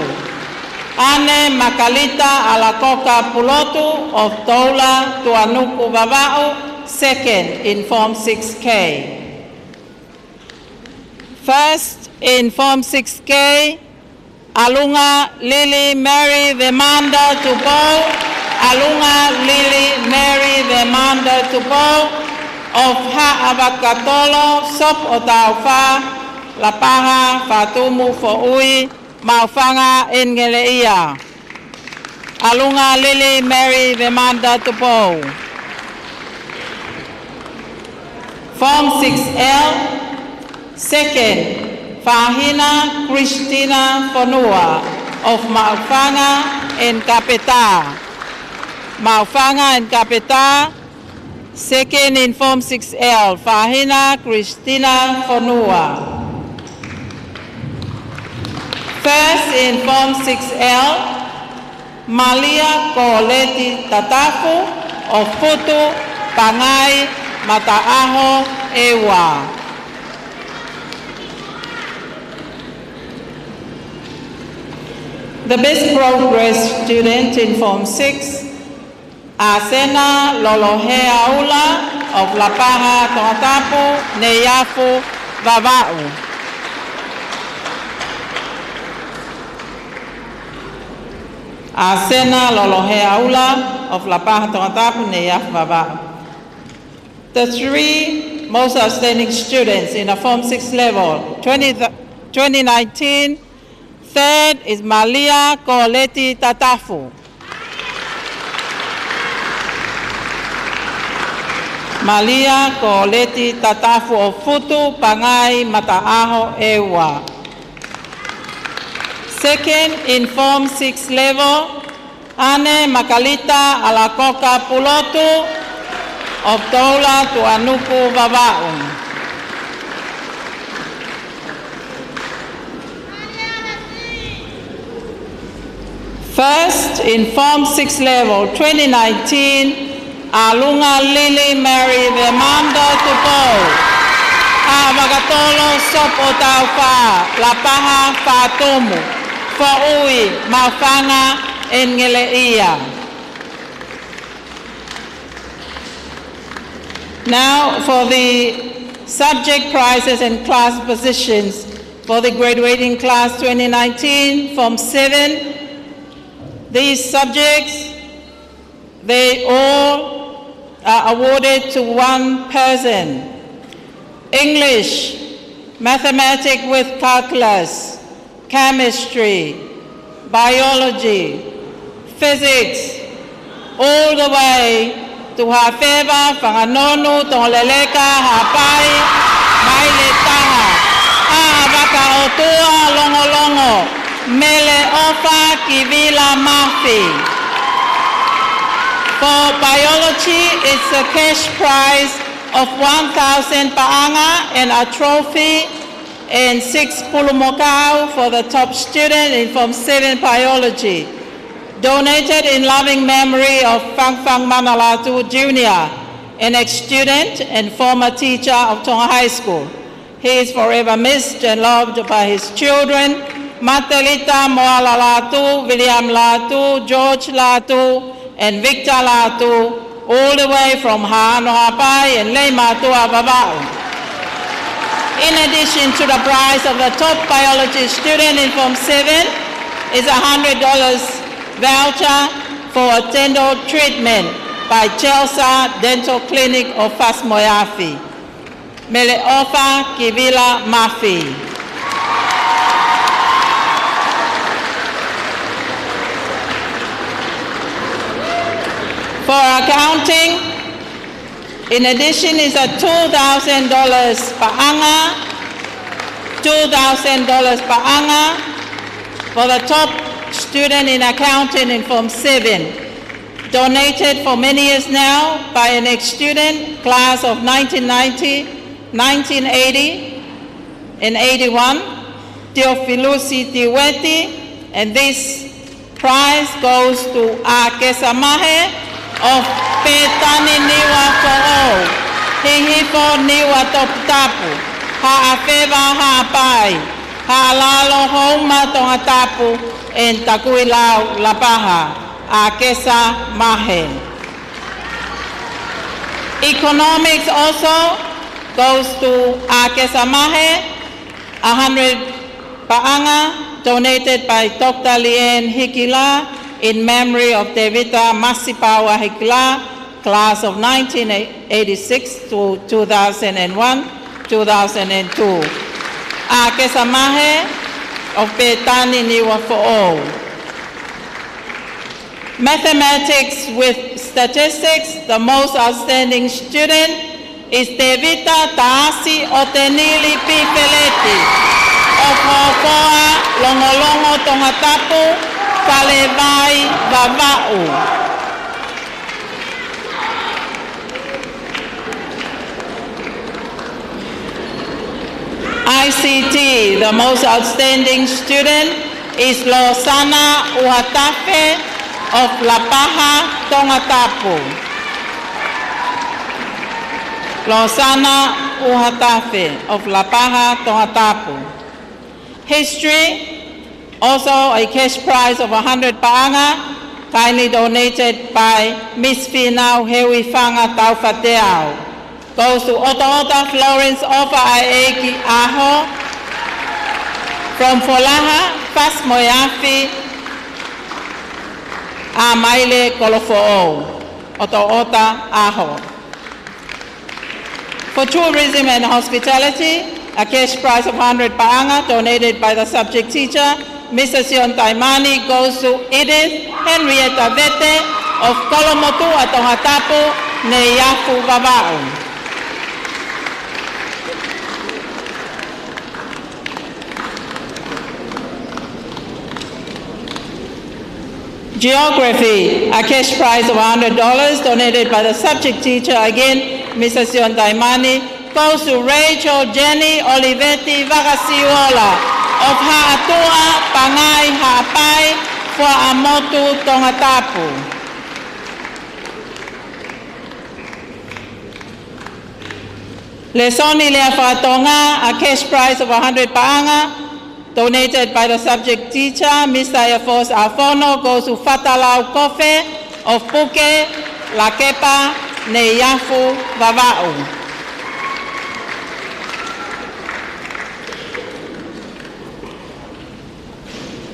Ane Makalita Alakoka Pulotu of Tola Tuanuku Vava'u. Second, in Form 6K. First, in Form 6K, Alunga Lily Mary Vemanda Tupo. Alunga Lily Mary Vemanda Tupo of Ha'abakatolo, Sop Otaufa, La Paja, Fatumu Fo'ui, Maufanga, Ngeleia. Alunga Lily Mary Vemanda Tupo. Form 6L, second, Fahina Christina Fonua of Maufanga and Kapeta. Maufanga and Kapeta. Second, in Form 6L, Fahina Christina Fonua. First, in Form 6L, Malia Koleti Tatafu of Putu, Pangai, Mataaho, Ewa. The best progress student in Form 6, Asena Lolohea Ula of La Paja, Tongatapu, Neyafu, Vava'u. Asena Lolohea Ula of La Paja, Tongatapu, Neyafu, Vava'u. The three most outstanding students in the Form 6 level, 2019, third is Malia Koleti Tatafu. Malia Koleti Tatafu of Futu, Pangai, Mataaho, Ewa. Second, in Form 6 level, Ane Makalita Alakoka Pulotu of Tola Tuanuku Vava'u. First, in Form 6 level, 2019, Alunga Lily Mary Vemanda Tupo. Avagatolo Sop Otaufa, La Paja Fatumu, Fo'ui, Maufanga, Ngeleia. Now for the subject prizes and class positions for the graduating class 2019, Form 7. These subjects, they all are awarded to one person. English, mathematics with calculus, chemistry, biology, physics, all the way to Hafeva, Fanganonu, Tongleleka, Hapai, Mailetaha, Avaka Otua, Longolongo, Mele Ofa, Kivila Mafi. For biology, it's a cash prize of 1,000 paanga and a trophy and 6 pulumokau for the top student in Form 7 biology. donated in loving memory of Fang Fang Manalatu Jr., an ex-student and former teacher of Tonga High School. He is forever missed and loved by his children, Matelita Moala Latu, William Latu, George Latu, and Victor Latu, all the way from Ha'anohapai and Leimatua Vava'u. In addition to the prize of the top biology student in Form 7 is a $100 voucher for a dental treatment by Chelsea Dental Clinic of Fasmoyafi. Meleofa Kivila Mafi. For accounting, in addition is a $2,000 per anga, $2,000 per anga for the top student in accounting in Form 7, donated for many years now by an ex-student, class of 1990, 1980, and 81, Teofilusi Tiweti, and this prize goes to Akesamahe of Petani Niwa Ko'o, Hihifo Niwa Toputapu, Ha'afeva Ha'apai, Ha'alalo Homa Tongatapu, and Takuilau Lapaha, Akesa Mahe. Economics also goes to Akesa Mahe, 100 paanga, donated by Dr. Lien Hikila in memory of Devita Masipawa Hikila, class of 1986 to 2001, 2002. Akesa Mahe of Petani Niwa Fo'o. Mathematics with statistics, the most outstanding student is Devita Taasi Otenili Pipeleti of Hokoa Longolongo Tongatapu Kalevai Vava'u. ICT, the most outstanding student is Losana Uhatafe of Lapaha Tongatapu. Losana Uhatafe of Lapaha Tongatapu. History, also a cash prize of 100 paanga, kindly donated by Miss Finau Hewi Fanga Taufateau. Goes to Ota Florence Ofa Aeki Aho from Folaha, Fasmoyafi, Amaile Kolofo'o, Ota Aho. For tourism and hospitality, a cash prize of 100 paanga donated by the subject teacher, Mrs. Sion Taimani, goes to Edith Henrietta Vete of Kolomotu Atongatapu, Neyafu Vava'u. Geography, a cash prize of $100 donated by the subject teacher, again, Mrs. Sion Daimani, goes to Rachel Jenny Olivetti Vagasiola of Ha'atua Pangai Ha'apai for Amotu Tongatapu. Lesoni Leafatonga, a cash prize of 100 paanga, donated by the subject teacher, Mr. Efos Afono, goes to Fatalau Kofe of Puke, Lakepa, Neyafu, Vava'u.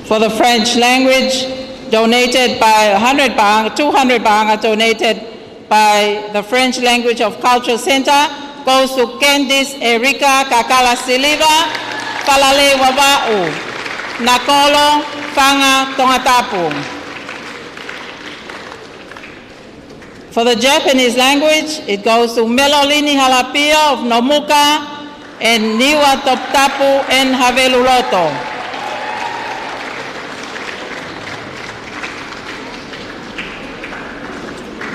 For the French language, donated by 100 paanga, 200 paanga donated by the French Language of Culture Center, goes to Candice Erika Kakala Siliva, Palale Waba'u, Nakolo Fanga Tongatapu. For the Japanese language, it goes to Melolini Halapia of Nomuka and Niwa Toptapu and Haveluloto.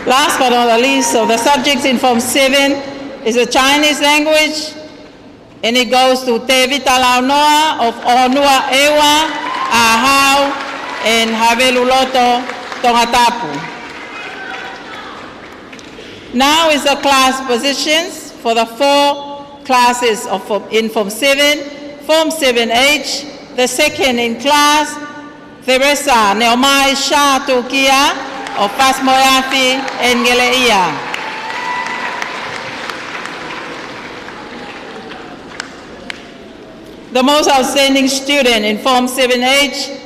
Last but not the least, of the subjects in Form 7 is the Chinese language, and it goes to Tevita Launoa of Onua Ewa, Ahau, and Haveluloto Tongatapu. Now is the class positions for the 4 classes in Form 7, Form 7H, the second in class, Theresa Neomai Shah Tukia of Pasmoyafi and Ngeleia. The most outstanding student in Form 7H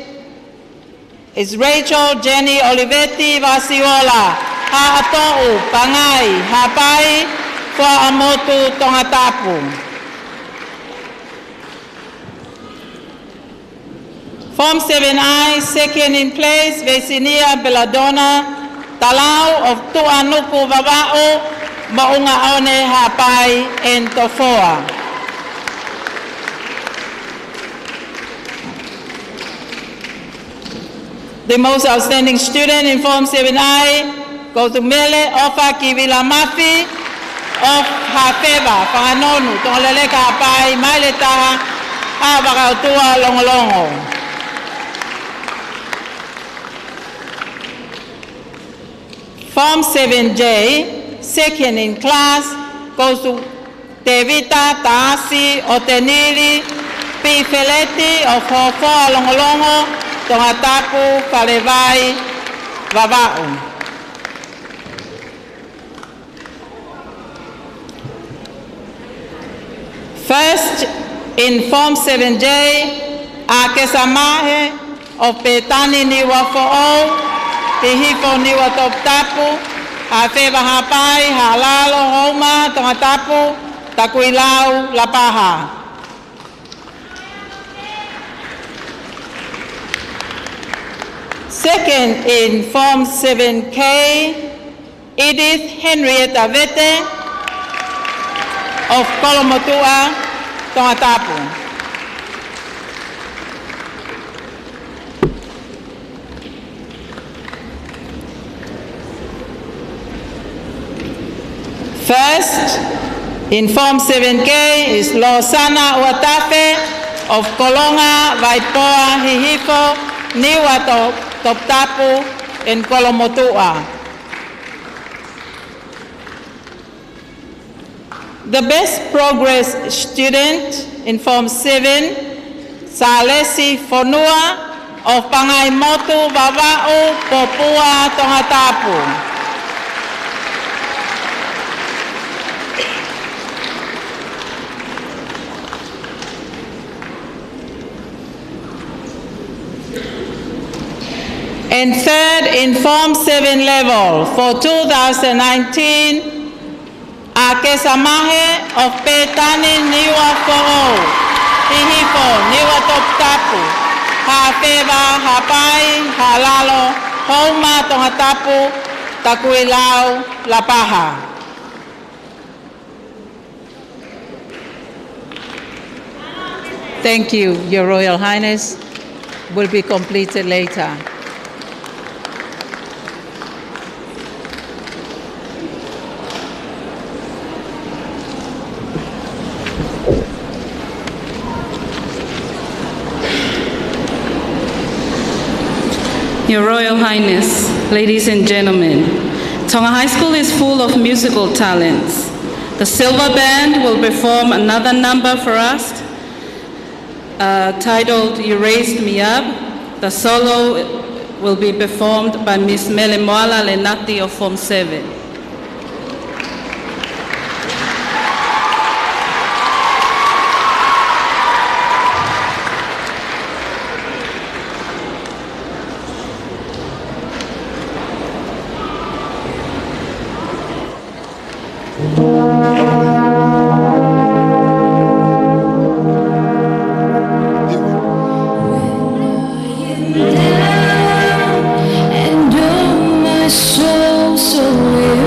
is Rachel Jenny Olivetti Vasiola. Ha'ato'u, Pangai, Hapai, Fa'amotu, Tongatapu. Form 7I, second in place, Vesinia Belladonna, Talau of Tuanuku Vava'o, Maungaone, Hapai, and Tofoa. The most outstanding student in Form 7I goes to Mele Ofa Kivilamafi of Hafeva, Panganonu, Tongoleleka Hapai, Mailetaha, Havakautua, Longolongo. Form 7J, second in class, goes to Tevita Taasi Oteniri P. Feleti of Hofoa, Longolongo, Tongatapu, Kalevai, Vava'u. First, in Form 7J, Akesamahe of Petani Niwa Fo'o, Tihifo Niwa Toptapu, Hafeva Hapai, Halalo Homa, Tongatapu, Takuilau, Lapaha. Second, in Form 7K, Edith Henrietta Vete of Kolomotua, Tongatapu. First, in Form 7K is Losana Watafe of Kolonga, Vaipoa, Hihifo, Niwa Toptapu, and Kolomotua. The best progress student in Form 7, Salesi Fonua of Pangaimotu, Vava'u, Popua, Tongatapu. And third, in Form 7 level for 2019, Akesamahe of Petani Niwa Fo'o, Hihifo, Niwa Toptapu, Hafeva, Hapai, Halalo, Homa, Tongatapu, Takuilau, Lapaha. Thank you, Your Royal Highness. Will be completed later. Your Royal Highness, ladies and gentlemen, Tonga High School is full of musical talents. The Silver Band will perform another number for us titled You Raised Me Up. The solo will be performed by Ms. Melemoala Lenati of Form 7. And oh, my soul so weary.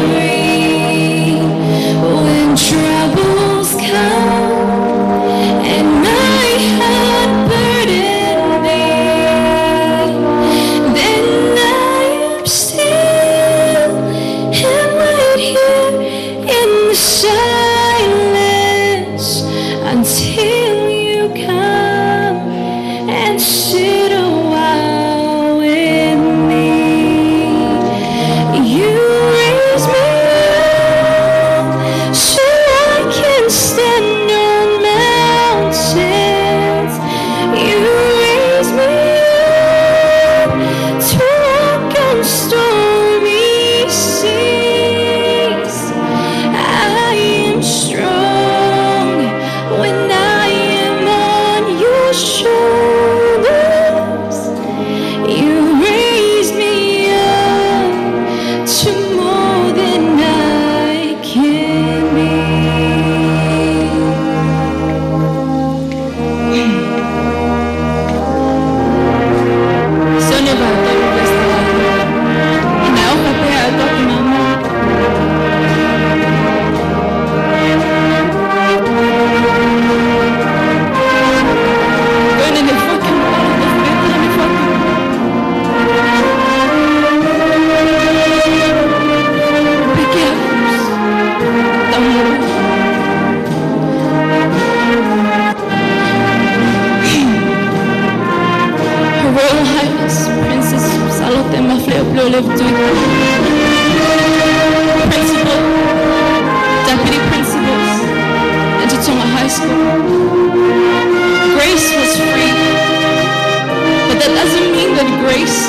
grace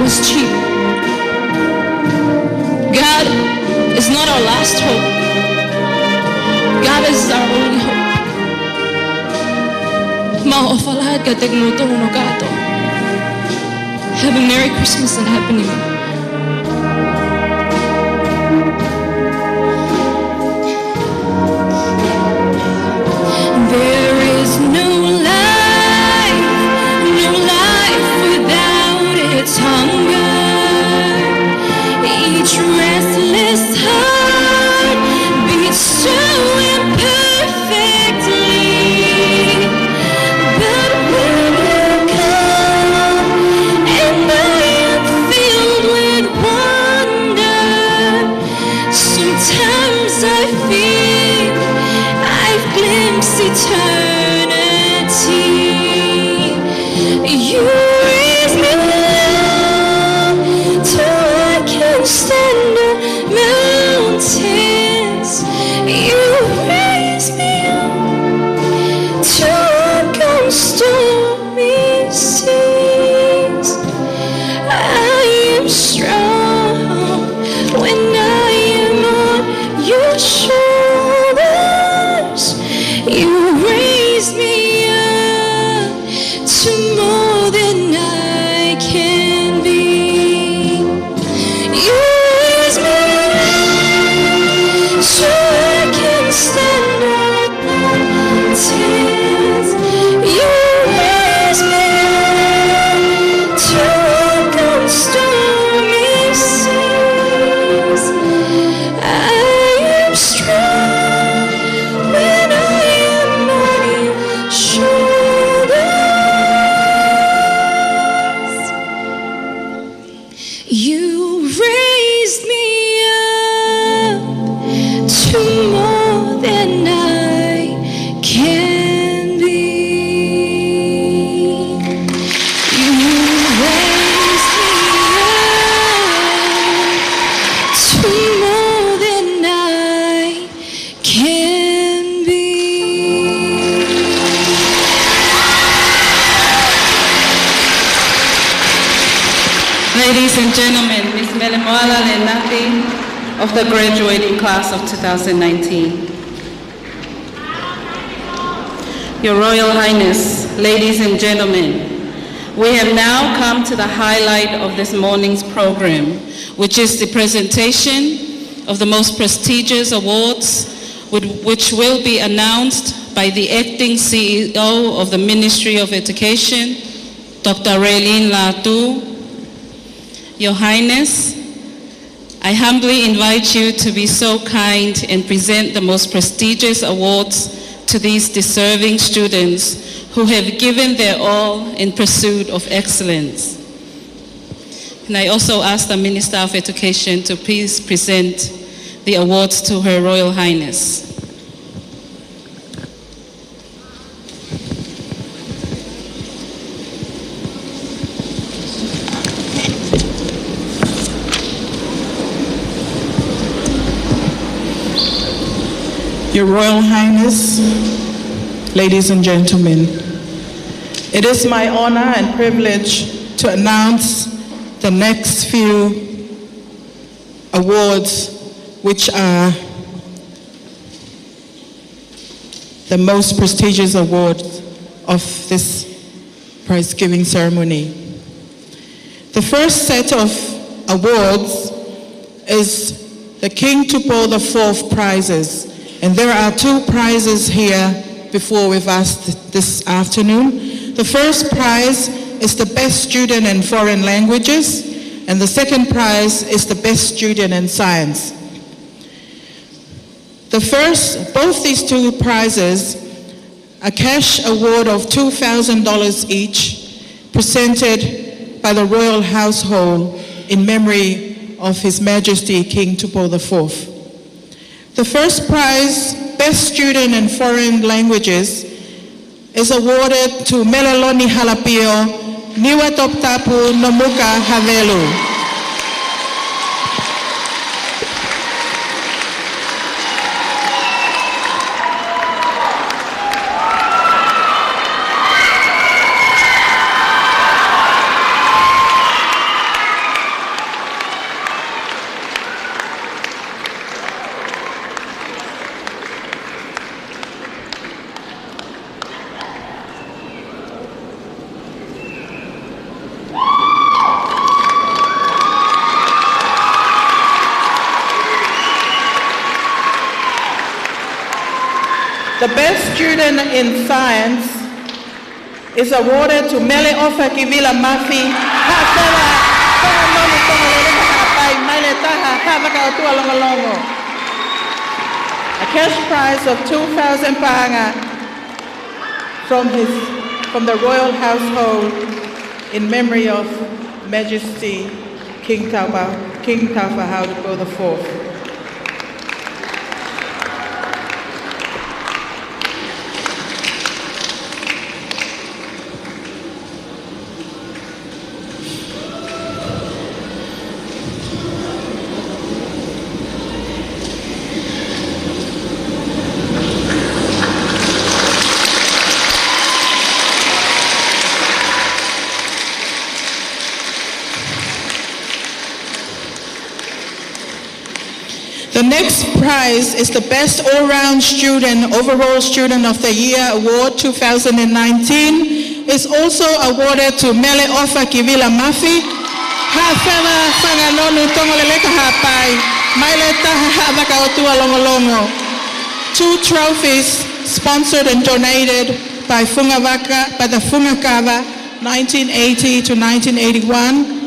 was cheap. God is not our last hope. God is our only hope. Ma'ofalad ka tegluto no kato. Have a Merry Christmas and Happy New Year. There is no life without its hunger. Each restless heart beats so imperfectly. But when you come and I am filled with wonder, sometimes I feel I've glimpsed eternity. You raise me up till I can stand on mountains. You raise me up till I can stormy seas. I am strong when I am on your shoulders. You raise me up to more than I can be. You raise me up so I can stand on mountains. You raise me up to walk on stormy seas. I am strong when I am on your shoulders. You raised me up to more than I can be. You raised me up to more than I can be. Ladies and gentlemen, Ms. Melemoala Lenati of the graduating class of 2019. Your Royal Highness, ladies and gentlemen, we have now come to the highlight of this morning's program, which is the presentation of the most prestigious awards, which will be announced by the acting CEO of the Ministry of Education, Dr. Raylene Latu. Your Highness, I humbly invite you to be so kind and present the most prestigious awards to these deserving students who have given their all in pursuit of excellence. And I also ask the Minister of Education to please present the awards to Her Royal Highness. Your Royal Highness, ladies and gentlemen, it is my honor and privilege to announce the next few awards, which are the most prestigious awards of this prize-giving ceremony. The first set of awards is the King Tupou IV prizes. And there are two prizes here before we've asked this afternoon. The first prize is the best student in foreign languages, and the second prize is the best student in science. Both these two prizes, a cash award of $2,000 each, presented by the royal household in memory of His Majesty King Tupou IV. The first prize, Best Student in Foreign Languages, is awarded to Meleloni Halapio, Niwatoptapu Nomuka Havelu. The best student in science is awarded to Mele Ofa Kivila Mafi. A cash prize of 2,000 paanga from the royal household in memory of Majesty King Taufa Haudoko IV. The next prize is the Best All-Round Student, Overall Student of the Year Award 2019. It's also awarded to Mele Ofa Kivila Mafi. Hafewa Fanganonu Tongoleleka Hapai, Maileta Havaka Otua Longolongo. 2 trophies sponsored and donated by the Fungakava 1980 to 1981.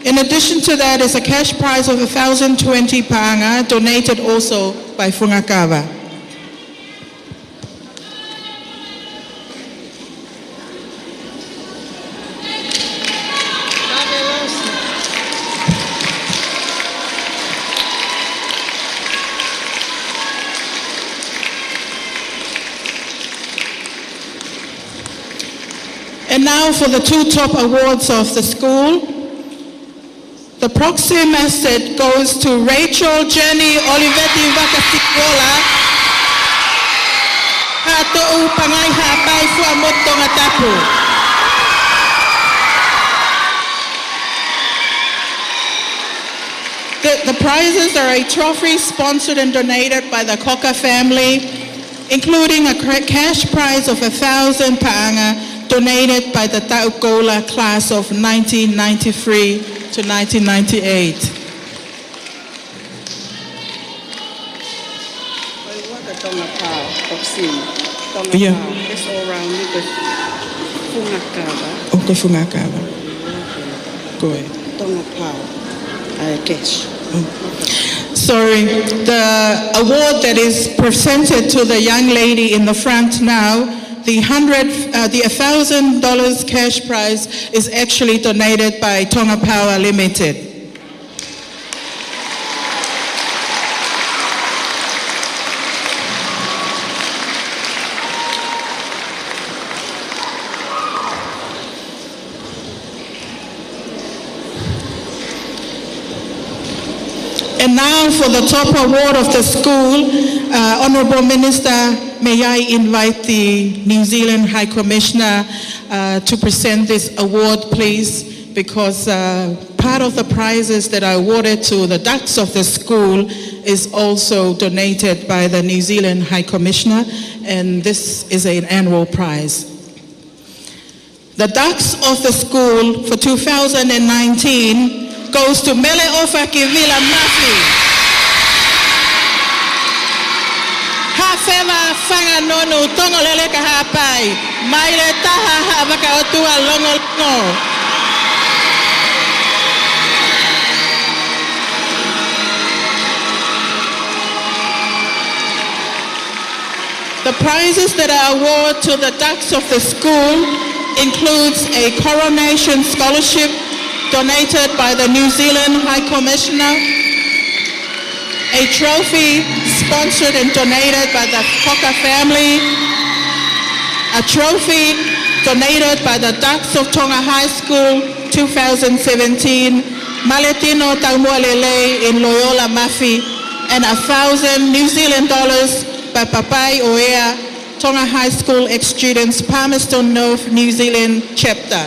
In addition to that is a cash prize of 1,020 paanga, donated also by Fungakava. And now for the 2 top awards of the school. The Proxim Asset goes to Rachel Jenny Olivetti Vakasikola. Hato Pangai Hapai Fuamotonga Tapu. The prizes are a trophy sponsored and donated by the Koka family, including a cash prize of 1,000 paanga donated by the Taukola class of 1993 to 1998. Yeah. It's all around with Fungakava. Okay, Fungakava. Go ahead. Cash. Sorry, the award that is presented to the young lady in the front now, the $1,000 cash prize is actually donated by Tonga Power Limited. And now for the top award of the school, Honourable Minister, may I invite the New Zealand High Commissioner to present this award, please, because part of the prizes that are awarded to the ducks of the school is also donated by the New Zealand High Commissioner, and this is an annual prize. The ducks of the school for 2019 goes to Mele Ofa Kivila Mafi. Hafema Fanganonu Tongoleleka Hapai, Maile Taha Havaka Otua Longolongo. The prizes that are awarded to the ducks of the school includes a coronation scholarship donated by the New Zealand High Commissioner, a trophy sponsored and donated by the Koka family, a trophy donated by the Ducks of Tonga High School 2017, Maletino Taumoalele in Loyola Mafi, and 1,000 New Zealand dollars by Papai Oea, Tonga High School ex-students, Palmerston North, New Zealand chapter.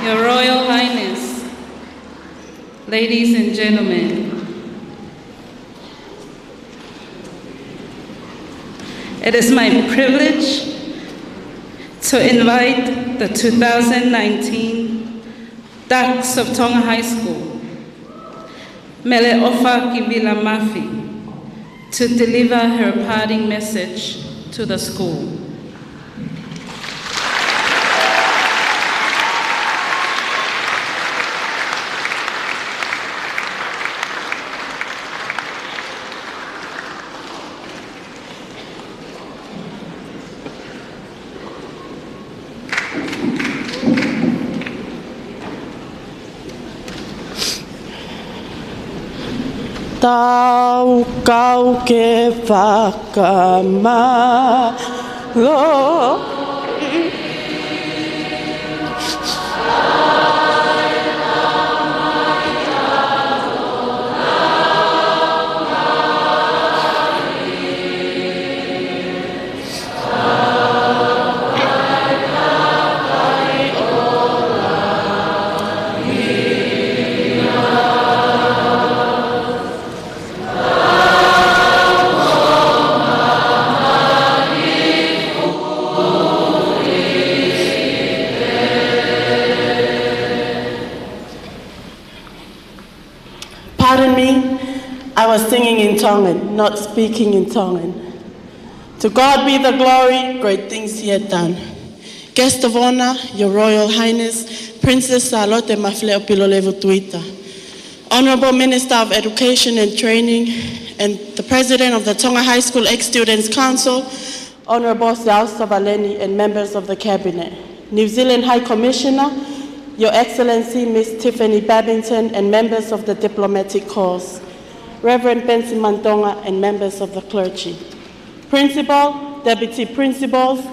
Your Royal Highness, ladies and gentlemen, it is my privilege to invite the 2019 Ducks of Tonga High School, Mele Ofa Kivila Mafi, to deliver her parting message to the school. Tau kau ke whakamalo. Pardon me, I was singing in Tongan, not speaking in Tongan. To God be the glory, great things he had done. Guest of honor, Your Royal Highness, Princess Charlotte Mafleo Pilolevu Tuita, Honorable Minister of Education and Training, and the President of the Tonga High School Ex-Students Council, Honorable Siao Savaleni and members of the Cabinet, New Zealand High Commissioner, Your Excellency Ms. Tiffany Babington and members of the Diplomatic Corps, Reverend Benson Mantonga and members of the clergy, Principal, Deputy Principals,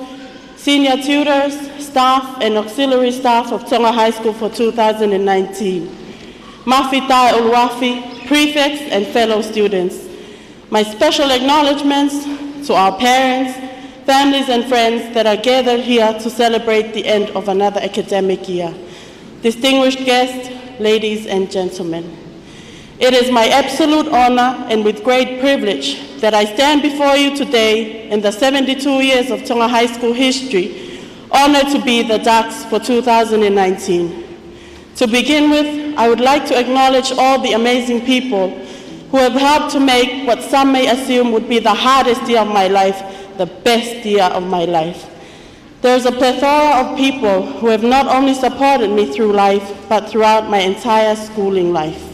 Senior Tutors, staff and auxiliary staff of Tonga High School for 2019, Mafitai Ulwafi, prefects and fellow students. My special acknowledgements to our parents, families and friends that are gathered here to celebrate the end of another academic year. Distinguished guests, ladies and gentlemen, it is my absolute honor and with great privilege that I stand before you today in the 72 years of Tonga High School history, honored to be the Ducks for 2019. To begin with, I would like to acknowledge all the amazing people who have helped to make what some may assume would be the hardest year of my life, the best year of my life. There's a plethora of people who have not only supported me through life, but throughout my entire schooling life.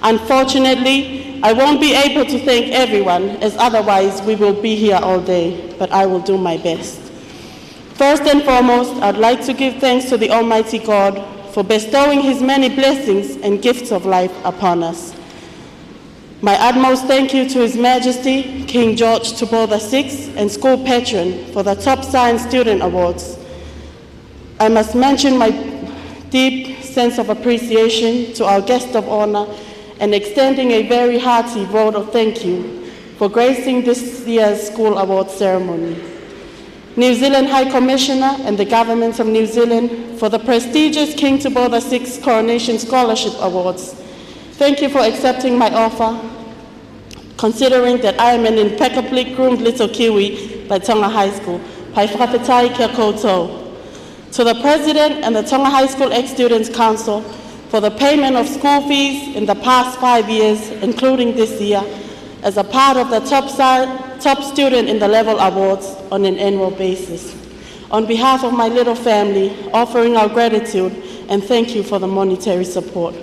Unfortunately, I won't be able to thank everyone, as otherwise we will be here all day, but I will do my best. First and foremost, I'd like to give thanks to the Almighty God for bestowing his many blessings and gifts of life upon us. My utmost thank you to His Majesty, King George Tupou VI, and school patron for the Top Science Student Awards. I must mention my deep sense of appreciation to our guest of honor and extending a very hearty vote of thank you for gracing this year's school award ceremony. New Zealand High Commissioner and the Government of New Zealand for the prestigious King Tupou VI Coronation Scholarship Awards. Thank you for accepting my offer, considering that I am an impeccably groomed little Kiwi by Tonga High School. Pai whakawhetai kia koutou. To the President and the Tonga High School Ex-Students Council for the payment of school fees in the past 5 years, including this year, as a part of the top student in the level awards on an annual basis. On behalf of my little family, offering our gratitude and thank you for the monetary support.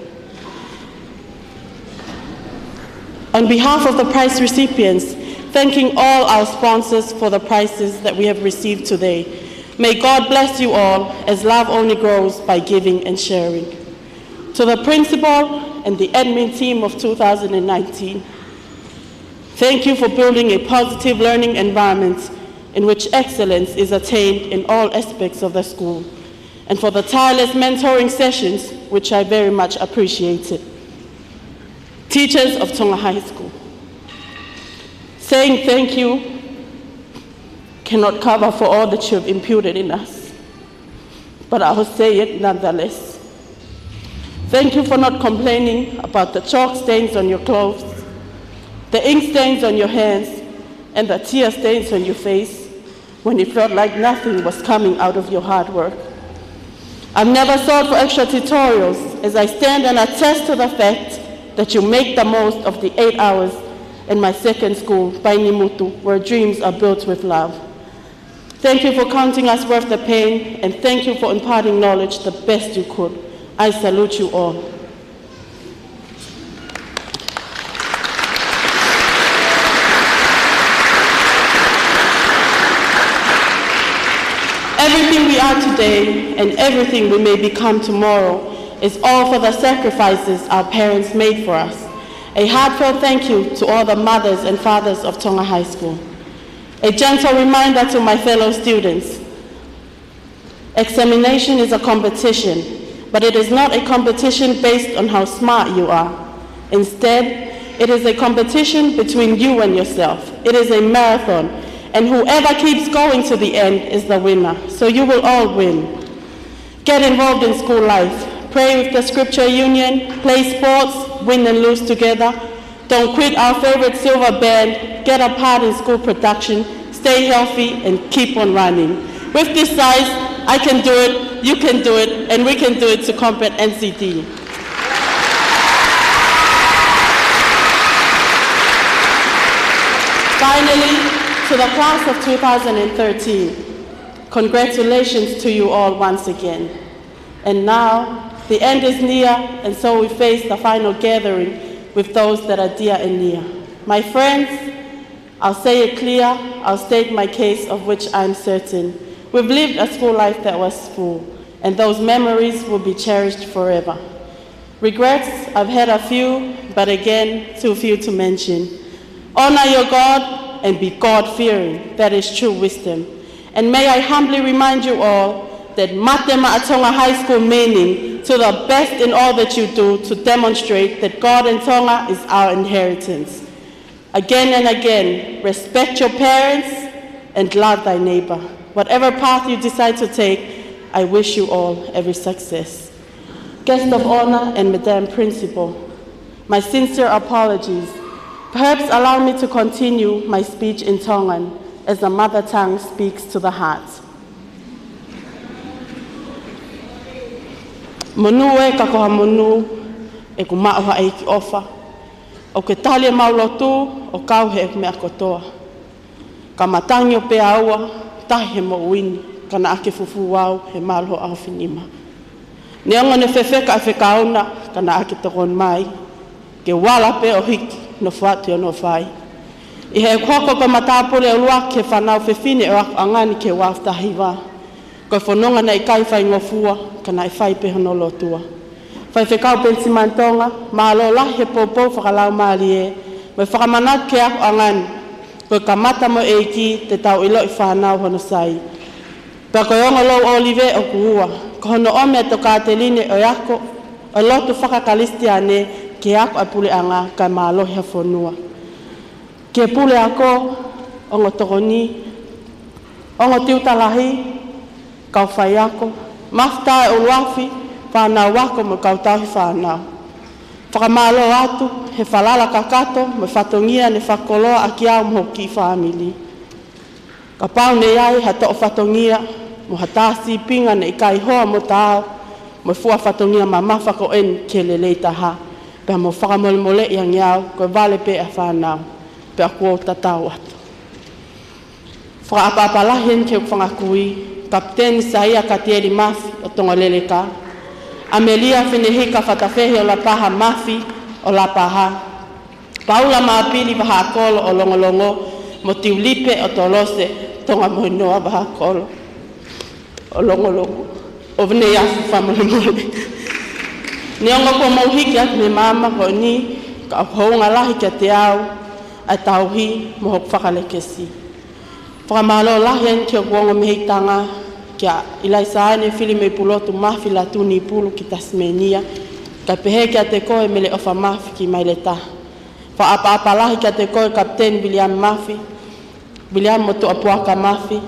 On behalf of the prize recipients, thanking all our sponsors for the prizes that we have received today. May God bless you all, as love only grows by giving and sharing. To the principal and the admin team of 2019, thank you for building a positive learning environment in which excellence is attained in all aspects of the school, and for the tireless mentoring sessions, which I very much appreciated. Teachers of Tonga High School, saying thank you cannot cover for all that you have imputed in us, but I will say it nonetheless. Thank you for not complaining about the chalk stains on your clothes, the ink stains on your hands, and the tear stains on your face when it felt like nothing was coming out of your hard work. I've never sought for extra tutorials, as I stand and attest to the fact that you make the most of the 8 hours in my second school, Painimutu, where dreams are built with love. Thank you for counting us worth the pain, and thank you for imparting knowledge the best you could. I salute you all. Everything we are today and everything we may become tomorrow is all for the sacrifices our parents made for us. A heartfelt thank you to all the mothers and fathers of Tonga High School. A gentle reminder to my fellow students. Examination is a competition, but it is not a competition based on how smart you are. Instead, it is a competition between you and yourself. It is a marathon, and whoever keeps going to the end is the winner. So you will all win. Get involved in school life. Pray with the Scripture Union, play sports, win and lose together. Don't quit our favorite silver band, get a part in school production, stay healthy, and keep on running. With this size, I can do it, you can do it, and we can do it to combat NCD. Finally, to the class of 2013, congratulations to you all once again. And now, the end is near, and so we face the final gathering with those that are dear and near. My friends, I'll say it clear, I'll state my case of which I'm certain. We've lived a school life that was full, and those memories will be cherished forever. Regrets, I've had a few, but again, too few to mention. Honor your God and be God-fearing, that is true wisdom. And may I humbly remind you all that Mate Ma'atonga High School meaning to the best in all that you do to demonstrate that God and Tonga is our inheritance. Again and again, respect your parents and love thy neighbor. Whatever path you decide to take, I wish you all every success. Guest of honor and Madam Principal, my sincere apologies. Perhaps allow me to continue my speech in Tongan, as the mother tongue speaks to the heart. Monu e kakoha monu e ku mauha e ki ofa. O ke tali maulotu o kau he me akotoa. Ka matangi o pe aua, tahi he mo wini, kana ake fufu wau he malho au finima. Neonga ne fefeka e fekauna, kana ake tokon mai, ke wala pe o hiki, no fuatu o no fai. I he koko ko matapule o lua ke whanau fefine o angani ke waftahiwa. Ko whanonga na ikai whai ngofua, ka na i whai pehono lotua. Whai whekau pensi mantonga, mahalo lahi he popo whakalau maali e, me whakamanat ke ako angani, ko ka mata mo eiki te tau ilo i whanau hono sai. Pea ko ongo lou olive o kuhua, ko hono ome to ka te line o yako, o lotu whakakalistiane ke ako a pule anga ka mahalohi ha whanua. Ke pule ako, ongo tokoni, ongo tiutalahi, kau whai ako, mafta e uluafi, whanau wako mo kau tauhi whanau. Whakamalo atu, he whalala kakato, me whatongia ne whakoloa a kiau mo ki whamili. Ka pau ne iai, ha to'o whatongia, mo hatasi pinga ne ikai hoa mo tau, mo fua whatongia ma mawhako en ke lelei taha, pea mo whakamole mole iang iau, koe vale pe a whanau, pea kua tatau atu. Whakaapapalahen ke whangakui, Kapten Saia Katieri Mafi o Tongolele ka. Amelia Whenehika Whatawhehe o la paha Mafi o la paha. Paula Maapili Wahakolo o Longolongo mo Tiulipe o Tolose Tonga Moinoa Wahakolo o Longolongo. O vene yafu whamolemole. Neonga ko mauhiki atu me mama ko ni ka hounga lahi kia te au a tauhi mo hok whakalekesi. Whakamalo lahi an kia kuongo mehitanga kia ilai saane whili me pulotu mafi la tuni pulu ki Tasmania ka pehe kia te koe mele ofa mafi ki maileta. Whaapa lahi kia te koe Kapten William Mafi, William motu apuaka Mafi.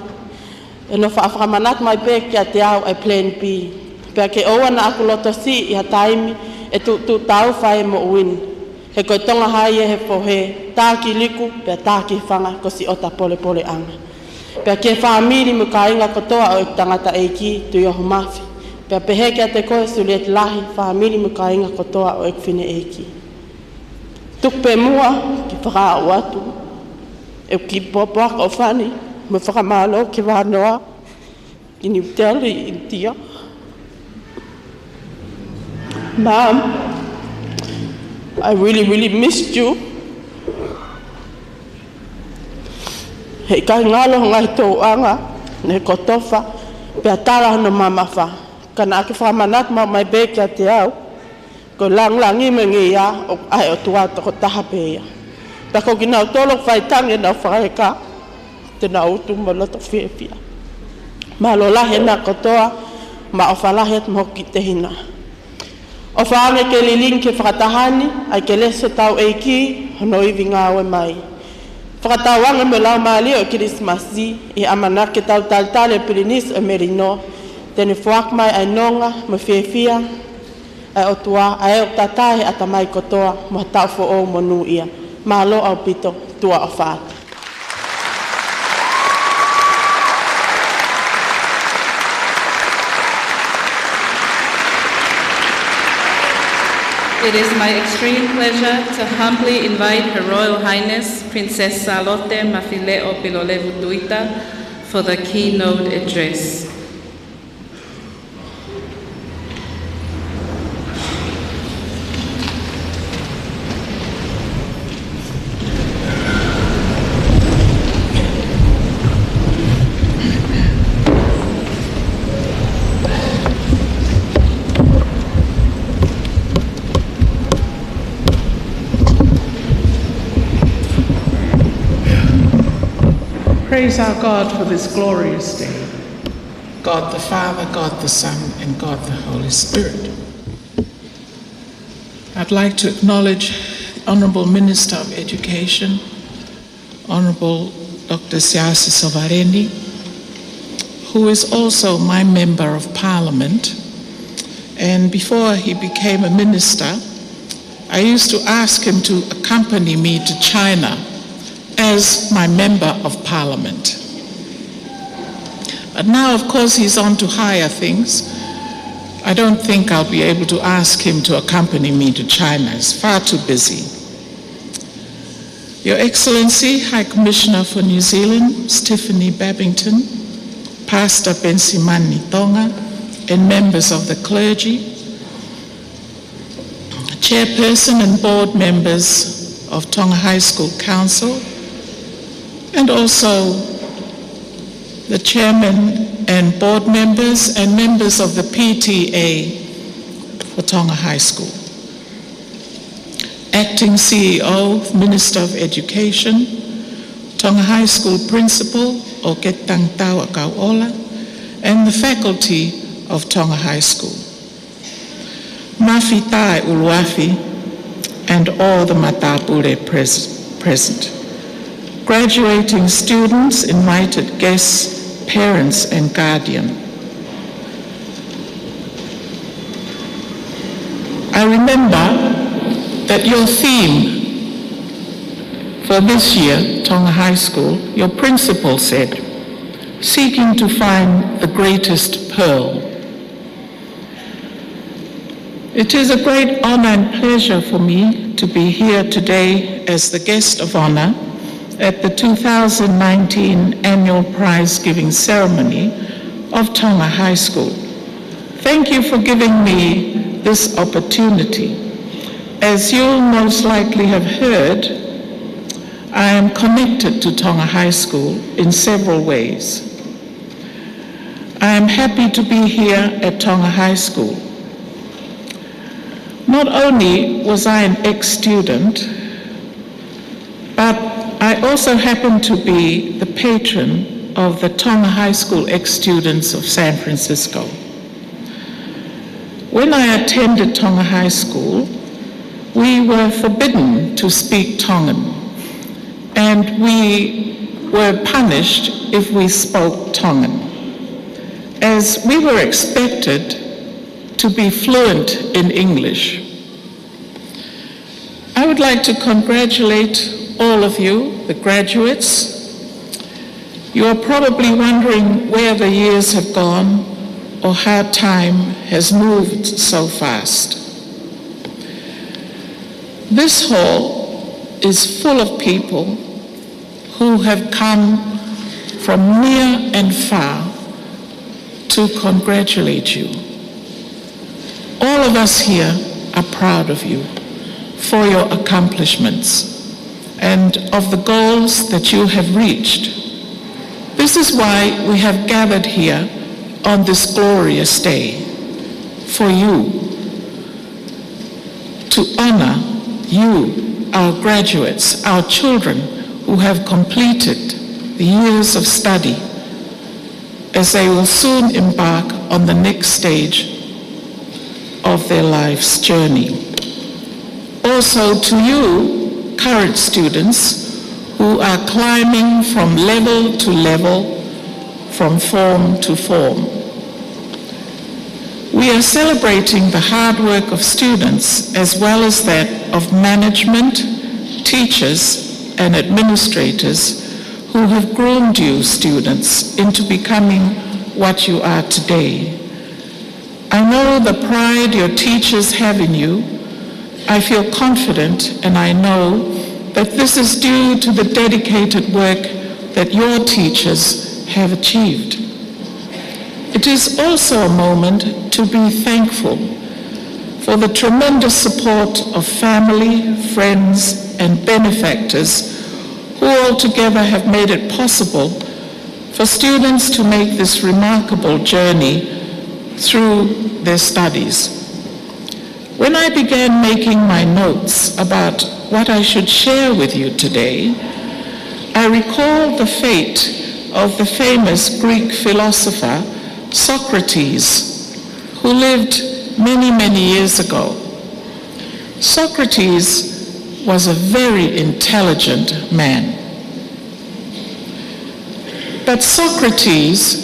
E no whakamanat mai pe kia te au ai Plan B. Pea ke oua na aku loto si i ha taimi e tu tau whae mo uin. He koe tonga hai e he pohe, tāki liku, pea tāki whanga ko si ota pole pole anga. Pea ke whaamiri mu ka inga kotoa o e tangata eiki tu yoho Mafi. Pea pehe kia te koe suliet lahi whaamiri mu ka inga kotoa o e kwhine eiki. Tuk pe mua ki whaka o atu. E ki popoaka o whani, me whakamalo ki wanoa ki Niuteli i tia. Mom, I really missed you. Hei kai ngalo ngai tō anga, ne kotofa, pea tala no mama wha. Kana ake whamanat ma mai bēkia te au, ko langi me ngia o ai o tuata ko taha pēia. Pea ko ki nau tolo whaitangi nau whaeka, te nau utu mo loto whiawhia. Ma lo lahe na kotoa, ma o whalahet mo ki te hina. O whaange ke liling ke whakatahani, ai ke leso tau eiki, hono iwi ngāwe mai. Whakatawanga me lau maali o Kirismasi, i amana ke tau taltale Pirinis o Merino, tene whaak mai ai nonga, me whiawhia, ai o tua, ai o tatahe ata mai kotoa, mo tau fo o monu ia, malo au pito, tua o whaata. It is my extreme pleasure to humbly invite Her Royal Highness Princess Charlotte Mafileo Pilolevu Tuita for the keynote address. Praise our God for this glorious day. God the Father, God the Son, and God the Holy Spirit. I'd like to acknowledge the Honorable Minister of Education, Honorable Dr. Siasi Sovarendi, who is also my Member of Parliament. And before he became a minister, I used to ask him to accompany me to China as my Member of Parliament. But now, of course, he's on to higher things. I don't think I'll be able to ask him to accompany me to China. He's far too busy. Your Excellency, High Commissioner for New Zealand, Stephanie Babington, Pastor Bensimani Tonga, and members of the clergy, Chairperson and board members of Tonga High School Council, and also the chairman and board members and members of the PTA for Tonga High School, Acting CEO, Minister of Education, Tonga High School Principal, Oketang Tau Akauola, and the faculty of Tonga High School. Mafi Tai Uluafi, and all the Matapule present. Graduating students, invited guests, parents, and guardian. I remember that your theme for this year, Tonga High School, your principal said, seeking to find the greatest pearl. It is a great honor and pleasure for me to be here today as the guest of honor at the 2019 annual prize giving ceremony of Tonga High School. Thank you for giving me this opportunity. As you'll most likely have heard, I am connected to Tonga High School in several ways. I am happy to be here at Tonga High School. Not only was I an ex-student, but I also happen to be the patron of the Tonga High School ex-students of San Francisco. When I attended Tonga High School, we were forbidden to speak Tongan, and we were punished if we spoke Tongan, as we were expected to be fluent in English. I would like to congratulate all of you, the graduates. You are probably wondering where the years have gone or how time has moved so fast. This hall is full of people who have come from near and far to congratulate you. All of us here are proud of you for your accomplishments and of the goals that you have reached. This is why we have gathered here on this glorious day, for you, to honor you, our graduates, our children who have completed the years of study, as they will soon embark on the next stage of their life's journey. Also to you, current students, who are climbing from level to level, from form to form. We are celebrating the hard work of students as well as that of management, teachers, and administrators who have groomed you, students, into becoming what you are today. I know the pride your teachers have in you. I feel confident, and I know that this is due to the dedicated work that your teachers have achieved. It is also a moment to be thankful for the tremendous support of family, friends, and benefactors who all together have made it possible for students to make this remarkable journey through their studies. When I began making my notes about what I should share with you today, I recalled the fate of the famous Greek philosopher Socrates, who lived many, many years ago. Socrates was a very intelligent man. But Socrates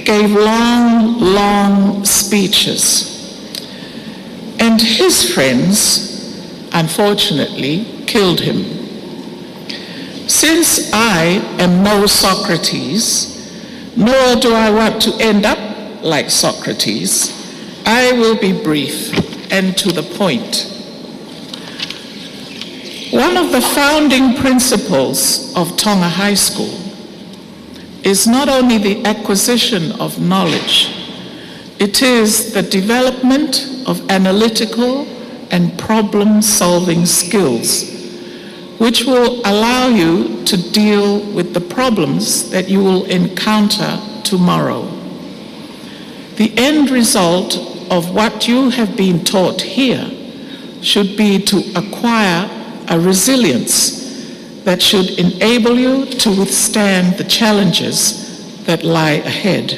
gave long, long speeches. And his friends, unfortunately, killed him. Since I am no Socrates, nor do I want to end up like Socrates, I will be brief and to the point. One of the founding principles of Tonga High School is not only the acquisition of knowledge, it is the development of analytical and problem-solving skills, which will allow you to deal with the problems that you will encounter tomorrow. The end result of what you have been taught here should be to acquire a resilience that should enable you to withstand the challenges that lie ahead.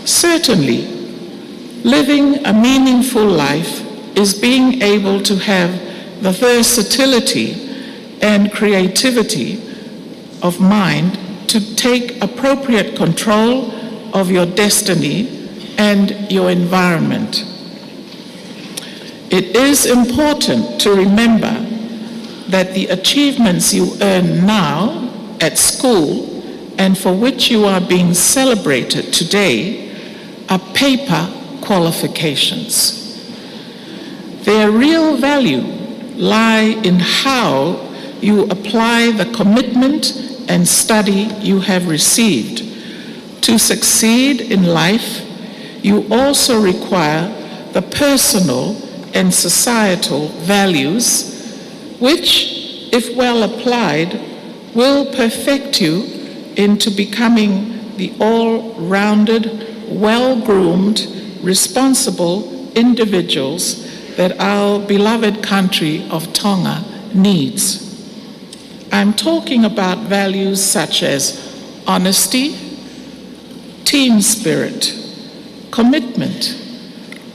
Certainly, living a meaningful life is being able to have the versatility and creativity of mind to take appropriate control of your destiny and your environment. It is important to remember that the achievements you earn now at school and for which you are being celebrated today are paper qualifications. Their real value lie in how you apply the commitment and study you have received. To succeed in life, you also require the personal and societal values which, if well applied, will perfect you into becoming the all-rounded, well-groomed, responsible individuals that our beloved country of Tonga needs. I'm talking about values such as honesty, team spirit, commitment,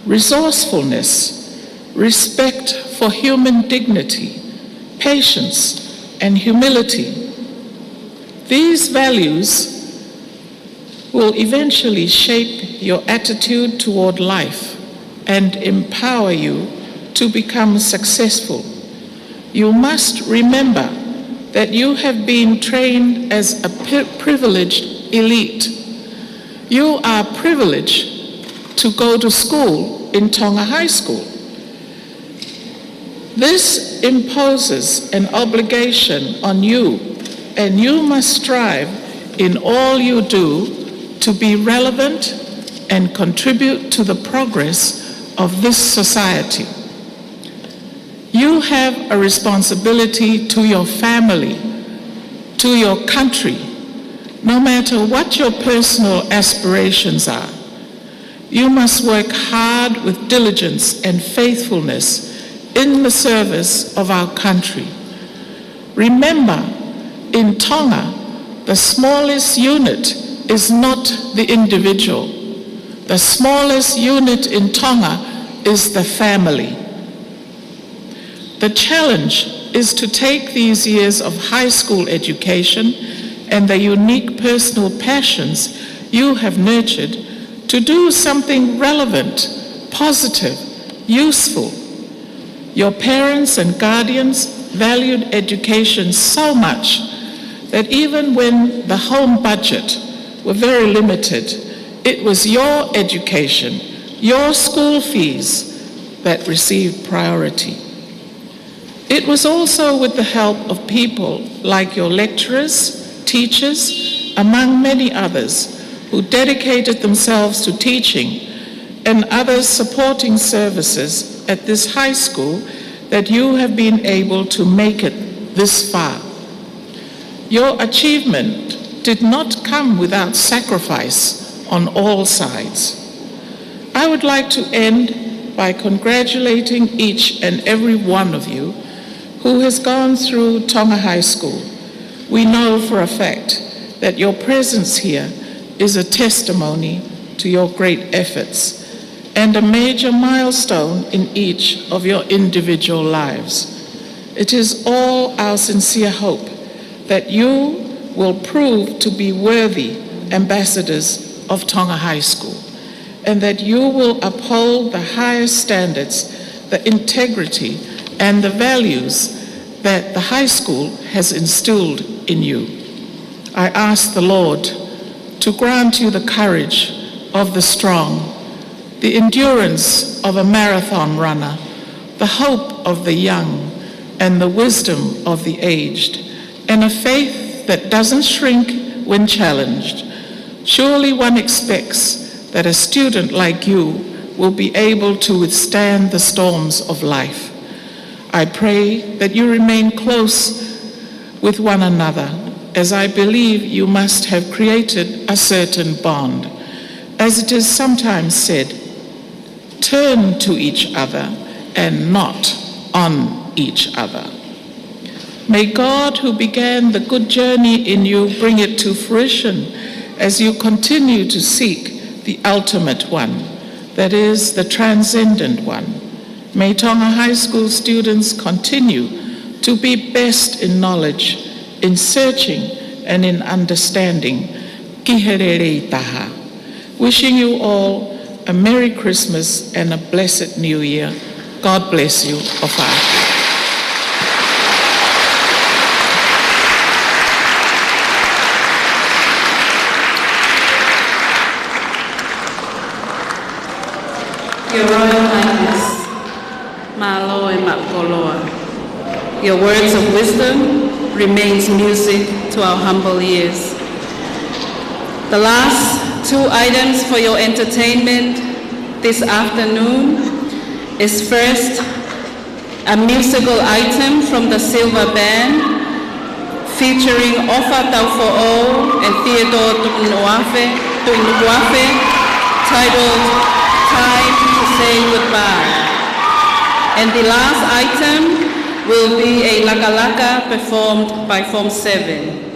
resourcefulness, respect for human dignity, patience, and humility. These values will eventually shape your attitude toward life and empower you to become successful. You must remember that you have been trained as a privileged elite. You are privileged to go to school in Tonga High School. This imposes an obligation on you, and you must strive in all you do to be relevant and contribute to the progress of this society. You have a responsibility to your family, to your country, no matter what your personal aspirations are. You must work hard with diligence and faithfulness in the service of our country. Remember, in Tonga, the smallest unit is not the individual. The smallest unit in Tonga is the family. The challenge is to take these years of high school education and the unique personal passions you have nurtured to do something relevant, positive, useful. Your parents and guardians valued education so much that even when the home budget were very limited, it was your education, your school fees that received priority. It was also with the help of people like your lecturers, teachers, among many others, who dedicated themselves to teaching and other supporting services at this high school that you have been able to make it this far. Your achievement did not come without sacrifice on all sides. I would like to end by congratulating each and every one of you who has gone through Tonga High School. We know for a fact that your presence here is a testimony to your great efforts and a major milestone in each of your individual lives. It is all our sincere hope that you will prove to be worthy ambassadors of Tonga High School, and that you will uphold the highest standards, the integrity, and the values that the high school has instilled in you. I ask the Lord to grant you the courage of the strong, the endurance of a marathon runner, the hope of the young, and the wisdom of the aged, and a faith that doesn't shrink when challenged. Surely one expects that a student like you will be able to withstand the storms of life. I pray that you remain close with one another, as I believe you must have created a certain bond. As it is sometimes said, turn to each other and not on each other. May God, who began the good journey in you, bring it to fruition as you continue to seek the ultimate one, that is, the transcendent one. May Tonga High School students continue to be best in knowledge, in searching, and in understanding. Kiherere taha. Wishing you all a Merry Christmas and a blessed New Year. God bless you, Ofa. Your Royal Highness, Malo and Makoloa, your words of wisdom remains music to our humble ears. The last two items for your entertainment this afternoon is first a musical item from the Silver Band featuring Ofa Taufo'o and Theodore Tuinuafe titled Time to Say Goodbye. And the last item will be a Laka Laka performed by Form 7.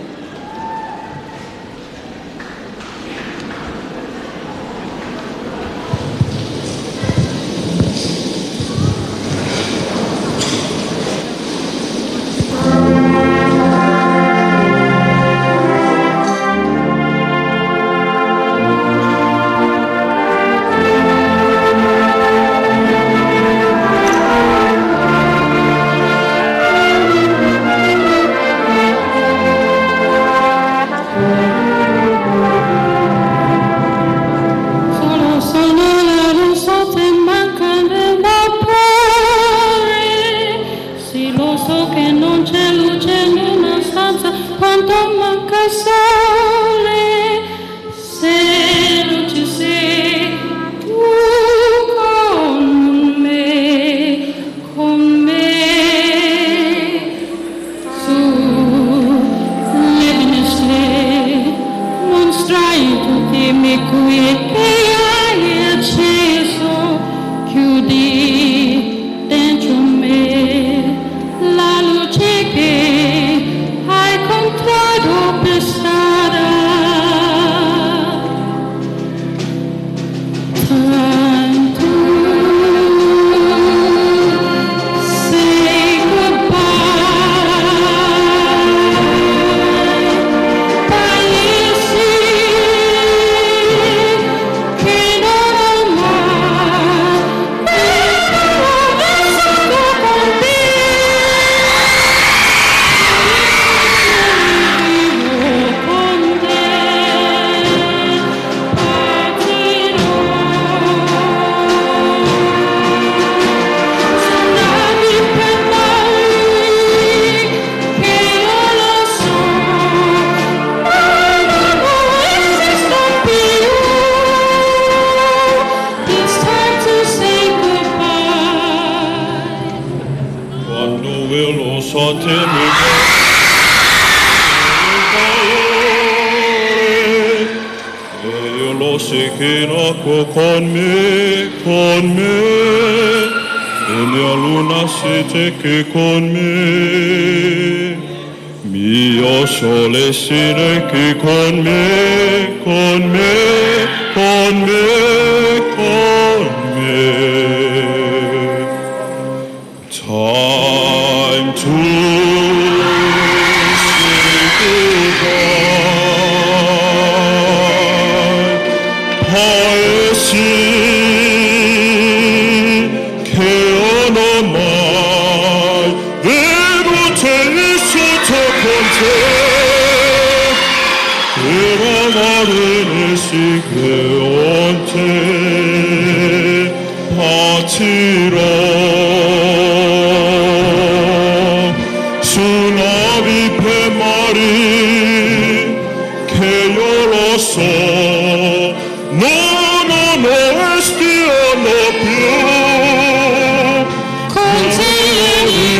Continue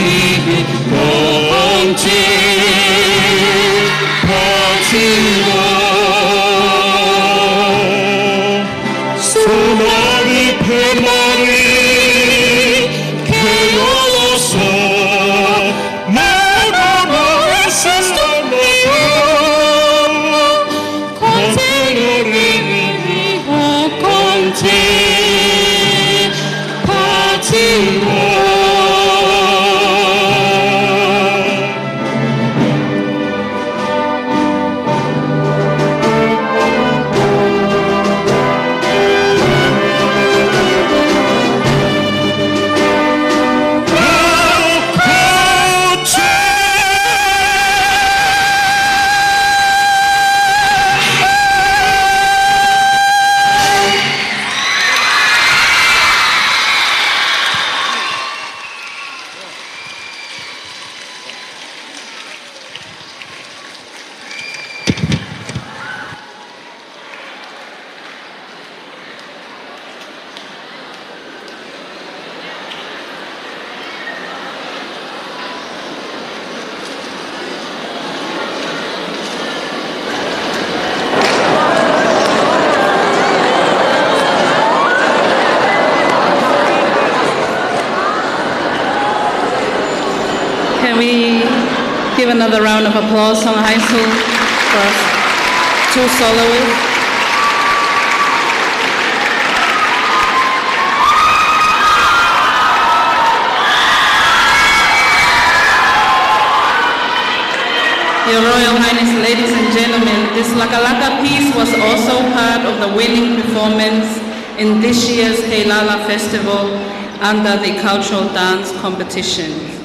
소망이 패머리 개어서 나라의 세상으로 권세를 위하여 권세 바치고 Can we give another round of applause on high school for our two soloists? Your Royal Highness, ladies and gentlemen, this Lakalaka piece was also part of the winning performance in this year's Heilala Festival under the cultural dance competition.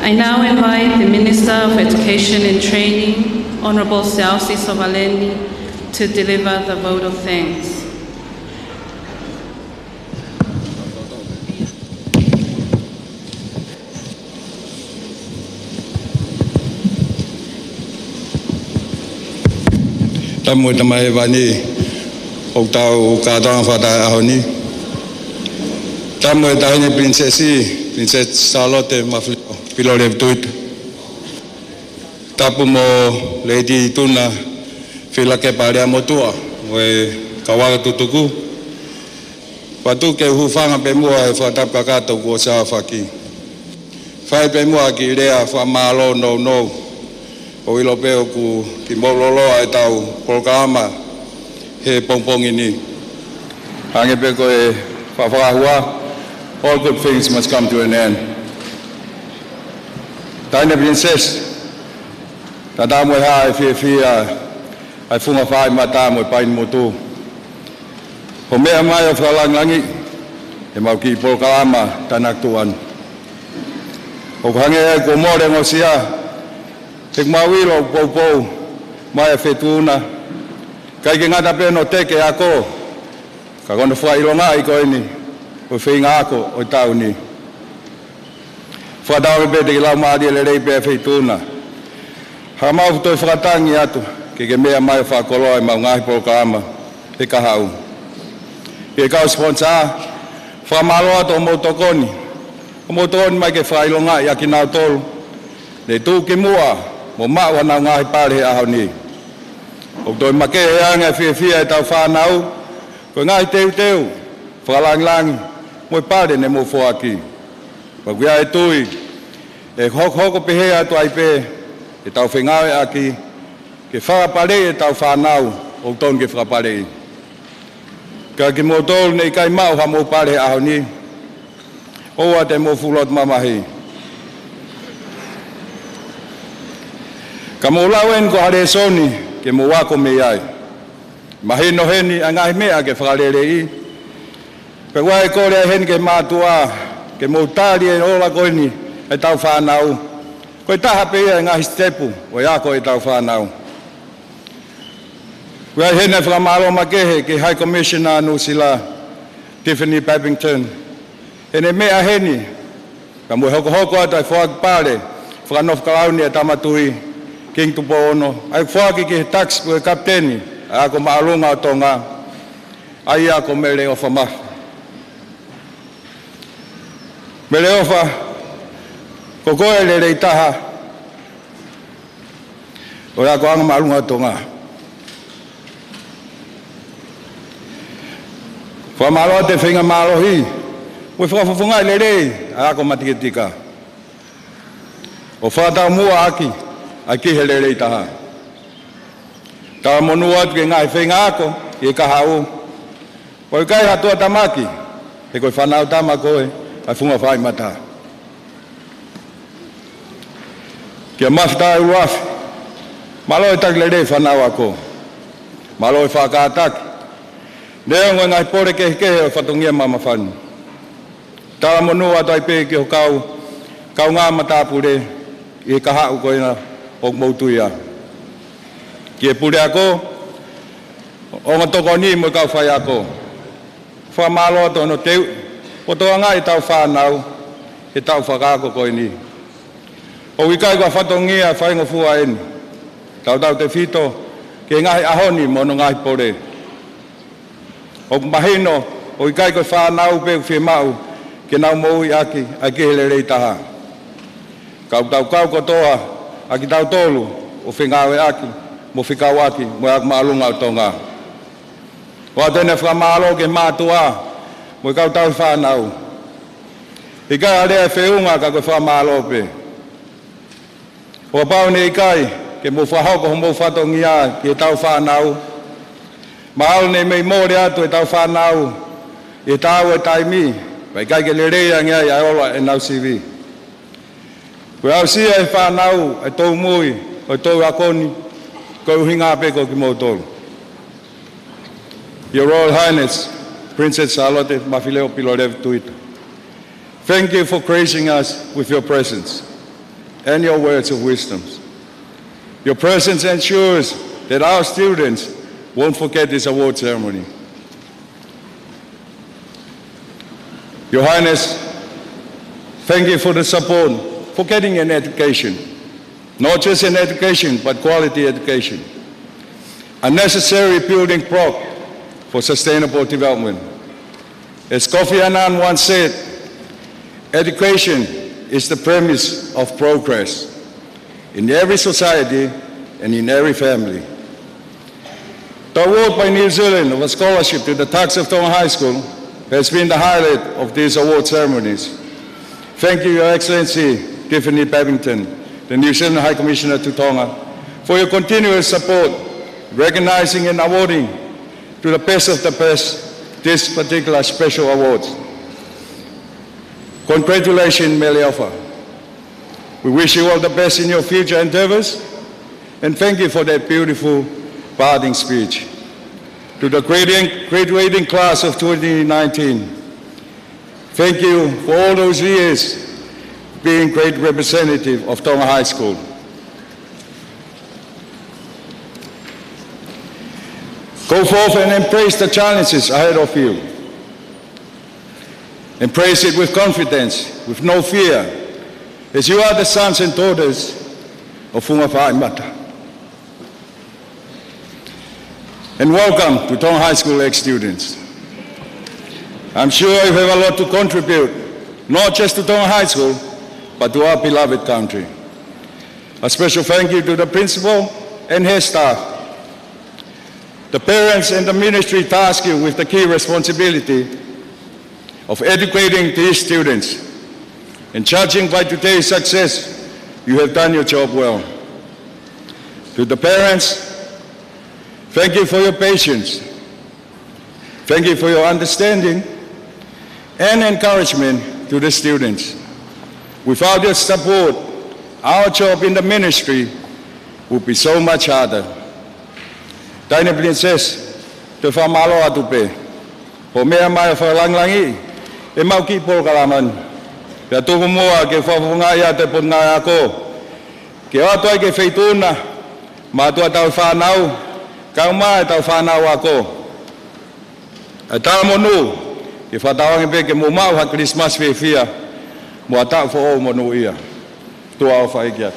I now invite the Minister of Education and Training, Honorable Selsi Sovaleni, to deliver the vote of thanks. Tamu tamai vani oktau kadang fata ahoni. Tamu tahini Princess Charlotte Maflio Pilorev tuit. Tapu mo Lady Tuna filake paria motua we kawaga tutuku. Patu ke hufanga pemua fata pakato ko sa faki. Fai pemua ki rea fa malo no. O ilo peo ku ki mololoa e tau programa he pongpong ini. Hange pe ko e whawhahua, all good things must come to an end. Taina Princess, tata mo ha e fia ai funga whai mata mo pain motu. Ho mea mai o whalangangi, e mau ki programa tanak tuan. O hange e ko more ngosia, Tek mawilo pou mai a fetuna kai ke ngata pe no teke ako ka kono fai longa I ko ini o feinga ako o tauni fa dawe be de la ma de le pe fetuna ha mau to fratangi atu ke mea mai fa kolo e mau ngai programa e ka hau e ka sponsor fa malo to motokoni o moton mai ke fai longa ya ki na tol le tu ke mua mo ma wana ngai pare ahoni o doi make anga fia e tau whanau ko ngai teu whalang mo pare ne mo fo aki pa gua e tui e hoko pehe atu ai pe e tau whengawe aki ke whapare e tau whanau o ton ke whapare ka ki mo tol nei kai mau ha mo pare ahoni o ate mo fulot mamahi Kamu lawen ko hare soni ke mo wako me ai. Mahino heni angai mea ke whakarerei. Pe wai kore hen ke matua ke mo tari e ola koini e tau whanau. Koe taha pe ia ngahi stepu o iako e tau whanau. Wai hene whakamaro makehe ke High Commissioner Nusila Tiffany Pappington. Hene mea heni kamu hoko ata e whaak pare whakanof karauni e tamatui. King tupo ono ai fuaki ki tax ko kapteni ako maalunga tonga ai ako mele ofa ma mele ofa ko ko ele le taha o ako ang maalunga tonga fa malo te finga malo hi we fa funga le ako matiketika o fa ta mua aki Aki helere taha. Ta monuat ke ngai whenga ako, e ka hau. Koi kai hatua tamaki, e koi whanau tamako e, ai funga whai mata. Kia mafta e uafi, malo e tak lere whanau ako. Malo e whakataki. Leo ngoi ngai pore kehe o whatungia mama whanu. Ta monuat ai pe ke ho kau ngā matapure, e ka hau koe na. O mautuia. Kia pure ako, o ngatoko ni mo kau whai ako. Wha malo to no teu, o toa ngai tau whanau, he tau whakako koe ni. O wikai kwa whatongia whai ngofua eni. Tau te whito, ke ngahi ahoni mo no ngahi pore. O mahino, o wikai kwa whanau pe whi mau, ke nau moui aki, a kehele rei taha. Kau kotoa, Aki tau tolu, o whingawe aki, mo whikau aki, mo ak maalunga o tonga. Wa tene whamalo ke mātua, mo kau tau whanau. Ikai area whiunga ka koe whamalo pe. O paune ikai, ke mo whahoko mo whatongia ki tau whanau. Maal ne mei mōre atu e tau whanau, e tau e taimi, vai kai ke le rea ngai ai ola e nau sivi. Koe au sia e whanau, e tau mui, o tau akoni, koe uhinga pe ko ki mōtoro. Your Royal Highness, Princess Charlotte Mafileo Pilorev Tuita, thank you for gracing us with your presence. and your words of wisdom. Your presence ensures that our students won't forget this award ceremony. Your Highness, thank you for the support for getting an education. Not just an education, but quality education. A necessary building block for sustainable development. As Kofi Annan once said, education is the premise of progress in every society and in every family. The award by New Zealand of a scholarship to the Tuks of Tonga High School has been the highlight of these award ceremonies. Thank you, Your Excellency, Tiffany Babington, the New Zealand High Commissioner to Tonga, for your continuous support, recognizing and awarding to the best of the best this particular special awards. Congratulations, Meleofa. We wish you all the best in your future endeavors, and thank you for that beautiful parting speech. To the graduating class of 2019, thank you for all those years being great representative of Tonga High School. Go forth and embrace the challenges ahead of you. Embrace it with confidence, with no fear, as you are the sons and daughters of Funga Whaimata. And welcome to Tonga High School ex-students. I'm sure you have a lot to contribute, not just to Tonga High School, but to our beloved country. A special thank you to the principal and his staff. The parents and the ministry task you with the key responsibility of educating these students. And judging by today's success, you have done your job well. To the parents, thank you for your patience. Thank you for your understanding and encouragement to the students. Without your support, our job in the ministry would be so much harder. Taina Princess, te whamalo atu pe. Ho mea mai whalangi, e mau ki pol kalaman. Pea tuku mua ke whawunga ia te putnga ako. Ke atua ke whaituna, mātua tau whanau, kau mai tau whanau ako. E tā monu, ke whatawangi pe ke mumau ha Christmas whiwhia. Mua tā whao monu ia. Tua o whaikia.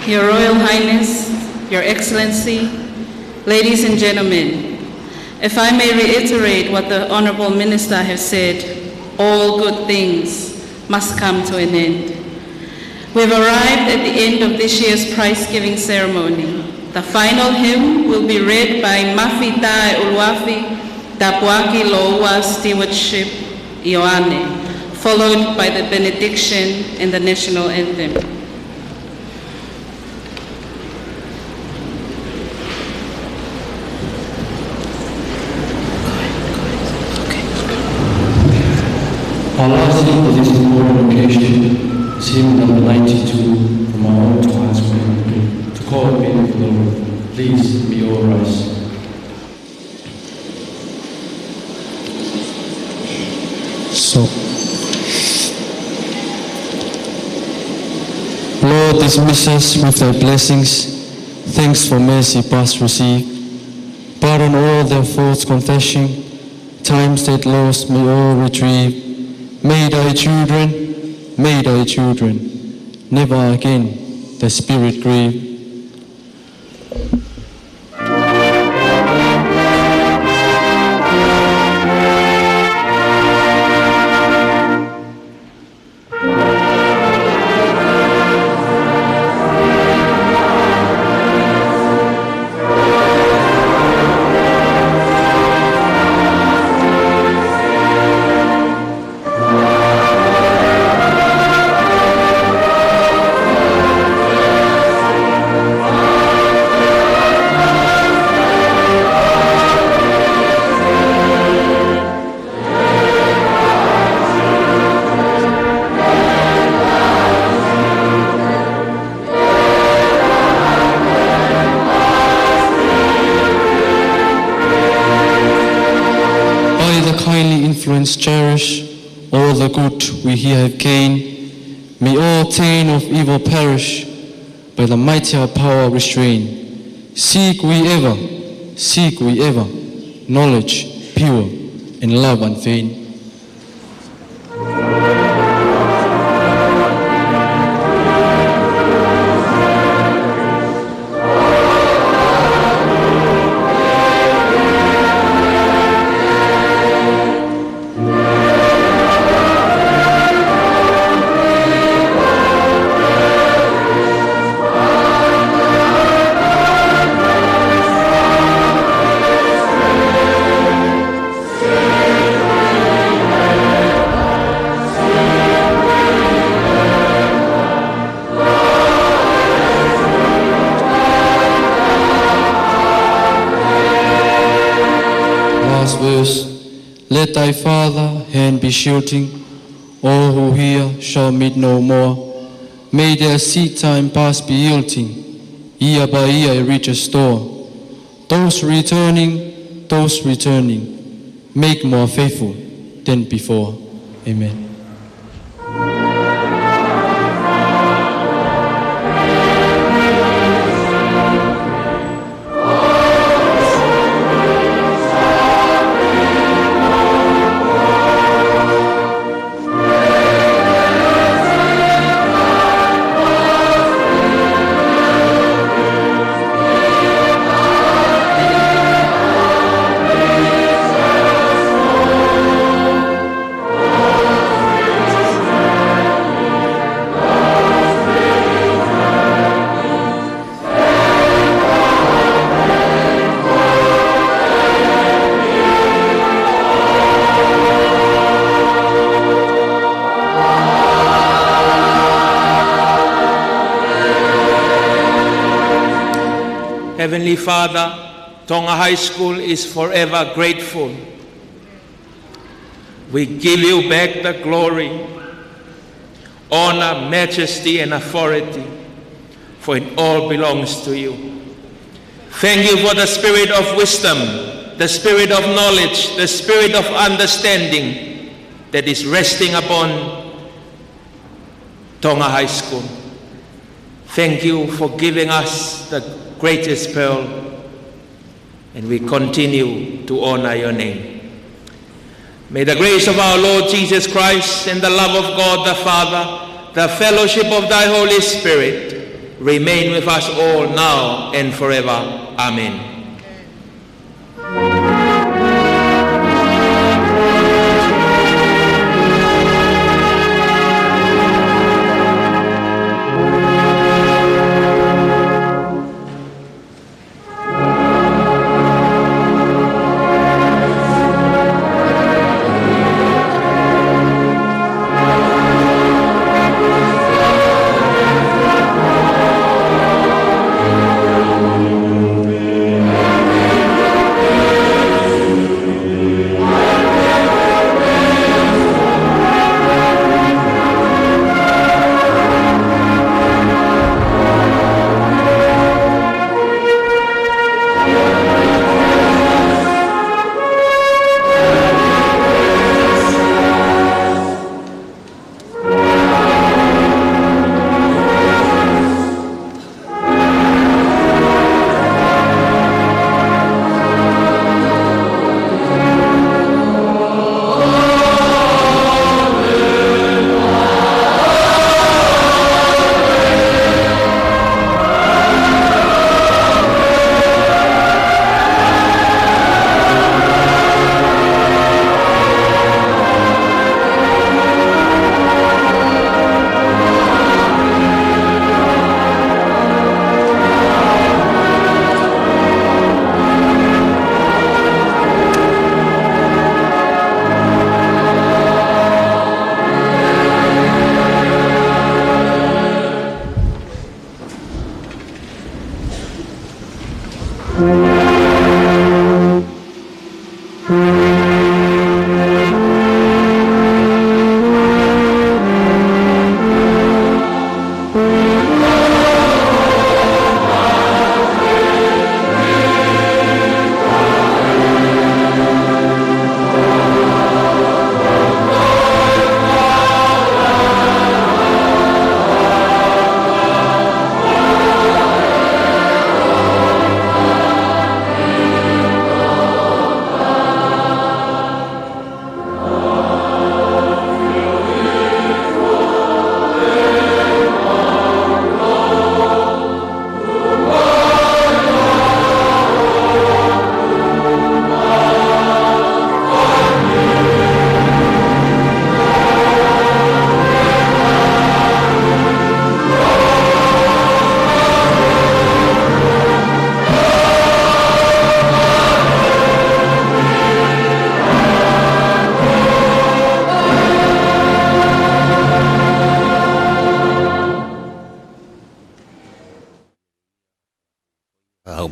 Your Royal Highness, Your Excellency, ladies and gentlemen, if I may reiterate what the Honourable Minister has said, all good things must come to an end. We have arrived at the end of this year's prize-giving ceremony. The final hymn will be read by Mafi Tae Uluafi, Tapuaki Loua Stewardship Ioane, followed by the benediction and the national anthem. Our last hymn for this important occasion is hymn number 92 from our own Tonga High School. To call it be for the Lord, please be all rise. So, Lord, dismiss us with thy blessings. Thanks for mercy past received. Pardon all their faults confessing. Times that lost may all retrieve. May thy children, never again the spirit grieve. influence cherish all the good we here have gained. May all taint of evil perish by the mightier power restrained. Seek we ever, knowledge pure and love unfeigned. Let thy Father hand be shielding, all who here shall meet no more. May their seed time past be yielding, year by year reach a store. Those returning, make more faithful than before. Amen. Heavenly Father, Tonga High School is forever grateful. We give you back the glory, honor, majesty, and authority, for it all belongs to you. Thank you for the spirit of wisdom, the spirit of knowledge, the spirit of understanding that is resting upon Tonga High School. Thank you for giving us the greatest pearl, and we continue to honor your name. May the grace of our Lord Jesus Christ and the love of God the Father, the fellowship of thy Holy Spirit remain with us all now and forever. Amen. Amen.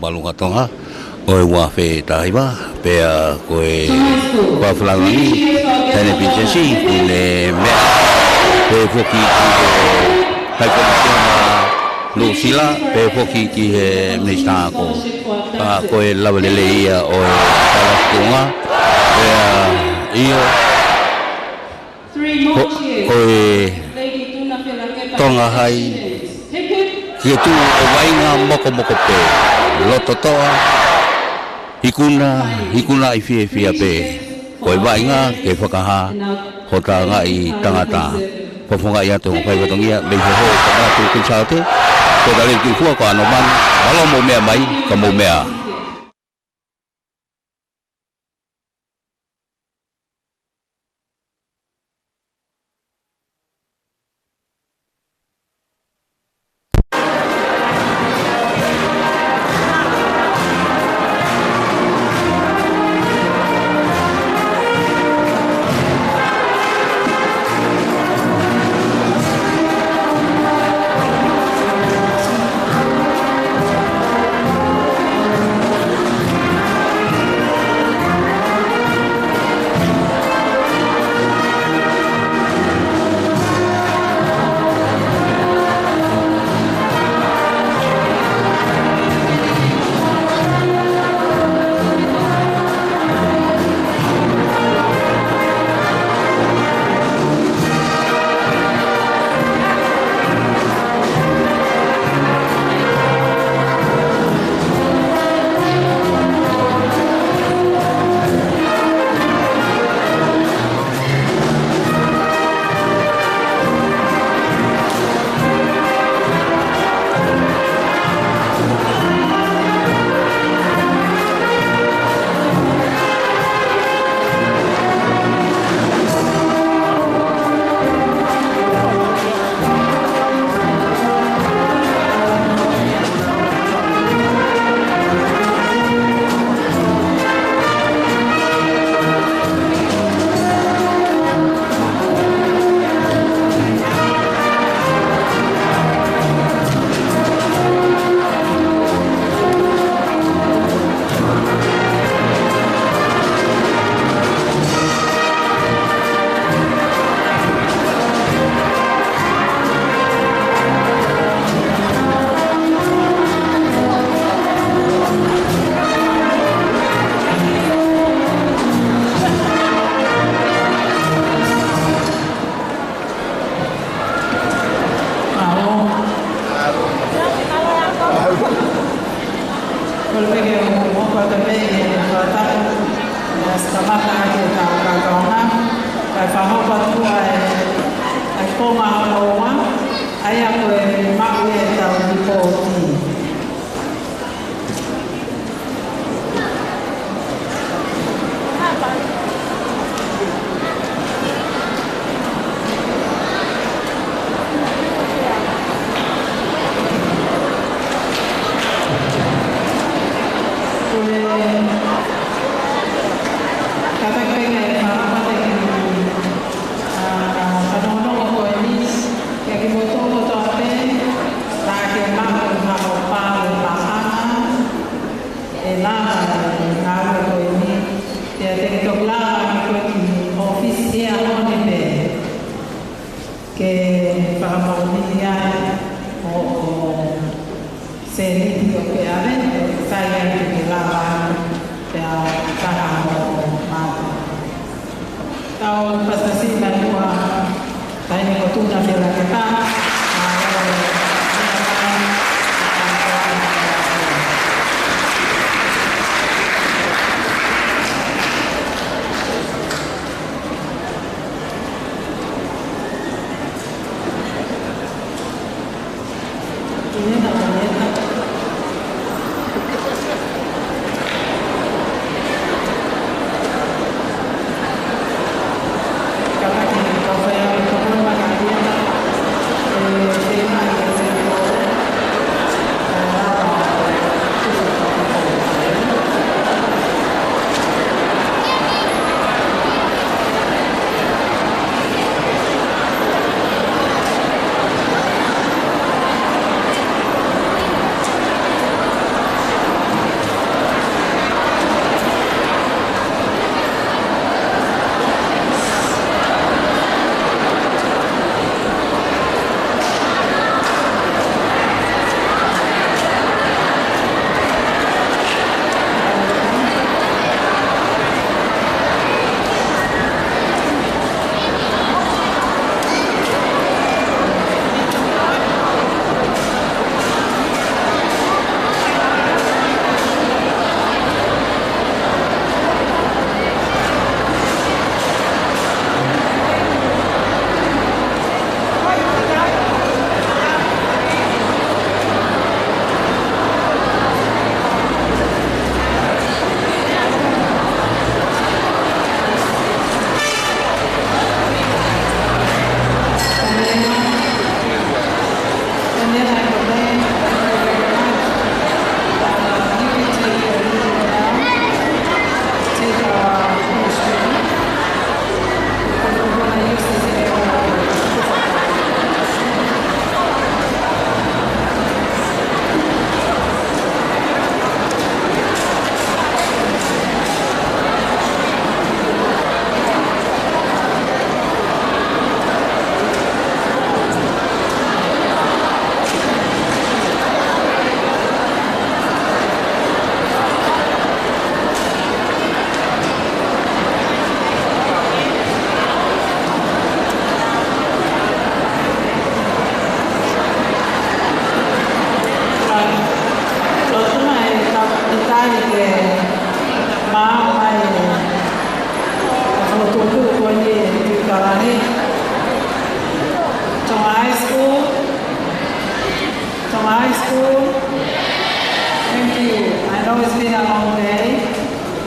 balunga tonga o wa fe taiba pe ko wa flangi tane pinchesi le me pe foki kai ko lu sila pe foki ki me sta ko la le ia o la tonga pe io ko tonga hai ki tu o vainga moko pe loto toa hikuna i fia pe ko vainga ke whakaha hota nga i tangata pofonga ia to kai watongia me ho ka tu kun saute ko dali ki fu ko anoman balo mo mea mai ka mo mea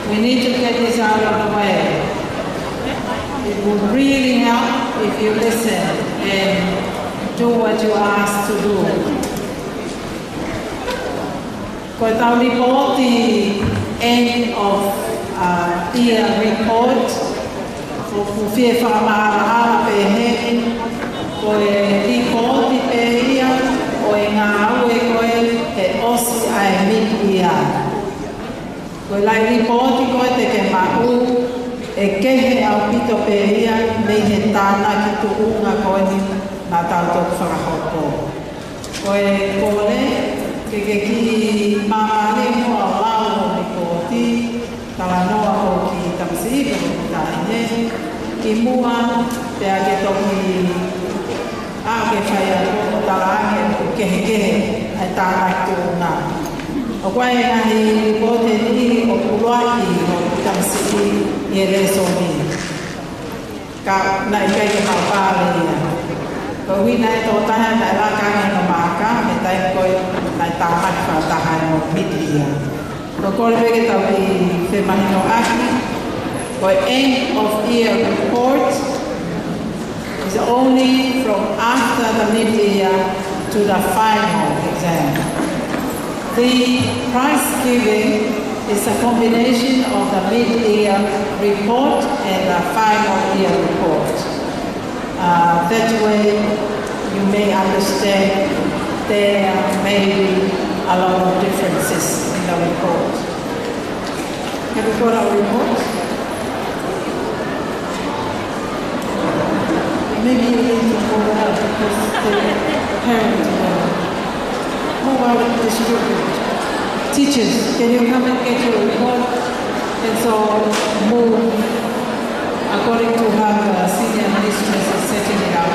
We need to get this out of the way. It would really help if you listen and do what you asked to do. Ko tau report the end of year report for fie whakamahara pe he ko e report i pe ia o e ngā aue koe e osi ai mid-year. Ko e lai report i koe te ke mau e kehe au pito pe ia mei he tāna ki tu unga koe ni nā tātou whakahoko. Ko e kore ke ki mamare mo a lao ni ko ti tala noa o ki tamsi ko taine ki mua te ake toki a ke whaia ko tala ake kehe ai tāna ki una. O koe ngahi ko te ni o kuruaki o ki tamsi i e reso ni. Ka nai kai ke mawhare ia. Ko wina e tō taha nai lakanga no maka me tai koe nai tāmaki whataha no midi ia. Ko kore peke tau i te mahi no aki, ko end of year report is only from after the mid-year to the final exam. The prize giving is a combination of the mid-year report and the final year report. That way you may understand there may be a lot of differences in the report. Have you got our report? Maybe you need to go out because the parents move out of the district. Teachers, can you come and get your report? And so move according to how the senior mistress is setting it up.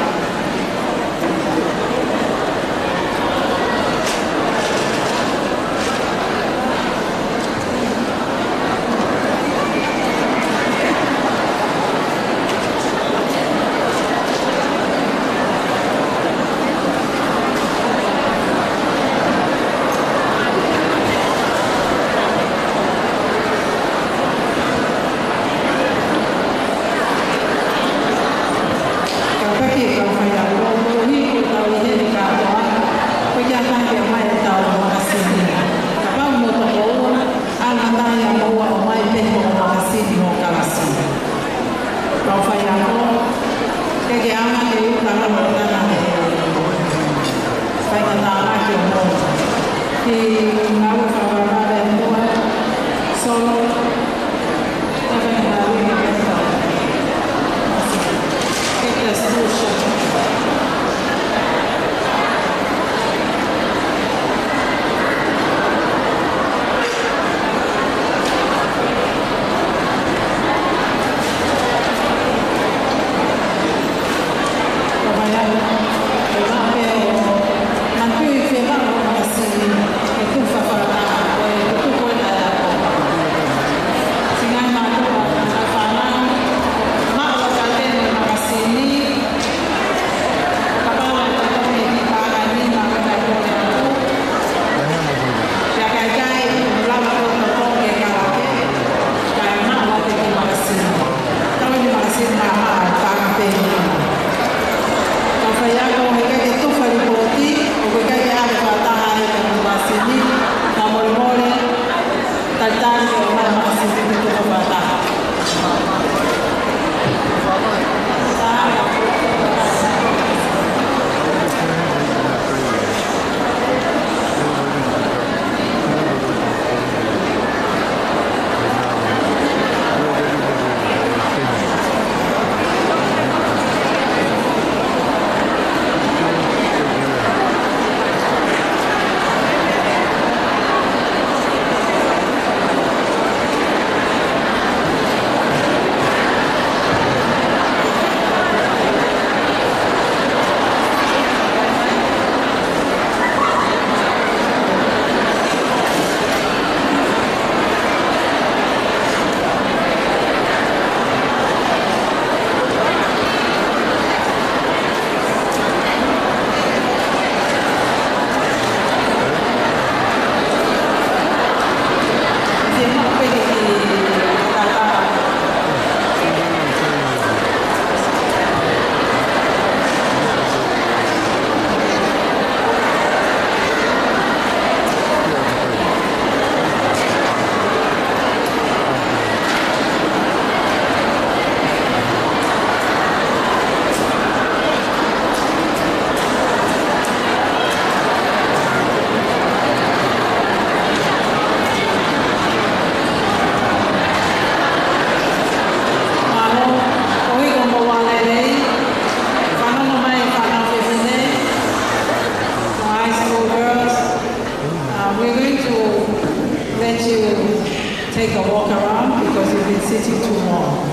around because you've been sitting too long.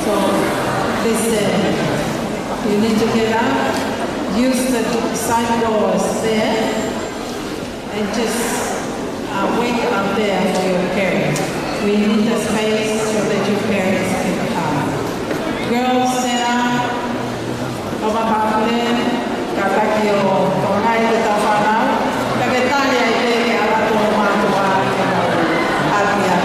So listen, you need to get up, use the side doors there, and just wait up there for your parents. We need the space so that your parents can come. Girls, stand up. Oma Bakule, Katakio, Tonai, Tafana, Kaketania, Alato, Mantua, Abia.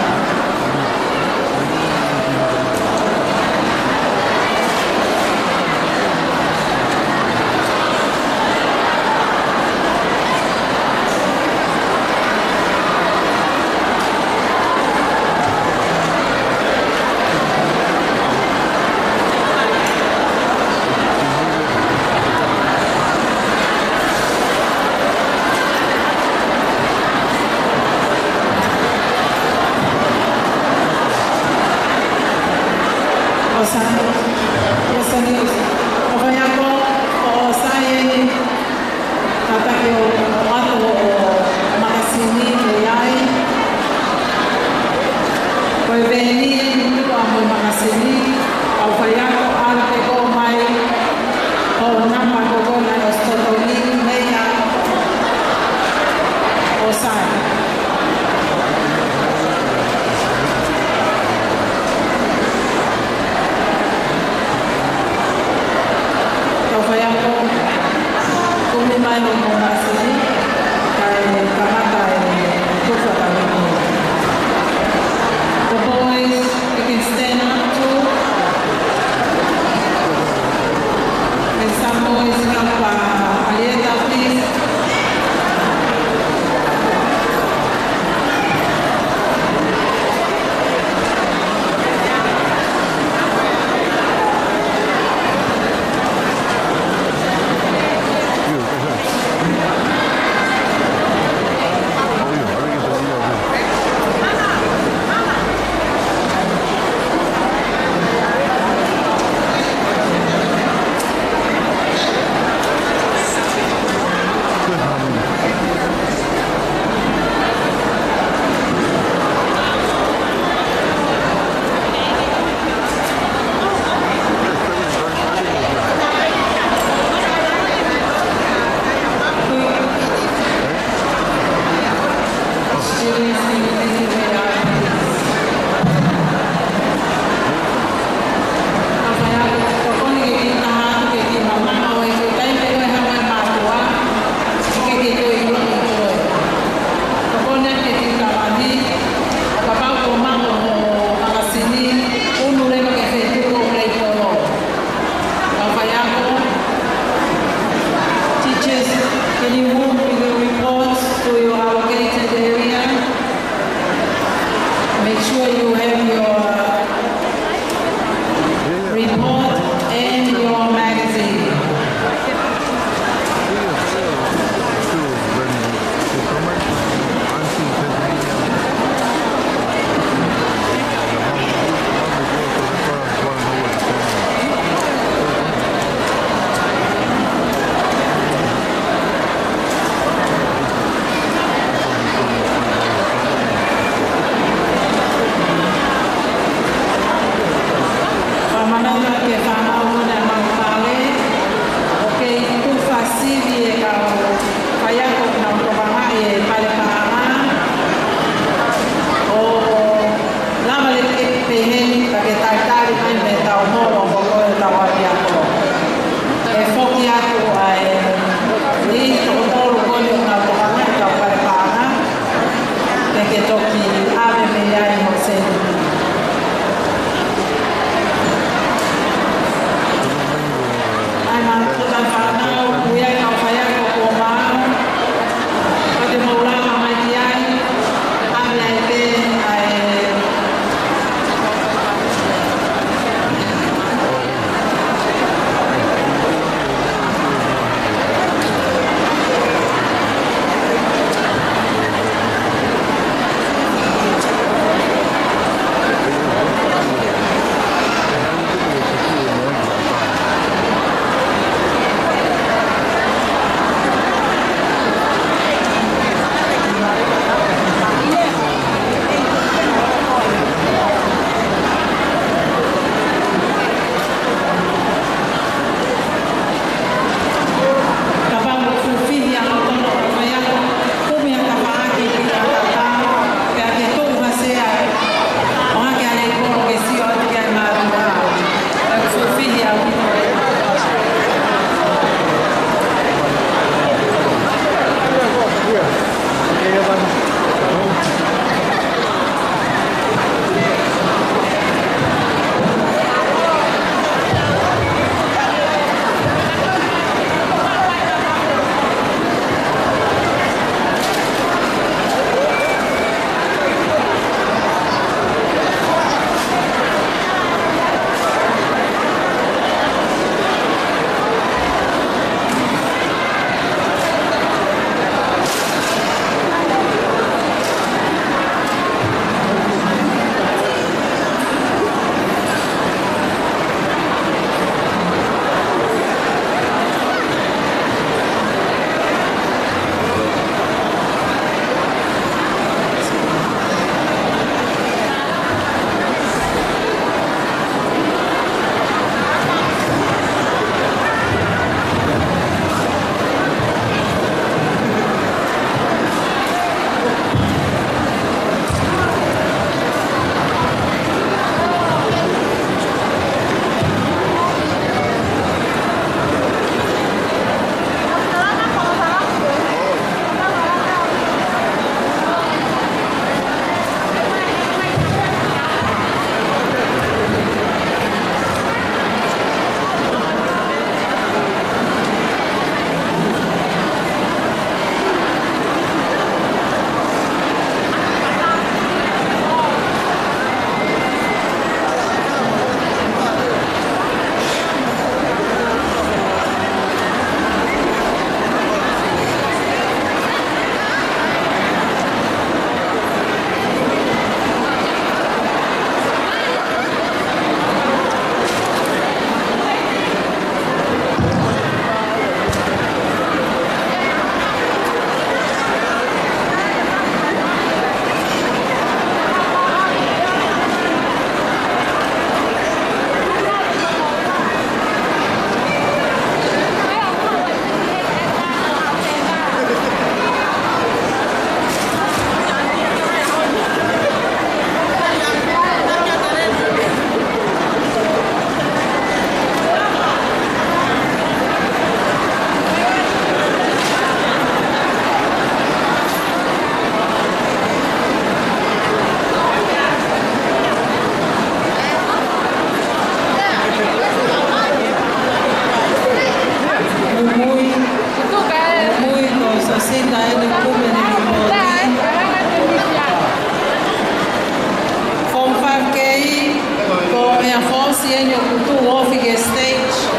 Sienio Kutu Office stage.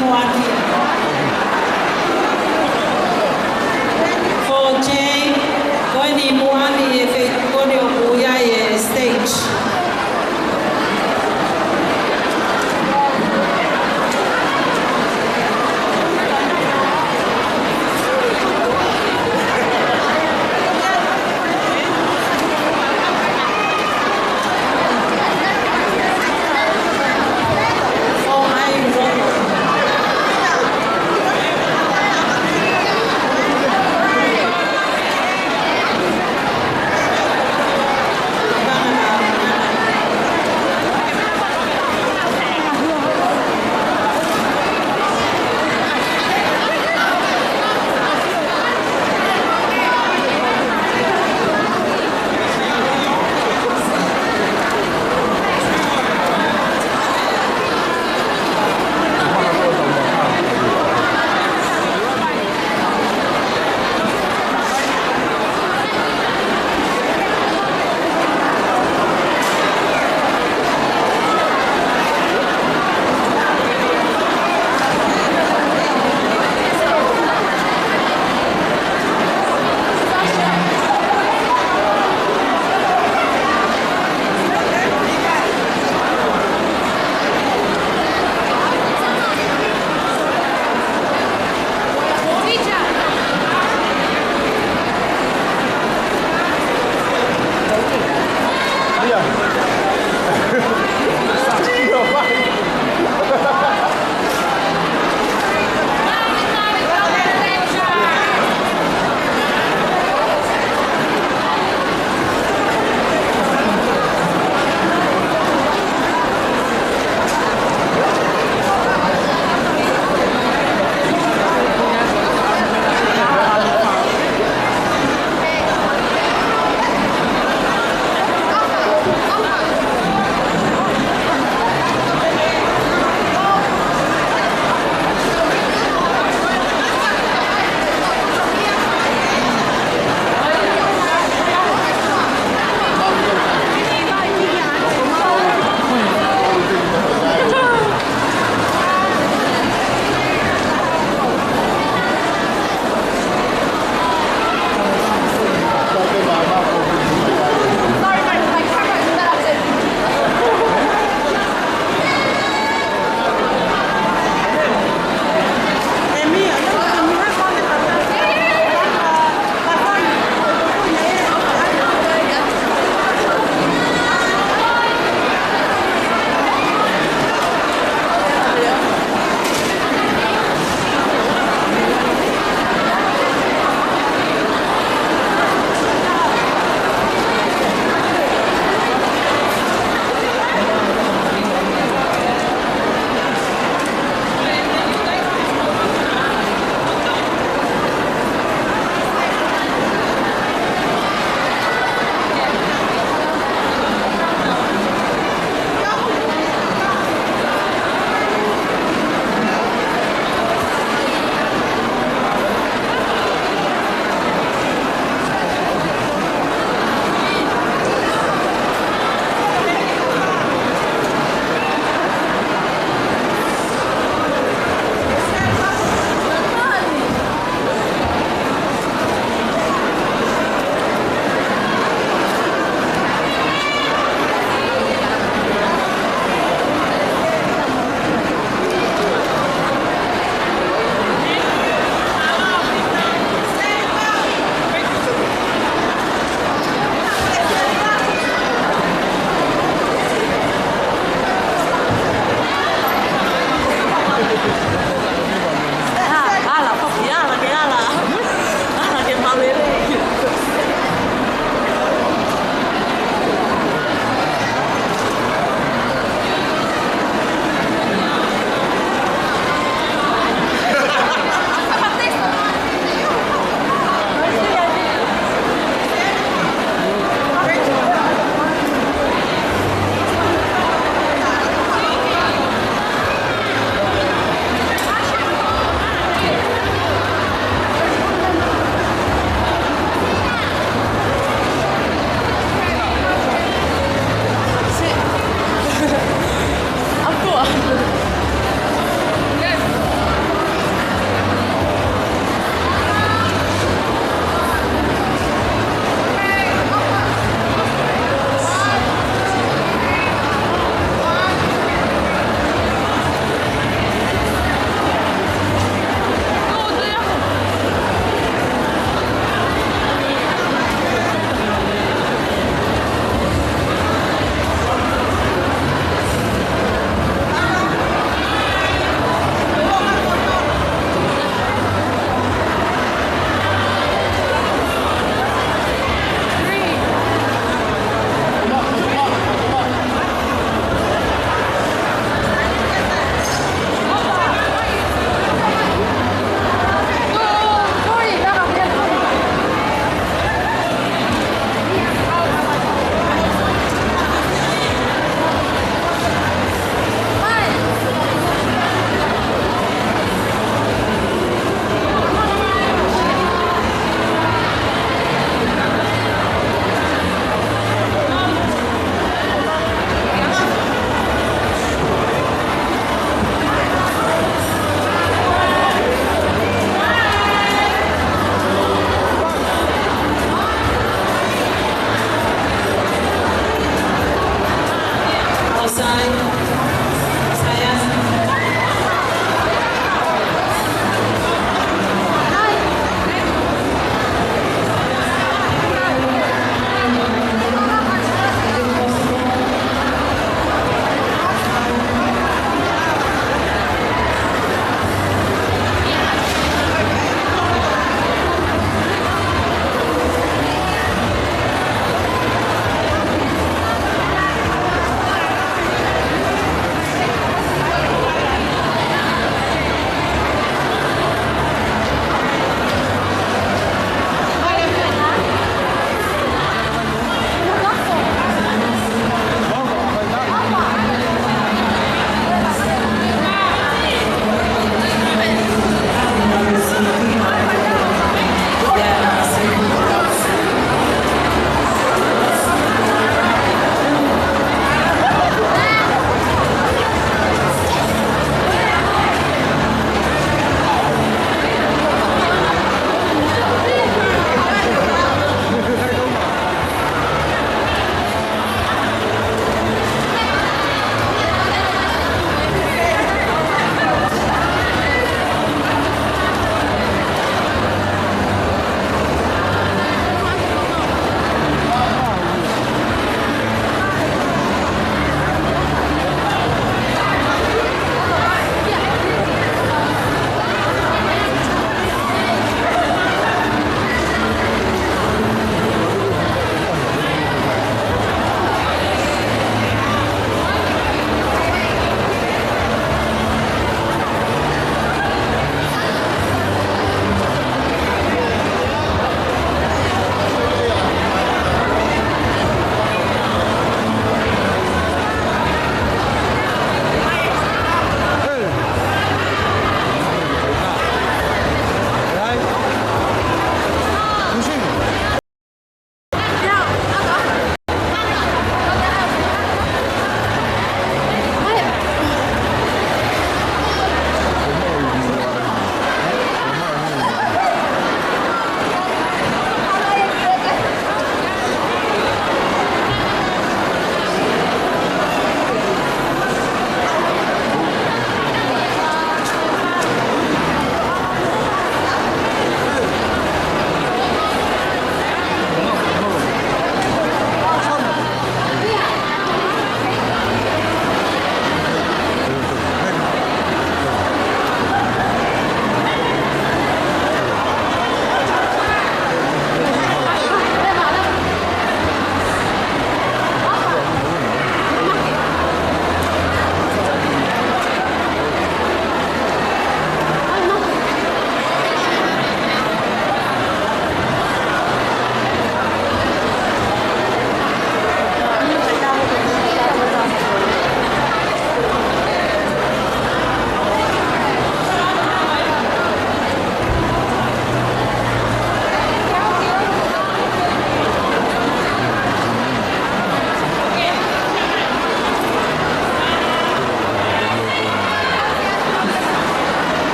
Muati